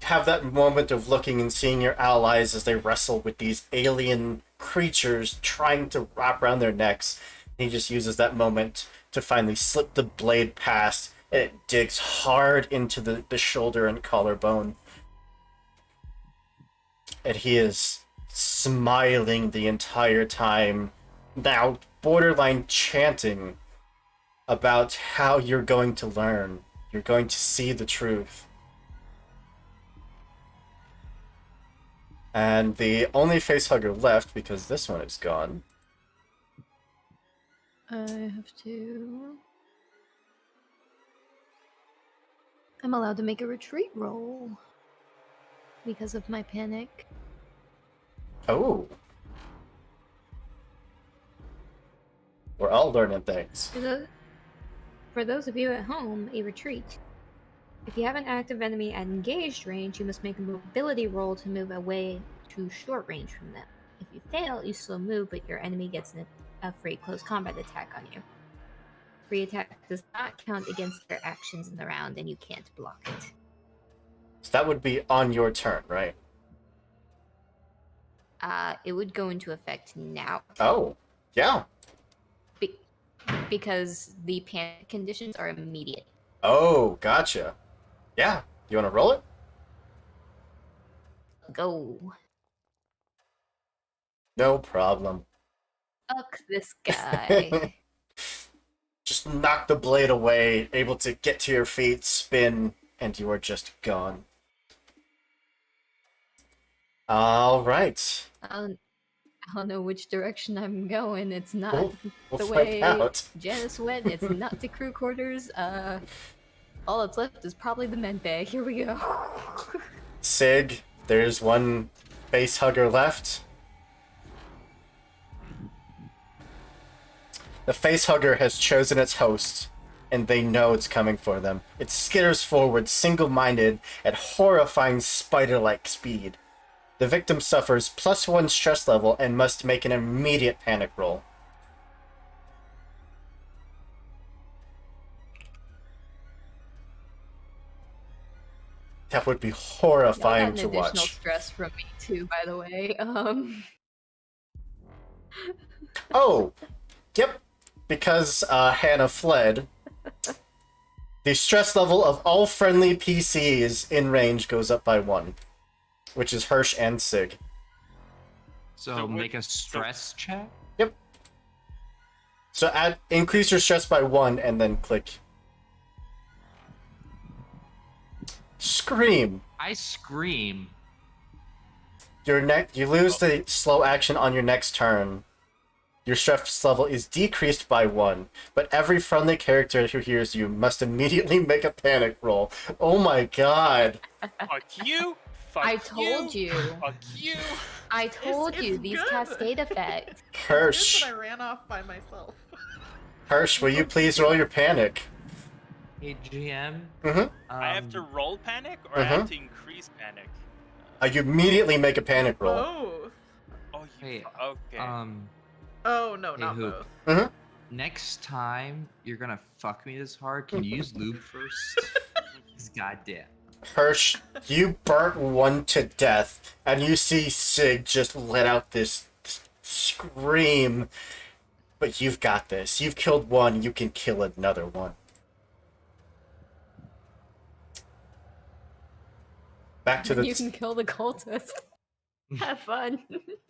A: Have that moment of looking and seeing your allies as they wrestle with these alien creatures trying to wrap around their necks. He just uses that moment to finally slip the blade past, and it digs hard into the shoulder and collarbone. And he is smiling the entire time, now borderline chanting about how you're going to learn. You're going to see the truth. And the only facehugger left, because this one is gone.
D: I have to. I'm allowed to make a retreat roll because of my panic.
A: Oh. We're all learning things.
D: For those of you at home, a retreat. If you have an active enemy at engaged range, you must make a mobility roll to move away to short range from them. If you fail, you still move, but your enemy gets a free close combat attack on you. Free attack does not count against their actions in the round, and you can't block it.
A: So that would be on your turn, right?
D: It would go into effect now.
A: Oh, yeah.
D: Because the panic conditions are immediate.
A: Oh, gotcha. Yeah. You want to roll it?
D: Go.
A: No problem.
D: Fuck this guy.
A: Just knock the blade away, able to get to your feet, spin, and you are just gone. All right.
D: I don't know which direction I'm going. It's not
A: We'll
D: the
A: find
D: way
A: out.
D: Janice went. It's not the crew quarters. All that's left is probably the med bay. Here we go.
A: Sig, there's one base hugger left. The face hugger has chosen its host, and they know it's coming for them. It skitters forward, single-minded, at horrifying spider-like speed. The victim suffers +1 stress level and must make an immediate panic roll. That would be horrifying to
D: Y'all got an additional
A: watch.
D: stress from me too, by the way.
A: Oh, yep. Because Hannah fled, the stress level of all friendly PCs in range goes up by 1, which is Hirsch and Sig.
B: So
C: So
B: make
C: what-
B: a stress check.
A: So increase your stress by 1 and then click. scream.
B: I scream.
A: You lose the slow action on your next turn. Your stress level is decreased by 1, but every friendly character who hears you must immediately make a panic roll. Oh my god.
C: Fuck you. Fuck
D: I told you.
C: Fuck you.
D: I told
E: It's
D: you these
E: good.
D: cascade effects.
A: Hirsch,
E: It's good that I ran off by myself.
A: Hirsch, will you please roll your panic?
B: Hey, GM.
A: Mm-hmm.
C: I have to roll panic or I have to increase panic?
A: You immediately make a panic roll.
E: Both.
C: Oh, you.
B: Hey,
C: Okay.
E: Oh no,
B: Hey,
E: not
B: Hoop.
E: both.
A: Mm-hmm.
B: Next time you're gonna fuck me this hard, can you use lube first? Because goddamn.
A: Hirsch, you burnt one to death, and you see Sig just let out this scream. But you've got this. You've killed one, you can kill another one. Back to
D: You
A: the
D: can kill the cultist. Have fun.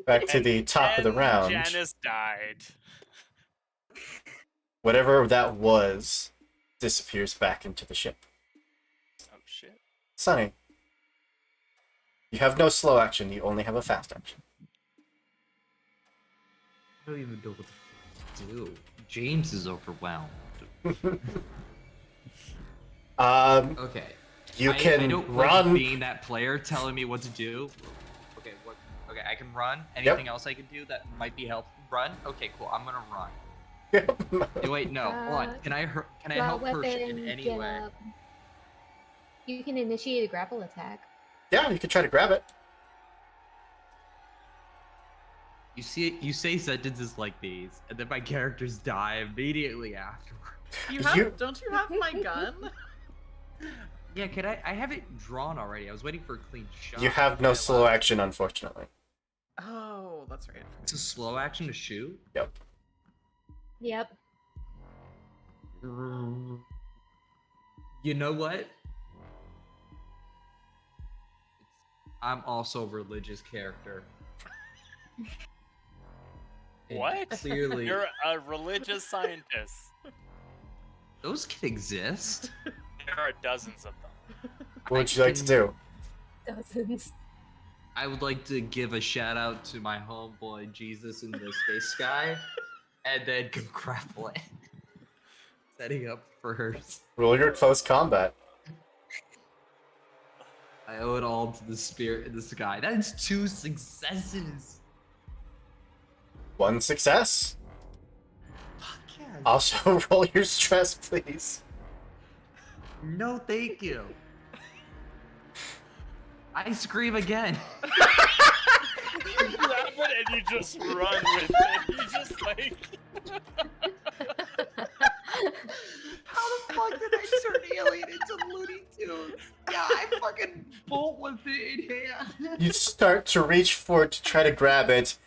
A: back to the top of the
C: And
A: round.
C: Janice died.
A: Whatever that was disappears back into the ship.
C: Oh shit.
A: Sunny, you have no slow action, you only have a fast action.
B: I don't even know what the fuck to do. James is overwhelmed. Okay.
A: You
B: I
A: can
B: don't
A: run.
B: like being that player telling me what to do. Okay, what? Okay, I can run. Anything else I can do that might be helpful? Run. Okay, cool. I'm gonna run. Wait, no. Hold on. Can I help Hirsch in any way?
D: You can initiate a grapple attack.
A: Yeah, you can try to grab it.
B: You say sentences like these, and then my characters die immediately afterward.
E: Don't you have my gun?
B: Yeah, can I have it drawn already. I was waiting for a clean shot.
A: You have no slow action, unfortunately.
E: Oh, that's right.
B: It's a slow action to shoot?
A: Yep.
D: Yep.
B: You know what? I'm also a religious character. And
C: What?
B: Clearly,
C: You're a religious scientist.
B: those can exist.
C: There are dozens of them.
A: What would you like to do?
D: Dozens.
B: I would like to give a shout out to my homeboy Jesus in the space sky, and then go grapple it. Setting up for hers.
A: Roll your close combat.
B: I owe it all to the spirit in the sky. That is 2 successes.
A: 1 success.
B: Fuck yeah.
A: Also, roll your stress, please.
B: No, thank you. I scream again.
C: You grab it and you just run with it. You just like.
B: How the fuck did I turn Alien into Looney Tunes? Yeah, I fucking bolt with it in hand.
A: You start to reach for it to try to grab it,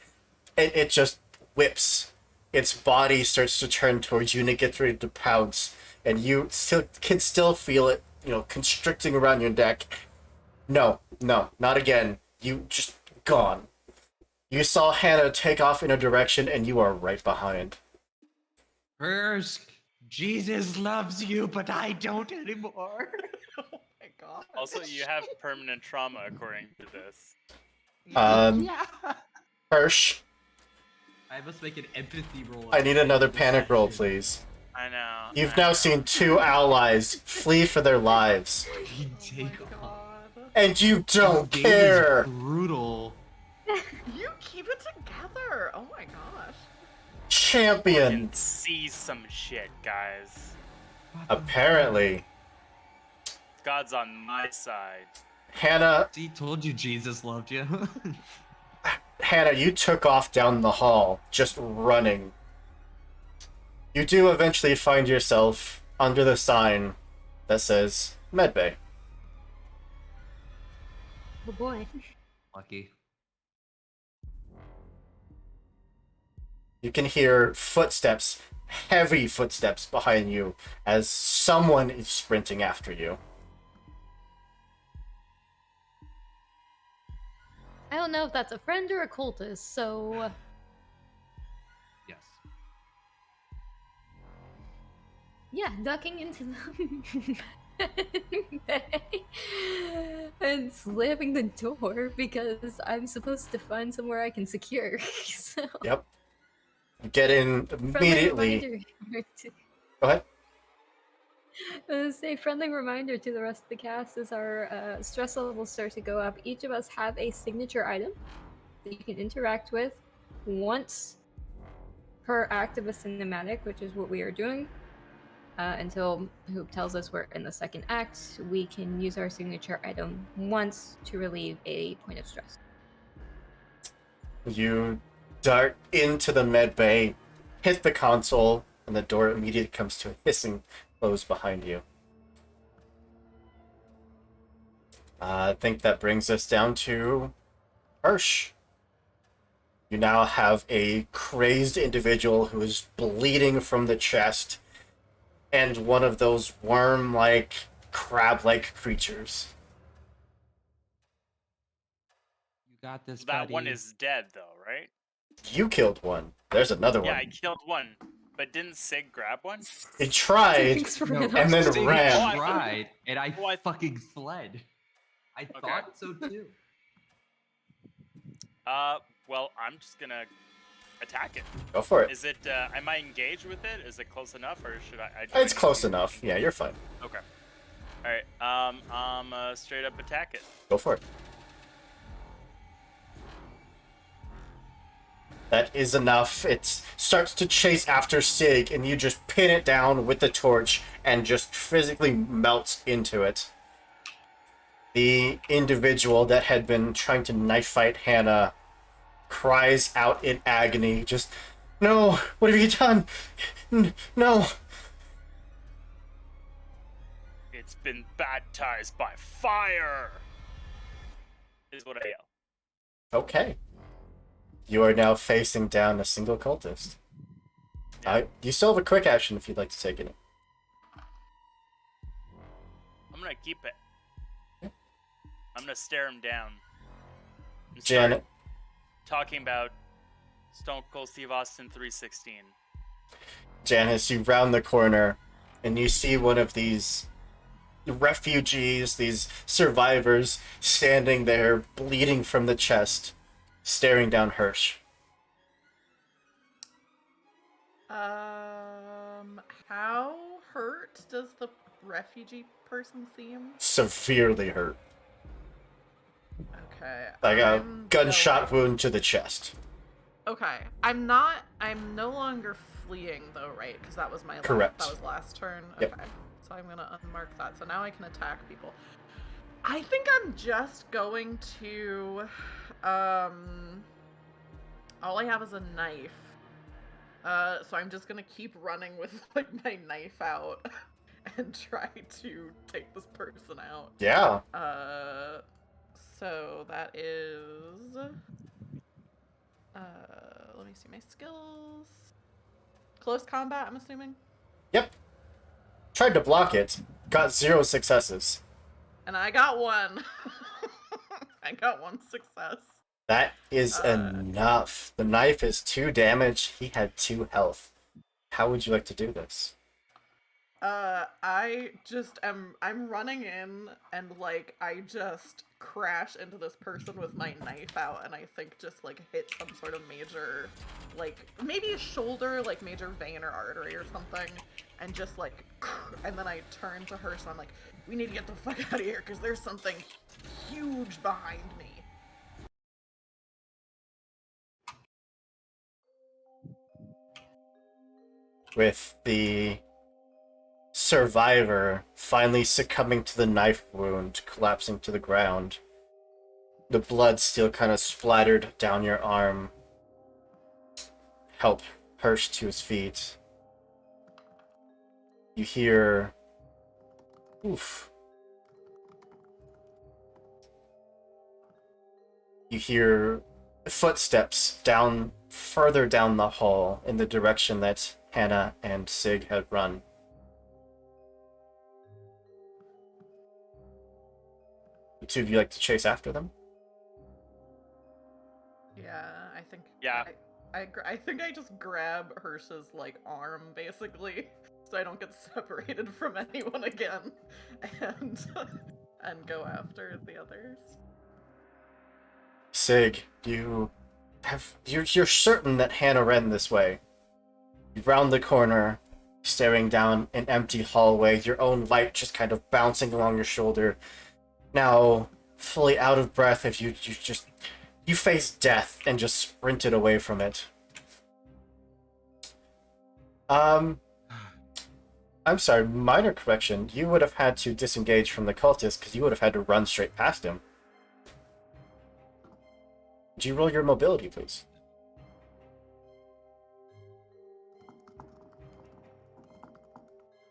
A: and it just whips. Its body starts to turn towards you, and it gets ready to pounce. And you can still feel it, constricting around your neck. No, not again. You just gone. You saw Hannah take off in a direction, and you are right behind.
B: First, Jesus loves you, but I don't anymore.
E: Oh my god.
C: Also, you have permanent trauma according to this.
B: Yeah.
A: Hirsch,
B: I must make an empathy roll.
A: I need another panic roll, please.
C: I know.
A: You've now seen 2 allies flee for their lives,
B: You
E: Oh
B: take
E: my
B: off.
E: god.
A: and you don't
B: This game is
A: care.
B: brutal.
E: You keep it together. Oh my gosh.
A: Champion.
C: Can see some shit, guys.
A: Apparently,
C: God's on my side.
A: Hannah,
B: See, told you Jesus loved you.
A: you took off down the hall, just running. You do eventually find yourself under the sign that says Medbay.
D: Oh boy.
B: Lucky.
A: You can hear footsteps, heavy footsteps behind you as someone is sprinting after you.
D: I don't know if that's a friend or a cultist, so
B: Yes.
D: yeah, ducking into the bay. and slamming the door because I'm supposed to find somewhere I can secure. So,
A: Yep. You get in immediately. Go ahead.
D: Say friendly reminder to the rest of the cast as our stress levels start to go up. Each of us have a signature item that you can interact with once per act of a cinematic, which is what we are doing. Until Hoop tells us we're in the second act, we can use our signature item once to relieve a point of stress.
A: You dart into the med bay, hit the console, and the door immediately comes to a hissing close behind you. I think that brings us down to Hirsch. You now have a crazed individual who is bleeding from the chest, and one of those worm-like, crab-like creatures.
B: You got this,
C: That
B: buddy.
C: one is dead, though, right?
A: You killed one. There's another
C: Yeah,
A: one.
C: I killed one. But didn't Sig grab one?
A: He tried,
D: Thanks for
B: No,
D: it.
A: and then
B: Sig
A: ran.
B: tried, and I
C: Oh, I-
B: fucking fled. I
C: Okay.
B: thought so too.
C: Well, I'm just gonna attack it.
A: Go for it.
C: Is it, am I engaged with it? Is it close enough, or should I
A: It's close enough. Yeah, you're fine.
C: Okay. Alright, I'm straight up attack it.
A: Go for it. That is enough. It starts to chase after Sig, and you just pin it down with the torch and just physically melts into it. The individual that had been trying to knife fight Hannah cries out in agony, just, "No, what have you done? No."
C: It's been baptized by fire! Is what I yell.
A: Okay. You are now facing down a single cultist. You still have a quick action if you'd like to take it.
C: I'm gonna keep it. I'm gonna stare him down. And start
A: Janet.
C: talking about Stone Cold Steve Austin 316.
A: Janice, you round the corner and you see one of these refugees, these survivors, standing there, bleeding from the chest, staring down Hirsch.
E: How hurt does the refugee person seem?
A: Severely hurt.
E: Okay.
A: Like a
E: I'm
A: gunshot
E: going-
A: wound to the chest.
E: Okay. I'm no longer fleeing though, right? Because that was my
A: Correct.
E: that was last turn.
A: Yep.
E: Okay. So I'm gonna unmark that. So now I can attack people. I think I'm just going to all I have is a knife. So I'm just gonna keep running with like my knife out and try to take this person out.
A: Yeah.
E: So that is let me see my skills. Close combat, I'm assuming.
A: Yep. Tried to block it. Got 0 successes.
E: And I got one. I got one success.
A: That is enough. The knife is 2 damage. He had 2 health. How would you like to do this?
E: I'm running in and like I just crash into this person with my knife out and I think just like hit some sort of major, like maybe a shoulder, like major vein or artery or something, and just like, and then I turn to her, so I'm like, we need to get the fuck out of here because there's something huge behind me.
A: With the survivor finally succumbing to the knife wound, collapsing to the ground, the blood still kind of splattered down your arm. Help Hirsch to his feet. You hear, oof. You hear footsteps further down the hall in the direction that Hannah and Sig had run. The two of you like to chase after them?
E: Yeah, I think.
C: Yeah.
E: I think I just grab Hirsch's like arm basically, so I don't get separated from anyone again, and and go after the others.
A: Sig, you're certain that Hannah ran this way. You round the corner, staring down an empty hallway, your own light just kind of bouncing along your shoulder. Now, fully out of breath, if you face death and just sprinted away from it. I'm sorry, minor correction. You would have had to disengage from the cultist because you would have had to run straight past him. Would you roll your mobility, please?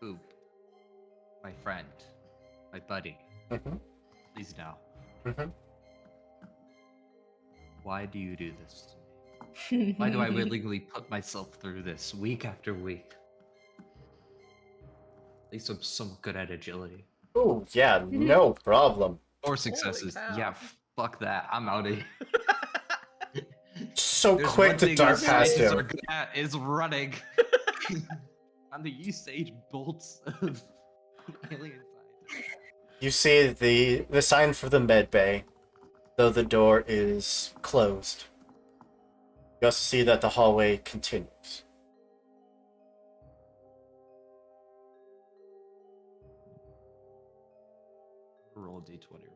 B: Oop. My friend. My buddy.
A: Mm-hmm.
B: Please now.
A: Mm-hmm.
B: Why do you do this to me? Why do I willingly put myself through this week after week? At least I'm somewhat good at agility.
A: Oh, yeah, no problem.
B: Or successes.
E: cow.
B: Yeah, fuck that. I'm out of here.
A: So
B: There's
A: quick
B: one
A: to
B: thing
A: dart
B: these
A: past
B: scientists are
A: him.
B: good at is running. I'm the Usain Bolts of alien science.
A: You see the sign for the med bay, though the door is closed. You also see that the hallway continues.
B: Roll a d20 real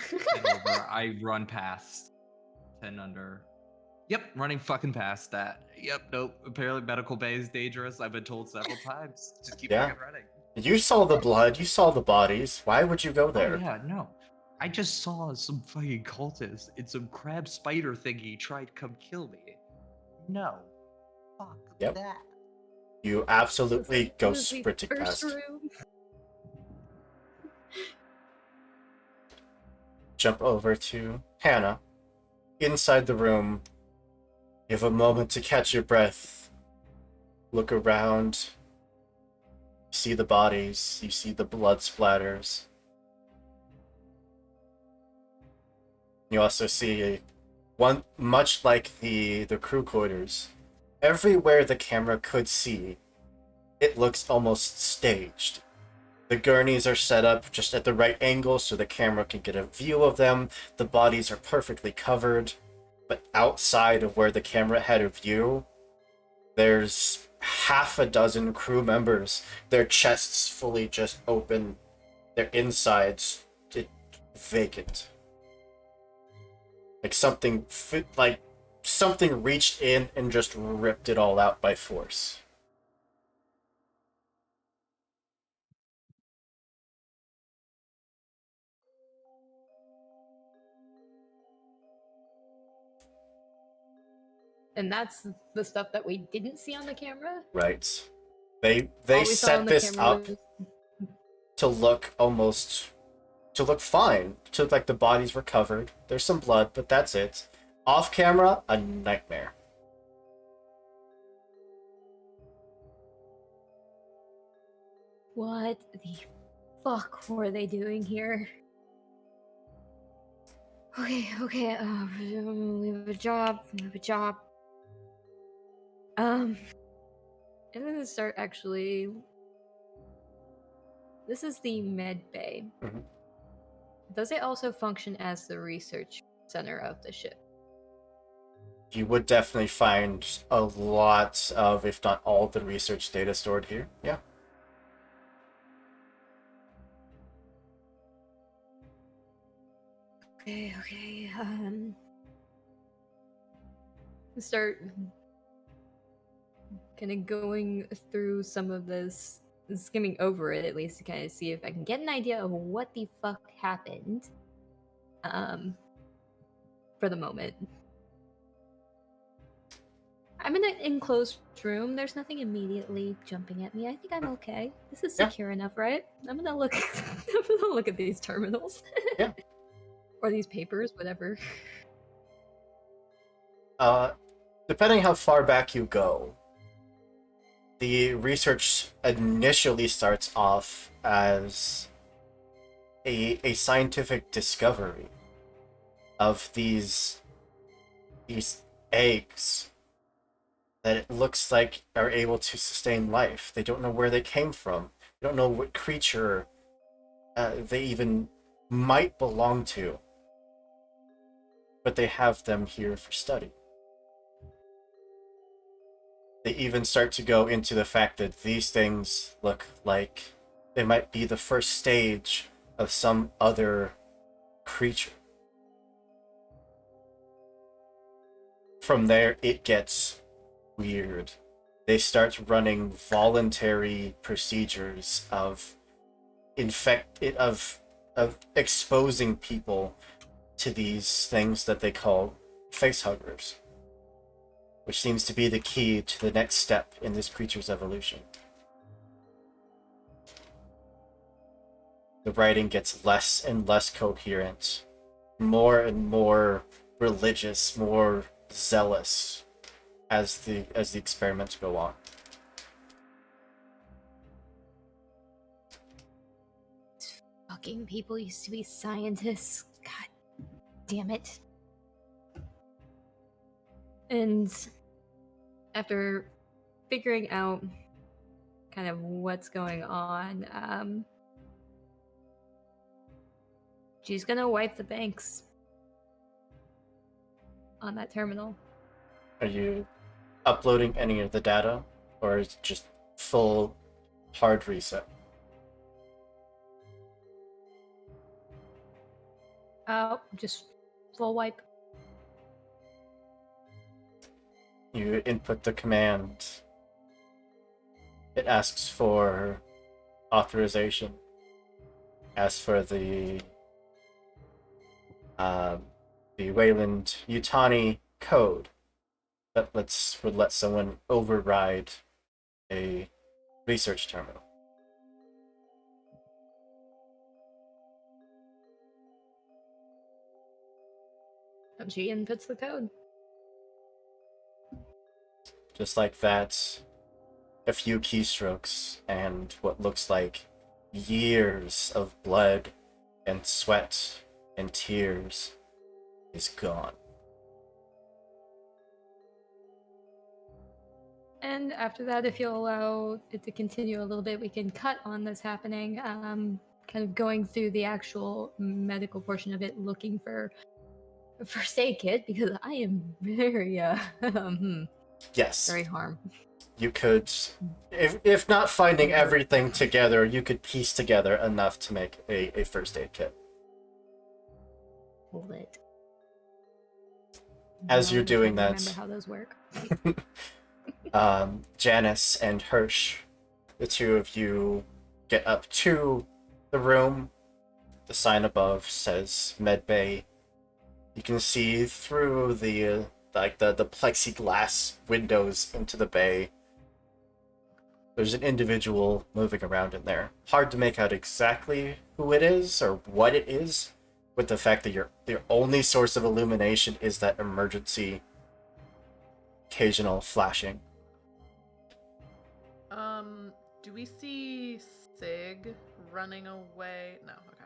B: quick. 10 over, I run past 10 under. Yep, running fucking past that. Yep, nope. Apparently medical bay is dangerous. I've been told several times. Just keep
A: Yeah.
B: fucking running.
A: You saw the blood, you saw the bodies. Why would you go there?
B: Oh, yeah, no. I just saw some fucking cultist and some crab spider thingy try to come kill me. No. Fuck
A: Yep.
B: that.
A: You absolutely go
D: This is the
A: sprinting
D: first
A: past.
D: room.
A: Jump over to Hannah. Inside the room, you have a moment to catch your breath. Look around. You see the bodies. You see the blood splatters. You also see one, much like the crew quarters, everywhere the camera could see, it looks almost staged. The gurneys are set up just at the right angle so the camera can get a view of them. The bodies are perfectly covered, but outside of where the camera had a view, there's half a dozen crew members, their chests fully just open, their insides vacant. Like something reached in and just ripped it all out by force.
D: And that's the stuff that we didn't see on the camera.
A: Right. They
D: All we saw on
A: set
D: the
A: this
D: camera
A: up
D: was-
A: to look fine. To look like the bodies were covered. There's some blood, but that's it. Off camera, a nightmare.
D: What the fuck were they doing here? Okay, we have a job. I'm gonna start actually. This is the med bay.
A: Mhm.
D: Does it also function as the research center of the ship?
A: You would definitely find a lot of, if not all, the research data stored here. Yeah.
D: Okay. Start kind of going through some of this, skimming over it at least to kind of see if I can get an idea of what the fuck happened. For the moment. I'm in an enclosed room. There's nothing immediately jumping at me. I think I'm okay. This is
A: Yeah.
D: secure enough, right? I'm gonna look. I'm gonna look at these terminals.
A: Yeah.
D: Or these papers, whatever.
A: Depending how far back you go, the research initially starts off as a scientific discovery of these eggs that it looks like are able to sustain life. They don't know where they came from. They don't know what creature they even might belong to, but they have them here for study. They even start to go into the fact that these things look like they might be the first stage of some other creature. From there, it gets weird. They start running voluntary procedures of exposing people to these things that they call facehuggers, which seems to be the key to the next step in this creature's evolution. The writing gets less and less coherent, more and more religious, more zealous as the experiments go on.
D: Fucking people used to be scientists. God damn it. And after figuring out kind of what's going on, she's gonna wipe the banks on that terminal.
A: Are you uploading any of the data, or is it just full hard reset?
D: Just full wipe.
A: You input the command. It asks for authorization. Asks for the Wayland Yutani code that would let someone override a research terminal.
D: And she inputs the code.
A: Just like that, a few keystrokes and what looks like years of blood and sweat and tears is gone.
D: And after that, if you'll allow it to continue a little bit, we can cut on this happening. Kind of going through the actual medical portion of it, looking for a first aid kit, because I am very,
A: Yes,
D: very harmed.
A: you could, if not finding everything together, you could piece together enough to make a first aid kit.
D: Hold it.
A: As you're doing that,
D: Remember how those work.
A: Janice and Hirsch, the two of you get up to the room. The sign above says Medbay. You can see through the plexiglass windows into the bay. There's an individual moving around in there. Hard to make out exactly who it is or what it is, with the fact that your only source of illumination is that emergency occasional flashing.
E: Do we see Sig running away? No, okay.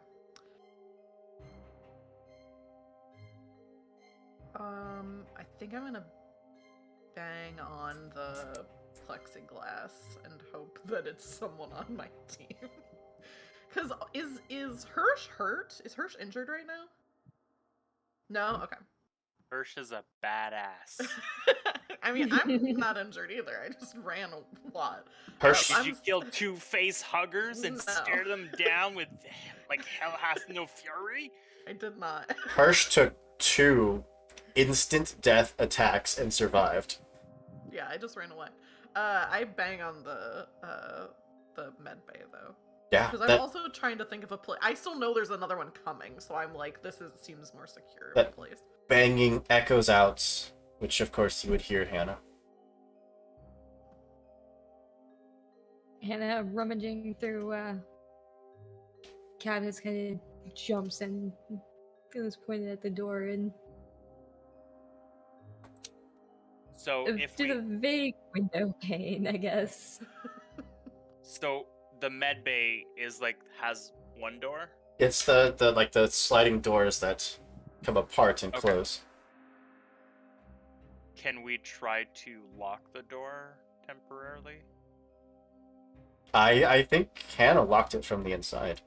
E: I think I'm gonna bang on the plexiglass and hope that it's someone on my team. Cause is Hirsch hurt? Is Hirsch injured right now? No? Okay.
C: Hirsch is a badass.
E: I mean, I'm not injured either. I just ran a lot.
A: Hirsch,
C: Did you kill two face huggers and
E: No.
C: stare them down with like hell has no fury?
E: I did not.
A: Hirsch took 2 instant death attacks and survived.
E: Yeah, I just ran away. I bang on the med bay though.
A: Yeah,
E: Because I'm also trying to think of a place. I still know there's another one coming, so I'm like, seems more secure of a
A: That-
E: place.
A: banging echoes out, which of course you would hear, Hannah.
D: Hannah rummaging through cabinets, kind of jumps and goes pointed at the door and
C: So if
D: through
C: we,
D: the vague window pane, I guess.
C: so the med bay is like has one door.
A: It's the sliding doors that come apart and
C: Okay.
A: close.
C: Can we try to lock the door temporarily?
A: I think Hannah locked it from the inside.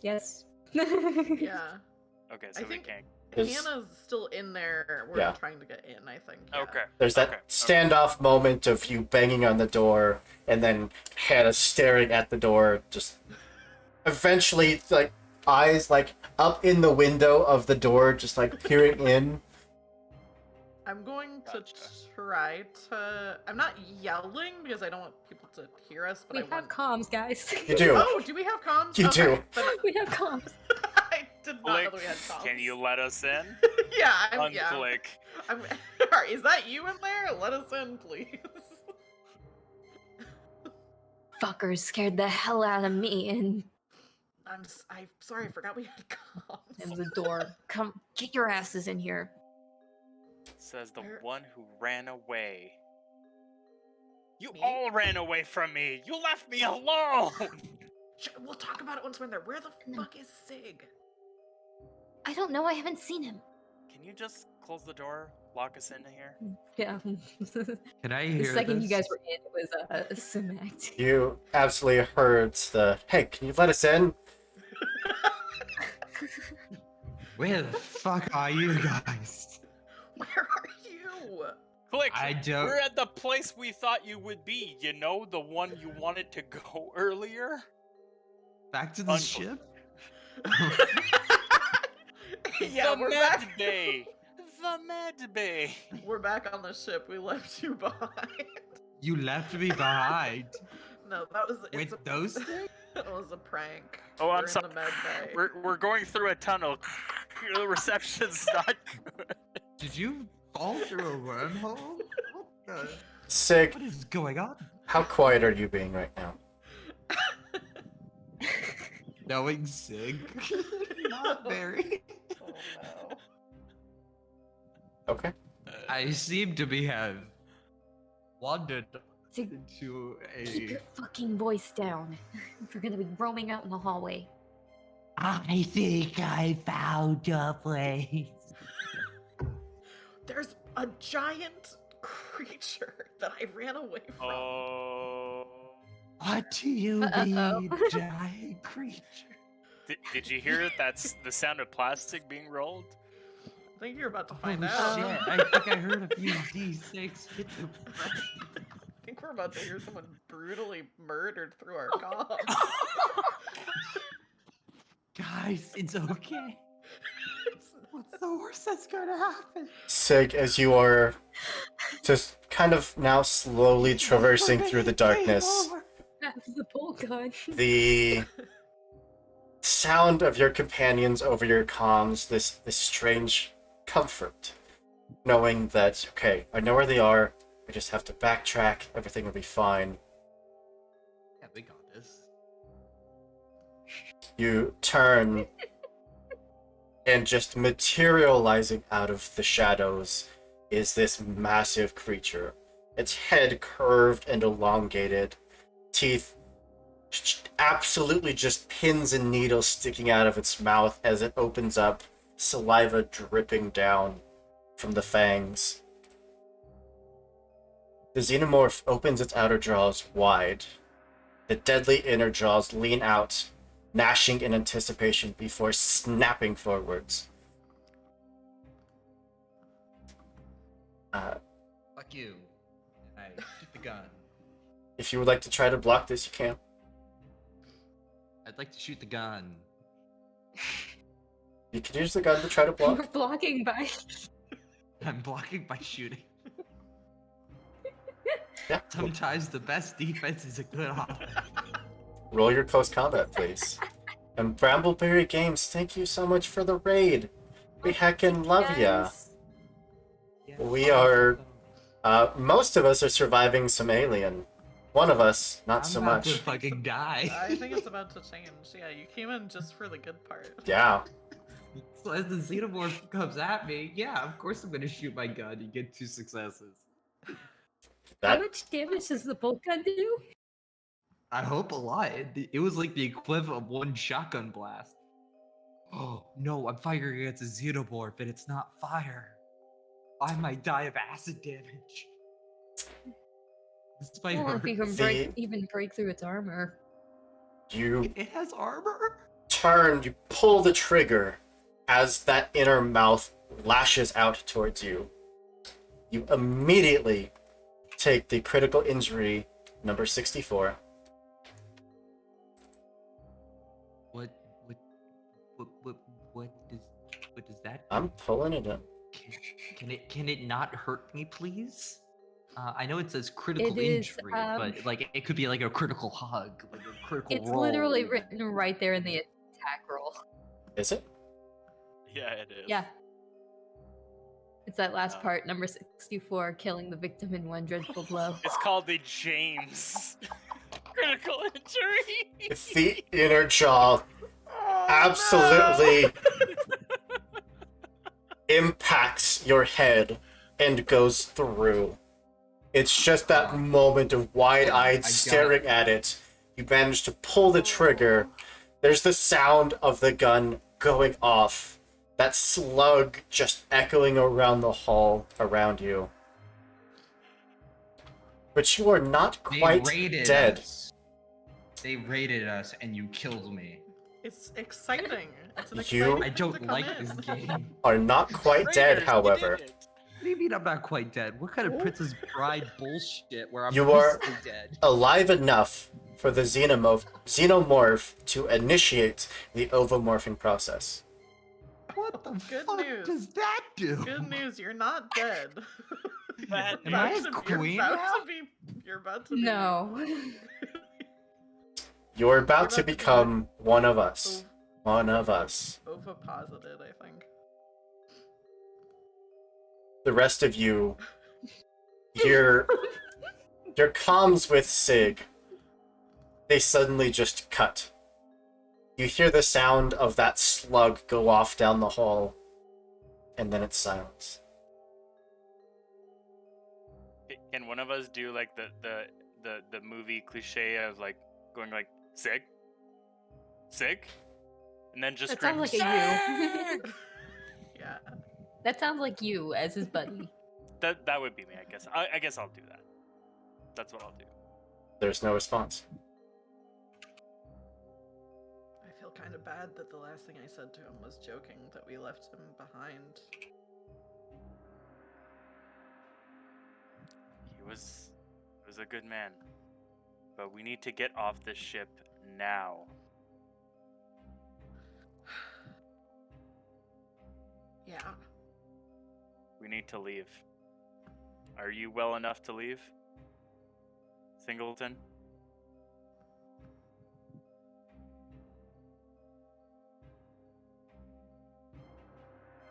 D: Yes.
E: Yeah.
C: Okay, so
E: I
C: we
E: think
C: can't.
A: Is-
E: Hannah's still in there. We're
A: Yeah.
E: trying to get in, I think. Yeah.
C: Okay.
A: There's that
C: okay.
A: standoff moment of you banging on the door, and then Hannah staring at the door, just eventually, like, eyes, like, up in the window of the door, just, like, peering in.
E: I'm going to
C: Gotcha.
E: try to. I'm not yelling because I don't want people to hear us, but
D: We
E: I
D: have
E: want.
D: comms, guys.
A: You do.
E: Oh, do we have comms?
A: You do.
E: Then
D: We have comms.
E: I did not know that we had comms.
C: Can you let us in?
E: yeah, yeah.
C: Unclick.
E: Alright, is that you in there? Let us in, please.
D: Fuckers scared the hell out of me, and
E: I'm sorry, I forgot we had comms.
D: there was a door. Come, get your asses in here.
C: Says the
E: Where-
C: one who ran away. You
E: Me?
C: all ran away from me. You left me alone.
E: We'll talk about it once we're in there. Where the
D: No.
E: fuck is Sig?
D: I don't know. I haven't seen him.
C: Can you just close the door? Lock us in here.
D: Yeah.
B: Can I
D: The
B: hear
D: second
B: this?
D: you guys were in, it was a sim act.
A: You absolutely heard the, hey, can you let us in?
B: Where the fuck are you guys?
E: Where are you?
C: Click.
B: I don't.
C: We're at the place we thought you would be. You know, the one you wanted to go earlier.
B: Back to the
C: Uncle-
B: ship?
E: yeah,
C: the
E: we're
C: med
E: back.
C: bay. The med bay.
E: We're back on the ship. We left you behind.
B: You left me behind.
E: No, that was it's
B: With those things?
E: It was a prank.
C: Oh, I'm
E: We're
C: sorry.
E: in the med bay.
C: We're going through a tunnel. The reception's not good.
B: Did you fall through a wormhole? What
A: Sig,
B: is going on?
A: how quiet are you being right now?
B: Knowing Sig? Not very.
E: Oh no.
A: Okay.
B: I seem to be have wandered
D: Sig,
B: into
D: keep
B: a.
D: your fucking voice down. If you're gonna be roaming out in the hallway.
B: I think I found a place.
E: There's a giant creature that I ran away from.
C: Oh.
B: What do you
D: Uh-oh.
B: mean, giant creature?
C: Did you hear it? That's the sound of plastic being rolled.
E: I think you're about to find
B: Holy
E: out.
B: shit! I think I heard a few D6 hit the brain.
E: I think we're about to hear someone brutally murdered through our comms.
B: Guys, it's okay. What's the worst that's gonna happen?
A: Sig, as you are just kind of now slowly traversing through the darkness,
D: That's the bolt gun.
A: the sound of your companions over your comms, this strange comfort, knowing that, okay, I know where they are, I just have to backtrack, everything will be fine.
B: Yeah, we got this.
A: You turn, and just materializing out of the shadows is this massive creature. Its head curved and elongated, teeth absolutely just pins and needles sticking out of its mouth as it opens up, saliva dripping down from the fangs. The xenomorph opens its outer jaws wide. The deadly inner jaws lean out, gnashing in anticipation before snapping forwards.
B: Fuck you. And I shoot the gun.
A: If you would like to try to block this, you can.
B: I'd like to shoot the gun.
A: You can use the gun to try to
D: You're
A: block.
D: blocking by.
B: I'm blocking by shooting.
A: Yeah.
B: Sometimes the best defense is a good offense.
A: Roll your close combat, please. And Brambleberry Games, thank you so much for the raid. We heckin' love ya.
D: Guys.
A: We are- Most of us are surviving some alien. One of us, not
B: I'm
A: so
B: about
A: much.
B: to fucking die.
E: I think it's about to change. Yeah, you came in just for the good part.
A: Yeah.
B: So as the xenomorph comes at me, yeah, of course I'm gonna shoot my gun and get 2 successes.
D: How
A: That
D: much damage does the bolt gun do?
B: I hope a lot. It was like the equivalent of 1 shotgun blast. Oh no, I'm firing against a xenomorph and it's not fire. I might die of acid damage. This
D: I
B: might
D: don't know if
B: hurt.
D: you can
A: The-
D: even break through its armor.
A: you
B: It has armor?
A: turn, you pull the trigger as that inner mouth lashes out towards you. You immediately take the critical injury number 64.
B: What does that?
A: I'm pulling it up.
B: Can it not hurt me, please? I know it says critical
D: It is,
B: injury, but like it could be like a critical hug, like a critical
D: It's
B: roll.
D: literally written right there in the attack roll.
A: Is it?
C: Yeah, it is.
D: Yeah. It's that last
C: Oh.
D: part, number 64, killing the victim in one dreadful blow.
C: It's called the James critical injury.
A: The inner jaw absolutely impacts your head and goes through. It's just that moment of wide-eyed
B: got
A: staring at it. You manage to pull the trigger. There's the sound of the gun going off. That slug just echoing around the hall around you. But you are not
B: They
A: quite
B: raided
A: dead.
B: us. They raided us, and you killed me.
E: It's exciting. It's an
A: You-
E: exciting
B: I
E: thing
B: don't
E: to come
B: like
E: in.
B: this game.
A: Are not quite dead,
C: Raiders, we
A: however.
C: did it.
B: What do you mean I'm not quite dead? What kind of
E: Oh.
B: Princess Bride bullshit where I'm
A: You are-
B: mostly dead?
A: Alive enough for the xenomorph to initiate the ovomorphing process.
B: What the
E: Good
B: fuck
E: news.
B: does that do?
E: Good news, you're not dead.
C: Bad
B: Am I a
E: You're
B: queen
E: about
B: now?
E: to be. You're about to be.
D: No.
A: You're about
E: You're
A: to
E: about to
A: become one of us. One of us.
E: Oviposited, I think.
A: The rest of you, your comms with Sig, they suddenly just cut. You hear the sound of that slug go off down the hall, and then it's silence.
C: Can one of us do like the movie cliche of like going like Sig, and then just
D: That sounds like
C: scream,
D: a you.
C: "Sig!"
E: Yeah.
D: That sounds like you as his buddy.
C: That would be me, I guess. I guess I'll do that. That's what I'll do.
A: There's no response.
E: I feel kind of bad that the last thing I said to him was joking that we left him behind.
C: He was a good man, but we need to get off this ship now.
E: Yeah.
C: We need to leave. Are you well enough to leave, Singleton?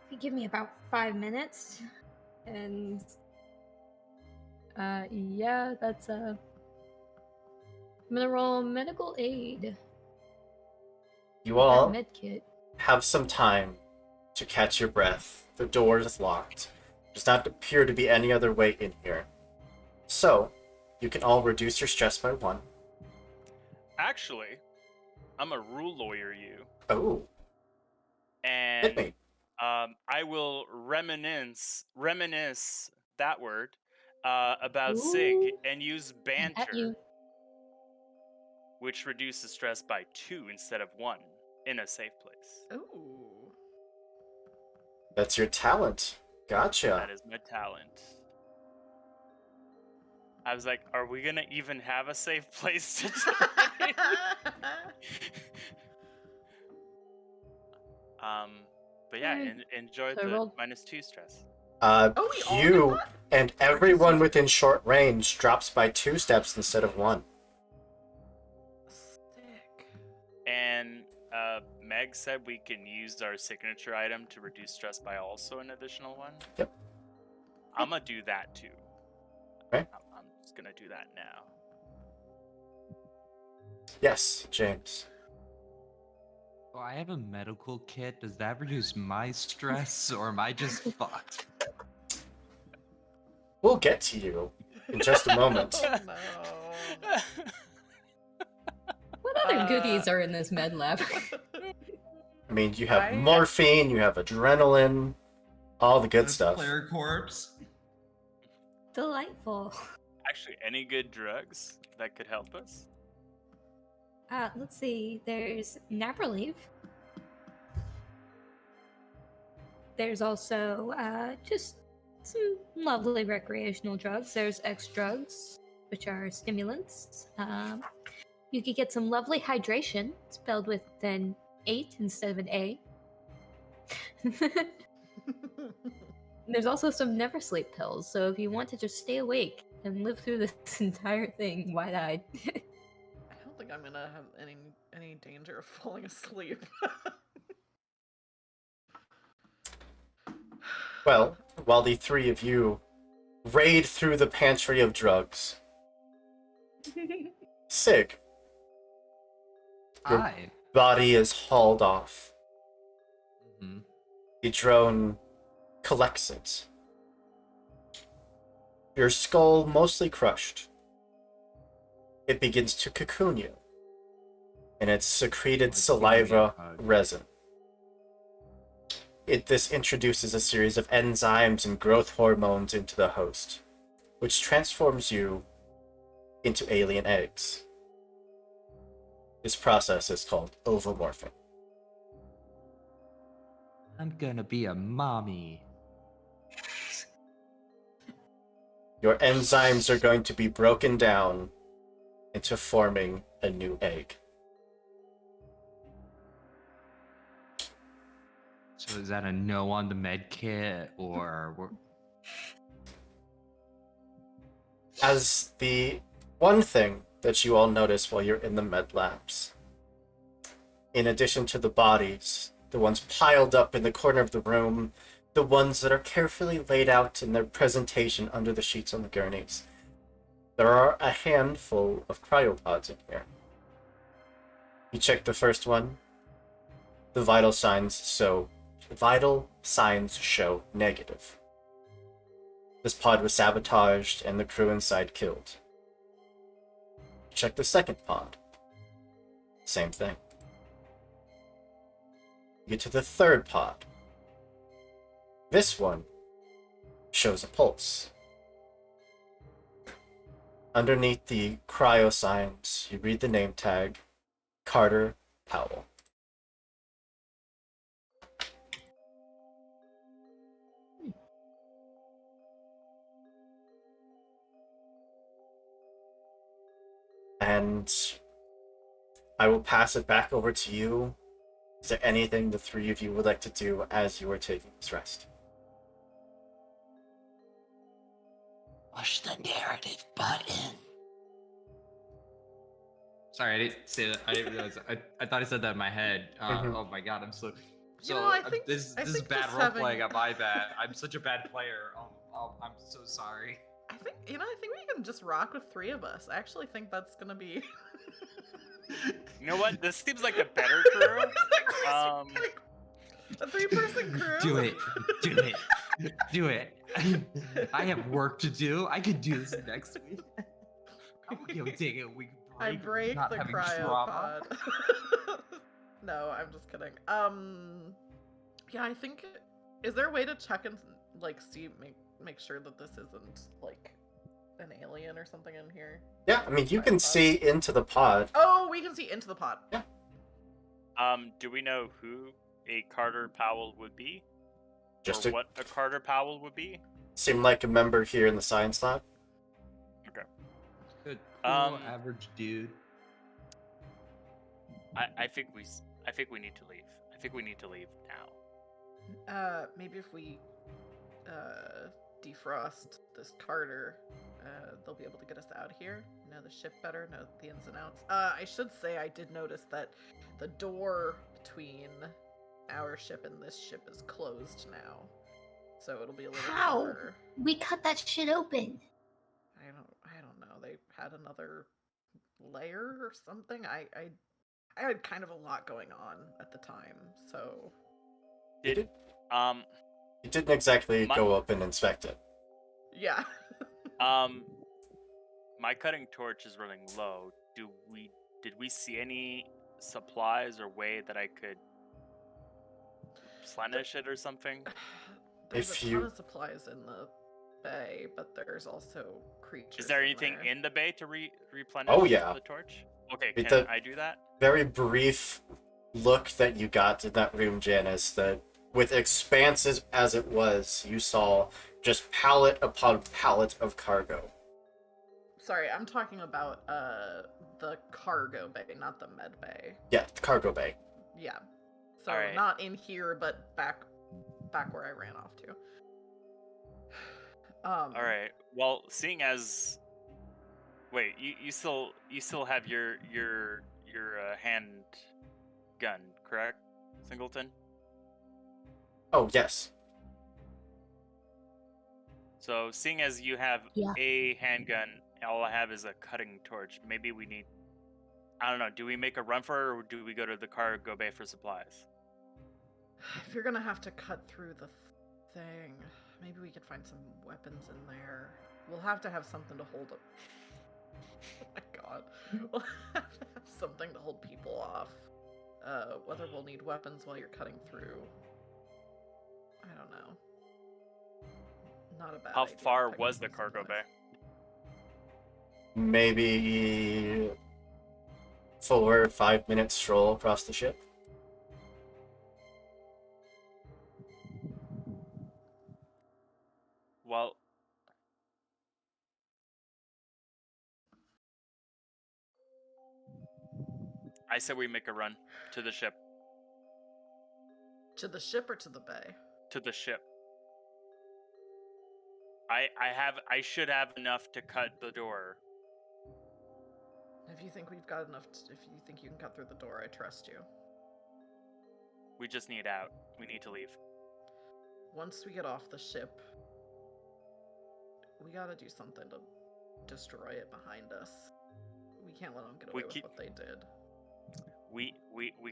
D: If you give me about 5 minutes, and yeah, that's I'm gonna roll medical aid.
A: You all
D: Med kit.
A: have some time to catch your breath. The door is locked. Does not appear to be any other way in here. So, you can all reduce your stress by 1.
C: Actually, I'm a rule lawyer, you,
A: Oh, hit
C: and
A: me.
C: I will reminisce that word about Sig
D: Ooh.
C: and use
D: At
C: banter,
D: you.
C: which reduces stress by 2 instead of 1 in a safe place.
E: Ooh.
A: That's your talent. Gotcha.
C: That is my talent. I was like, are we gonna even have a safe place to die? But yeah,
D: Alright.
C: enjoy
D: So I
C: the
D: rolled-
C: -2 stress.
E: Oh, we all did
A: You
E: that?
A: and everyone within short range drops by 2 steps instead of 1.
E: Sick.
C: And Meg said we can use our signature item to reduce stress by also an additional 1.
A: Yep.
C: I'm gonna do that too.
A: Okay.
C: I'm just gonna do that now.
A: Yes, James.
B: Oh, I have a medical kit. Does that reduce my stress, or am I just fucked?
A: We'll get to you in just a moment.
E: Oh, no.
D: What other goodies are in this med lab?
A: I mean, you have
E: I-
A: morphine, you have adrenaline, all the good stuff.
B: Player corpse.
D: Delightful.
C: Actually, any good drugs that could help us?
D: Let's see. There's Napraleave. there's also just some lovely recreational drugs. There's X drugs, which are stimulants. You could get some lovely hydration, spelled with an 8 instead of an A. There's also some never sleep pills, so if you want to just stay awake and live through this entire thing wide-eyed.
E: I don't think I'm gonna have any danger of falling asleep.
A: Well, while the three of you raid through the pantry of drugs, Sig, Your-
B: Hi.
A: body is hauled off.
B: Hmm.
A: The drone collects it. Your skull mostly crushed. It begins to cocoon you, and it's secreted
B: Like
A: saliva
B: giving me a hug.
A: resin. This introduces a series of enzymes and growth hormones into the host, which transforms you into alien eggs. This process is called ovomorphing.
B: I'm gonna be a mommy.
A: Your enzymes are going to be broken down into forming a new egg.
B: So is that a no on the med kit or
A: As the one thing that you all notice while you're in the med labs, in addition to the bodies, the ones piled up in the corner of the room, the ones that are carefully laid out in their presentation under the sheets on the gurneys, there are a handful of cryopods in here. You check the first one. The vital signs show negative. This pod was sabotaged and the crew inside killed. Check the second pod. Same thing. You get to the third pod. This one shows a pulse. Underneath the cryo signs, you read the name tag, Carter Powell. And I will pass it back over to you. Is there anything the three of you would like to do as you are taking this rest?
G: Push the narrative button.
B: Sorry, I didn't say that. I didn't realize. I thought I said that in my head.
A: Mhm.
B: Oh my god, I'm so.
E: You know, I
B: I'm-
E: think-
B: this
E: I
B: is
E: think
B: bad
E: just
B: role playing
E: having-
B: on my bad. I'm such a bad player. I'm so sorry.
E: I think we can just rock with three of us. I actually think that's gonna be.
C: You know what? This seems like a better crew.
E: A three-person crew.
B: Do it. Do it. Do it. I have work to do. I could do this next week. I'm okay with taking a week break.
E: I break
B: not
E: the
B: having trauma.
E: cryopod. No, I'm just kidding. Yeah, I think. Is there a way to check and like see make sure that this isn't like an alien or something in here?
A: Yeah, I mean, you can
E: Cryopod.
A: see into the pod.
E: Oh, we can see into the pod.
C: Do we know who a Carter Powell would be?
A: Just
C: or
A: to
C: what a Carter Powell would be?
A: seem like a member here in the science lab.
B: Good, cool, average dude.
C: I think we need to leave. I think we need to leave now.
E: Maybe if we defrost this Carter, they'll be able to get us out of here. Know the ship better, know the ins and outs. I should say I did notice that the door between our ship and this ship is closed now, so it'll be a little
D: How?
E: tougher.
D: We cut that shit open.
E: I don't know. They had another layer or something. I had kind of a lot going on at the time, so
C: Did
A: You didn't exactly
C: My-
A: go up and inspect it.
E: yeah.
C: my cutting torch is running low. Did we see any supplies or way that I could replenish it or something?
E: There's
A: If
E: a
A: you-
E: ton of supplies in the bay, but there's also creatures.
C: Is there
E: in
C: anything
E: there.
C: in the bay to replenish
A: Oh, yeah.
C: the torch? Okay,
A: It
C: can
A: does-
C: I do that?
A: Very brief look that you got in that room, Janice, that with expanses as it was, you saw just pallet upon pallet of cargo.
E: Sorry, I'm talking about the cargo bay, not the med bay.
A: Yeah, the cargo bay.
E: Yeah. So
C: Alright.
E: not in here, but back where I ran off to.
C: All right. Well, seeing as, wait, you still have your hand gun, correct, Singleton?
A: Oh, yes.
C: So seeing as you have
D: Yeah.
C: a handgun, all I have is a cutting torch. Maybe we need, I don't know. Do we make a run for it, or do we go to the cargo bay for supplies?
E: If you're gonna have to cut through the thing, maybe we could find some weapons in there. We'll have to have something to hold up. Oh my god. We'll have to have something to hold people off. Whether we'll need weapons while you're cutting through, I don't know. Not a bad
C: How
E: idea,
C: far
E: pick
C: was
E: up
C: the
E: some
C: cargo bay?
E: supplies.
A: Maybe 4 or 5 minutes stroll across the ship.
C: Well, I said we make a run to the ship.
E: To the ship or to the bay?
C: To the ship. I should have enough to cut the door.
E: If you think we've got enough, if you think you can cut through the door, I trust you.
C: We just need out. We need to leave.
E: Once we get off the ship, we gotta do something to destroy it behind us. We can't let them get
C: We
E: away with
C: keep-
E: what they did.
C: We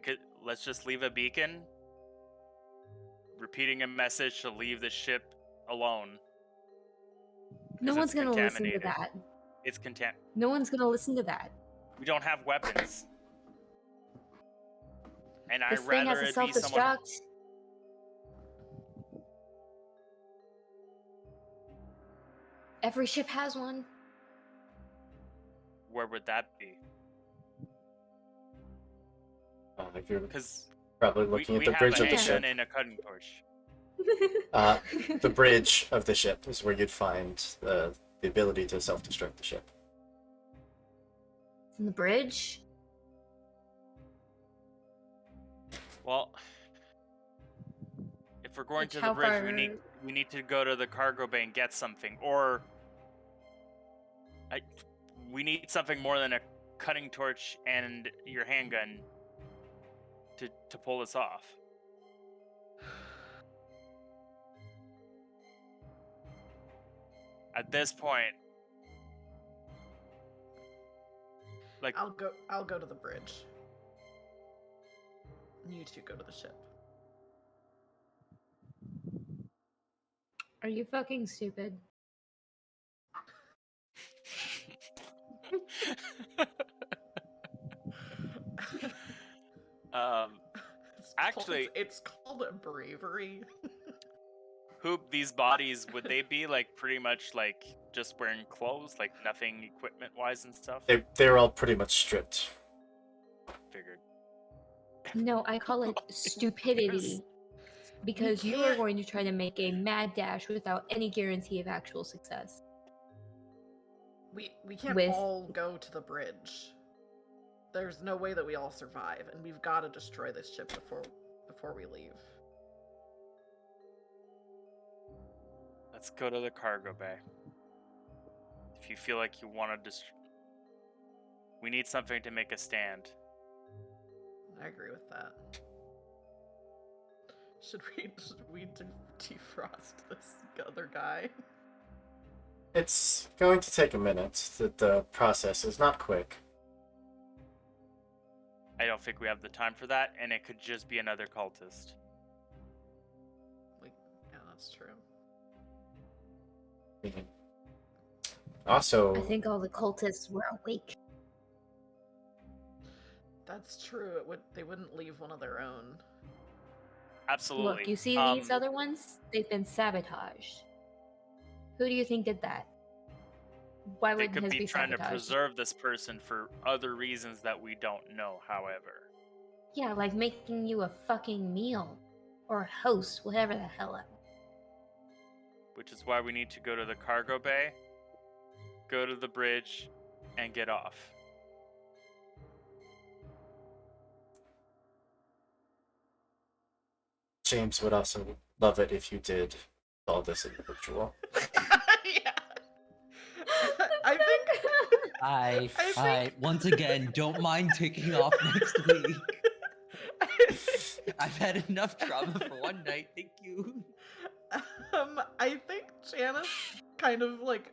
C: could, let's just leave a beacon, repeating a message to leave the ship alone.
D: No
C: 'Cause
D: one's
C: it's
D: gonna listen to
C: contaminated.
D: that.
C: It's
D: No one's gonna listen to that.
C: We don't have weapons. And
D: This
C: I'd
D: thing has
C: rather
D: a
C: it be someone.
D: self-destruct. Every ship has one.
C: Where would that be?
A: If you're
C: Because
A: probably
C: we
A: looking at the
C: have
A: bridge
C: a
A: of the
C: handgun
A: ship.
C: and a cutting torch.
A: The bridge of the ship is where you'd find the ability to self-destruct the ship.
D: In the bridge?
C: Well, if we're going
D: Like,
C: to
D: how
C: the bridge,
D: far-
C: we need to go to the cargo bay and get something, or we need something more than a cutting torch and your handgun to pull this off. At this point, like,
E: I'll go to the bridge. You two go to the ship.
D: Are you fucking stupid?
E: It's
C: Actually-
E: it's called a bravery.
C: Hoop, these bodies, would they be like pretty much like just wearing clothes, like nothing equipment wise and stuff?
A: They're all pretty much stripped.
C: Figured.
D: No, I call it stupidity. Because you are
E: can't-
D: going to try to make a mad dash without any guarantee of actual success.
E: We can't
D: With-
E: all go to the bridge. There's no way that we all survive, and we've got to destroy this ship before we leave.
C: Let's go to the cargo bay. If you feel like you want to we need something to make a stand.
E: I agree with that. Should we defrost this other guy?
A: It's going to take a minute. The process is not quick.
C: I don't think we have the time for that, and it could just be another cultist.
E: Yeah, that's true.
A: Also,
D: I think all the cultists were awake.
E: That's true. They wouldn't leave one of their own.
C: Absolutely.
D: Look, you see these other ones? They've been sabotaged. Who do you think did that? Why
C: They
D: wouldn't
C: could
D: his
C: be
D: be
C: trying to
D: sabotaged?
C: preserve this person for other reasons that we don't know, however.
D: Yeah, like making you a fucking meal. or host, whatever the hell.
C: Which is why we need to go to the cargo bay, go to the bridge, and get off.
A: James would also love it if you did all this in virtual.
E: Yeah. I think.
G: I
E: think-
G: once again don't mind taking off next week. I've had enough trauma for one night. Thank you.
E: I think Janice kind of like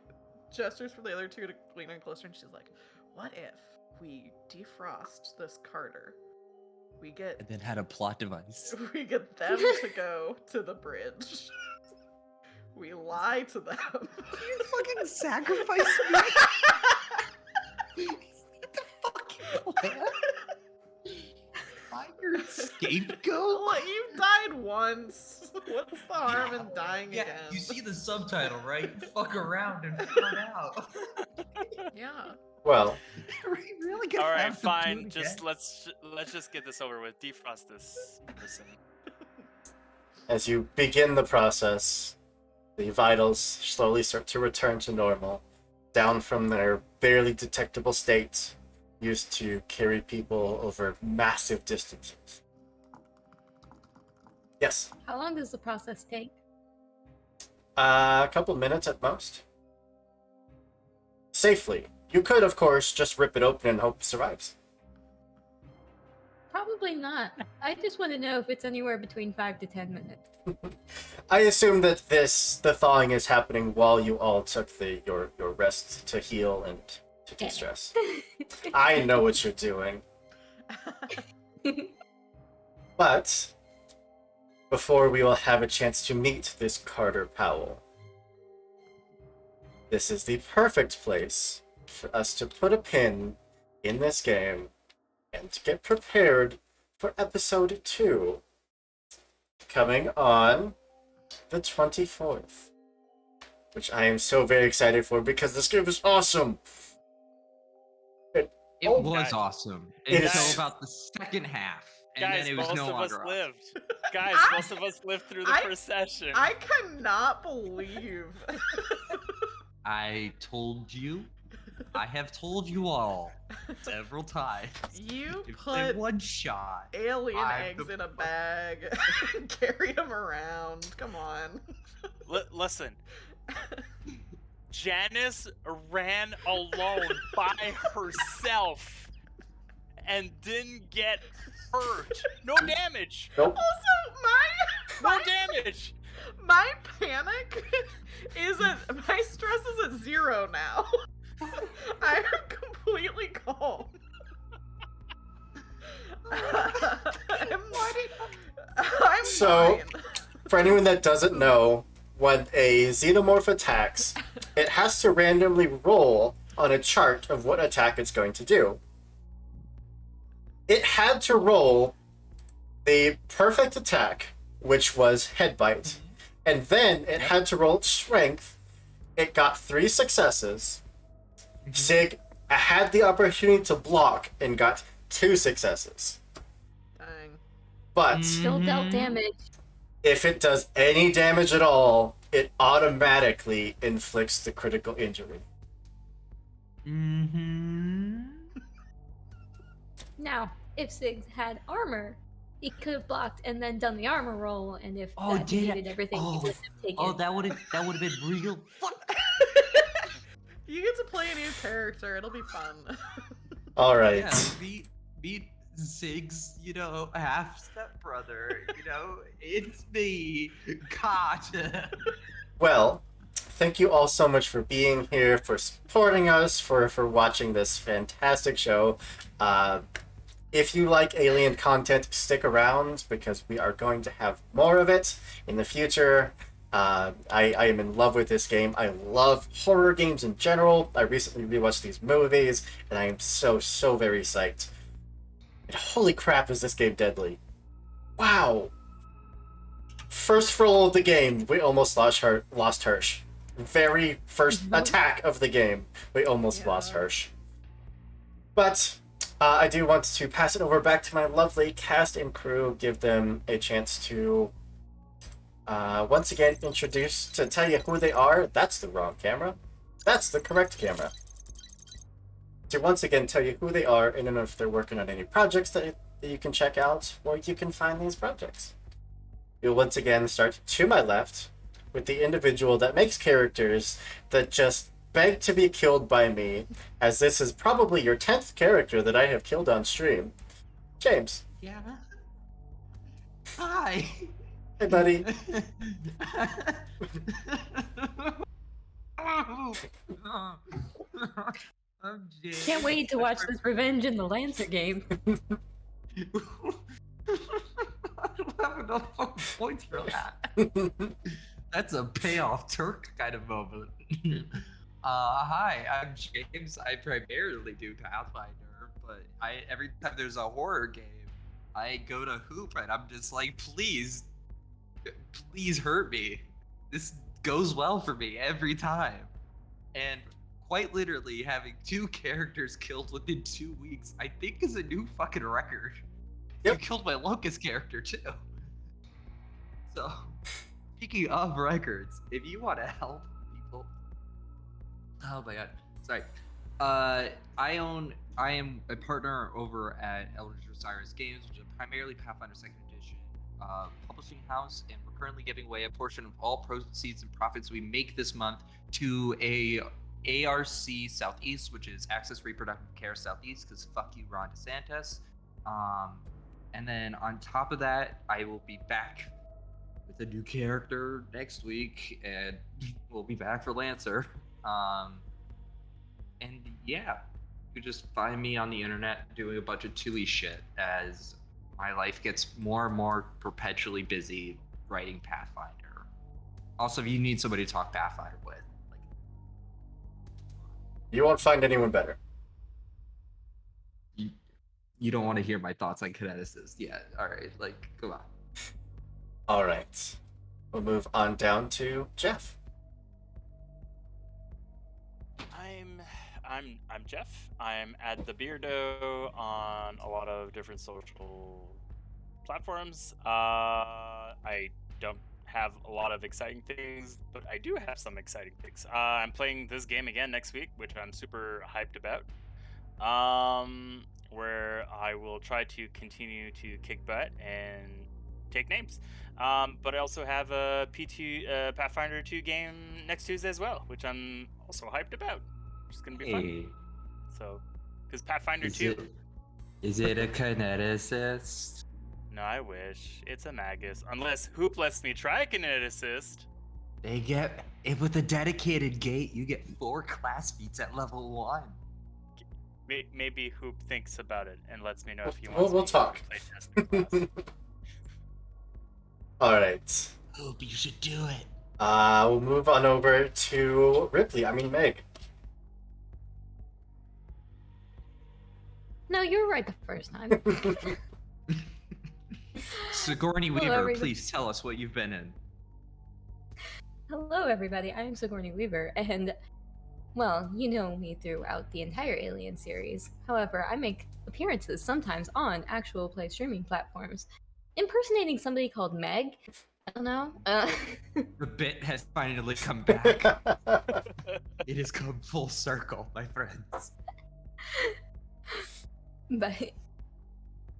E: gestures for the other two to lean in closer, and she's like, "What if we defrost this Carter? We get
G: And then had a plot device.
E: we get them to go to the bridge. We lie to them.
B: You fucking sacrifice me.
G: the fucking plan?
B: I'm your scapegoat.
E: Well, you've died once. What's the harm in dying
G: Yeah,
E: again?
G: you see the subtitle, right? Fuck around and find out.
E: Yeah.
A: Well,
B: We really gonna
C: All right,
B: have to do
C: fine.
B: it
C: Just
B: again?
C: let's just get this over with. Defrost this person.
A: as you begin the process, the vitals slowly start to return to normal, down from their barely detectable state used to carry people over massive distances. Yes,
D: How long does the process take?
A: a couple minutes at most. Safely. You could, of course, just rip it open and hope it survives.
D: Probably not. I just want to know if it's anywhere between 5 to 10 minutes.
A: I assume that the thawing is happening while you all took your rest to heal and to de-stress. I know what you're doing. But before we will have a chance to meet this Carter Powell, this is the perfect place for us to put a pin in this game and to get prepared for episode 2, coming on the 24th, which I am so very excited for because this game is awesome.
B: It
A: Oh,
B: was
C: guys.
B: awesome
A: It
B: until
A: is-
B: about the second half, and
C: Guys,
B: then it was
C: most
B: no
C: of us
B: longer awesome.
C: lived. Guys, most of us lived through the
E: I-
C: first session.
E: I cannot believe.
G: I told you. I have told you all several times.
E: You
G: If they
E: put
G: one shot.
E: alien
G: I'm
E: eggs
G: the
E: in a bag and carried them around. Come on.
C: Listen, Janice ran alone by herself and didn't get hurt. No damage.
A: Nope.
E: Also,
C: No damage.
E: my panic is my stress is at 0 now. I am completely calm. I'm
A: So-
E: fine.
A: For anyone that doesn't know, when a xenomorph attacks, it has to randomly roll on a chart of what attack it's going to do. It had to roll the perfect attack, which was Headbite, and then it had to roll its strength. It got 3 successes. Sig had the opportunity to block and got 2 successes.
E: Dang.
A: But
D: Still dealt
B: Mhm.
D: damage.
A: if it does any damage at all, it automatically inflicts the critical injury.
G: Mm-hmm.
D: Now, if Siggs had armor, he could have blocked and then done the armor roll, and if
G: Oh,
D: that
G: did I-
D: negated everything, he
G: oh,
D: wouldn't have taken.
G: Oh, that would have been real. Fuck.
E: You get to play a new character. It'll be fun.
A: All right.
B: Yeah, beat Zig's, half stepbrother. It's me, Kata.
A: Well, thank you all so much for being here, for supporting us, for watching this fantastic show. If you like alien content, stick around because we are going to have more of it in the future. I am in love with this game. I love horror games in general. I recently rewatched these movies, and I am so very psyched. And holy crap, is this game deadly. Wow. First roll of the game, we almost lost Hirsch. Very first attack of the game, we almost lost
E: Yeah.
A: Hirsch. But I do want to pass it over back to my lovely cast and crew, give them a chance to once again introduced to tell you who they are. That's the wrong camera. That's the correct camera. To once again tell you who they are and then if they're working on any projects that you can check out or you can find these projects. You'll once again start to my left with the individual that makes characters that just beg to be killed by me, as this is probably your 10th character that I have killed on stream. James.
G: Yeah. Hi.
A: Hey, buddy.
G: I'm James.
D: Can't wait to watch this Revenge in the Lancer game.
G: I don't have enough fucking points for that. That's a payoff Turk kind of moment. Hi, I'm James. I primarily do Pathfinder, but every time there's a horror game, I go to Hoop and I'm just like, please hurt me. This goes well for me every time. And quite literally having 2 characters killed within 2 weeks, I think is a new fucking record.
A: Yep.
G: You killed my Locust character too. So, speaking of records, if you want to help people, oh my god, sorry. I am a partner over at Eldritch Osiris Games, which is primarily Pathfinder 2nd Edition publishing house, and we're currently giving away a portion of all proceeds and profits we make this month to a ARC Southeast, which is Access Reproductive Care Southeast, because fuck you, Ron DeSantis. And then on top of that, I will be back with a new character next week, and we'll be back for Lancer. And yeah, you just find me on the internet doing a bunch of Tui shit as my life gets more and more perpetually busy writing Pathfinder. Also, if you need somebody to talk Pathfinder with, like,
A: You won't find anyone better.
G: you don't want to hear my thoughts on kineticist yet. All right, like, come on.
A: All right. We'll move on down to Jeff.
C: I'm Jeff. I'm at the Beardo on a lot of different social platforms. I don't have a lot of exciting things, but I do have some exciting things. I'm playing this game again next week, which I'm super hyped about. Where I will try to continue to kick butt and take names. But I also have a P2 Pathfinder 2 game next Tuesday as well, which I'm also hyped about. It's gonna be fun. So, because Pathfinder 2.
G: Is it a kineticist?
C: No, I wish. It's a Magus. Unless Hoop lets me try Kineticist.
G: They get it with a dedicated gate. You get 4 class feats at level 1.
C: Maybe Hoop thinks about it and lets me know if he
A: We'll
C: wants me
A: talk.
C: to play testing class.
A: All right.
G: Hope you should do it.
A: We'll move on over to Meg.
D: No, you were right the first time.
G: Sigourney
D: Hello,
G: Weaver,
D: everybody.
G: please tell us what you've been in.
D: Hello, everybody. I'm Sigourney Weaver, and, well, you know me throughout the entire Alien series. However, I make appearances sometimes on actual play streaming platforms, impersonating somebody called Meg. I don't know.
G: The bit has finally come back. It has come full circle, my friends.
D: But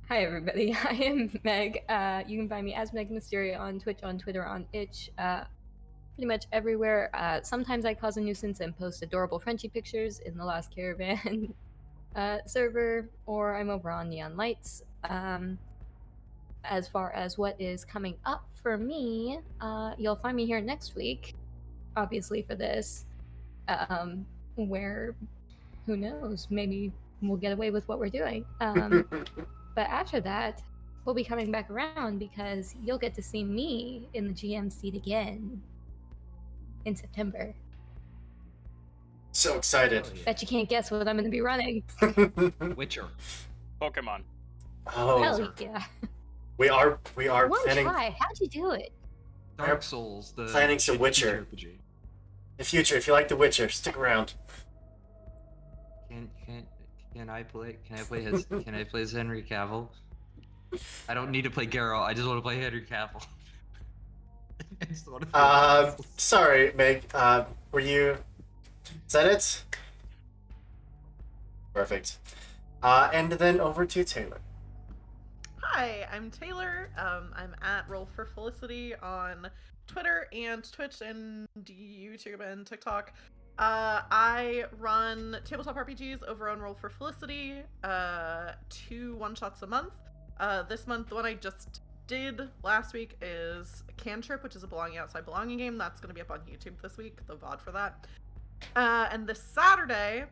D: hi, everybody. I am Meg. You can find me as Meg Mysteria on Twitch, on Twitter, on Itch, pretty much everywhere. Sometimes I cause a nuisance and post adorable Frenchie pictures in the Lost Caravan server, or I'm over on Neon Lights. As far as what is coming up for me, you'll find me here next week, obviously for this, where, who knows, maybe we'll get away with what we're doing. But after that, we'll be coming back around because you'll get to see me in the GM seat again in September.
A: So excited.
D: Bet you can't guess what I'm going to be running.
G: Witcher.
C: Pokemon.
A: Oh,
D: Hell yeah.
A: we are
D: One
A: planning
D: try. How'd you do it?
G: Dark Souls. The
A: Planning some Witcher.
G: RPG.
A: the future. If you like The Witcher, stick around.
G: Can I play as Henry Cavill? I don't need to play Geralt. I just want to play Henry Cavill.
B: I just want to feel the muscles.
A: Sorry, Meg. Were you? Is that it? Perfect. And then over to Taylor.
E: Hi, I'm Taylor. I'm at Roll for Felicity on Twitter and Twitch and YouTube and TikTok. I run tabletop RPGs over on Roll for Felicity, 2 one-shots a month. This month, the one I just did last week is Cantrip, which is a Belonging Outside Belonging game. That's going to be up on YouTube this week, the VOD for that. And this Saturday,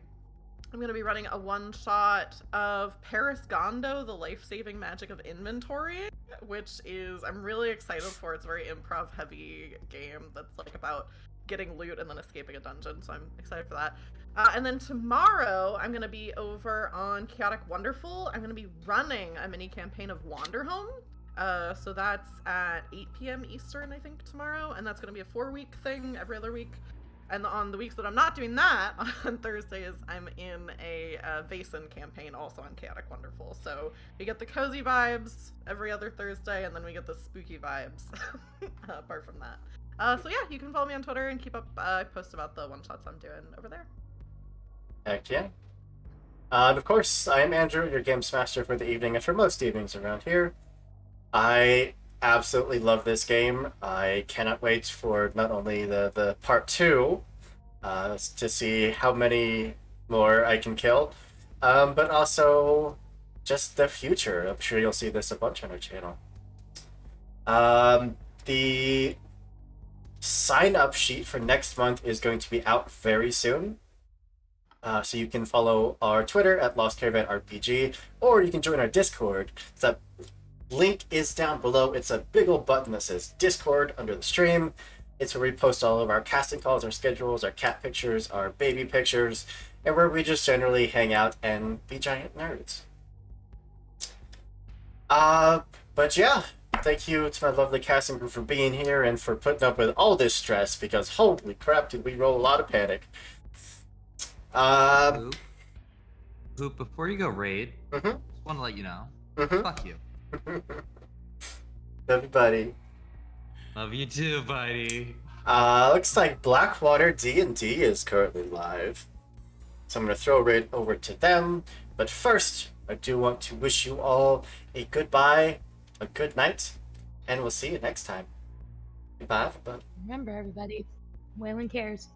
E: I'm going to be running a one-shot of Paris Gondo, the life-saving magic of inventory, which is, I'm really excited for. It's a very improv-heavy game that's like about getting loot and then escaping a dungeon, so I'm excited for that. And then tomorrow, I'm going to be over on Chaotic Wonderful. I'm going to be running a mini campaign of Wanderhome. So that's at 8 p.m. Eastern, I think, tomorrow, and that's going to be a 4-week thing every other week. And on the weeks that I'm not doing that, on Thursdays, I'm in a Vaesen campaign also on Chaotic Wonderful. So we get the cozy vibes every other Thursday, and then we get the spooky vibes apart from that. So yeah, you can follow me on Twitter and keep up. I post about the one-shots I'm doing over there.
A: Heck yeah. And of course, I am Andrew, your games master for the evening and for most evenings around here. I absolutely love this game. I cannot wait for not only the part 2 to see how many more I can kill, but also just the future. I'm sure you'll see this a bunch on our channel. The sign-up sheet for next month is going to be out very soon. So you can follow our Twitter at Lost Caravan RPG, or you can join our Discord. The link is down below. It's a big old button that says Discord under the stream. It's where we post all of our casting calls, our schedules, our cat pictures, our baby pictures, and where we just generally hang out and be giant nerds. But yeah, thank you to my lovely casting group for being here and for putting up with all this stress, because holy crap, did we roll a lot of panic.
B: Hoop, before you go raid,
A: Mhm.
B: just want to let you know,
A: Mhm.
B: fuck you.
A: Everybody.
B: Love you too, buddy.
A: Looks like Blackwater D&D is currently live. So I'm going to throw it over to them. But first, I do want to wish you all a goodbye, a good night, and we'll see you next time. Goodbye, everybody.
D: Remember, everybody, Waylon cares.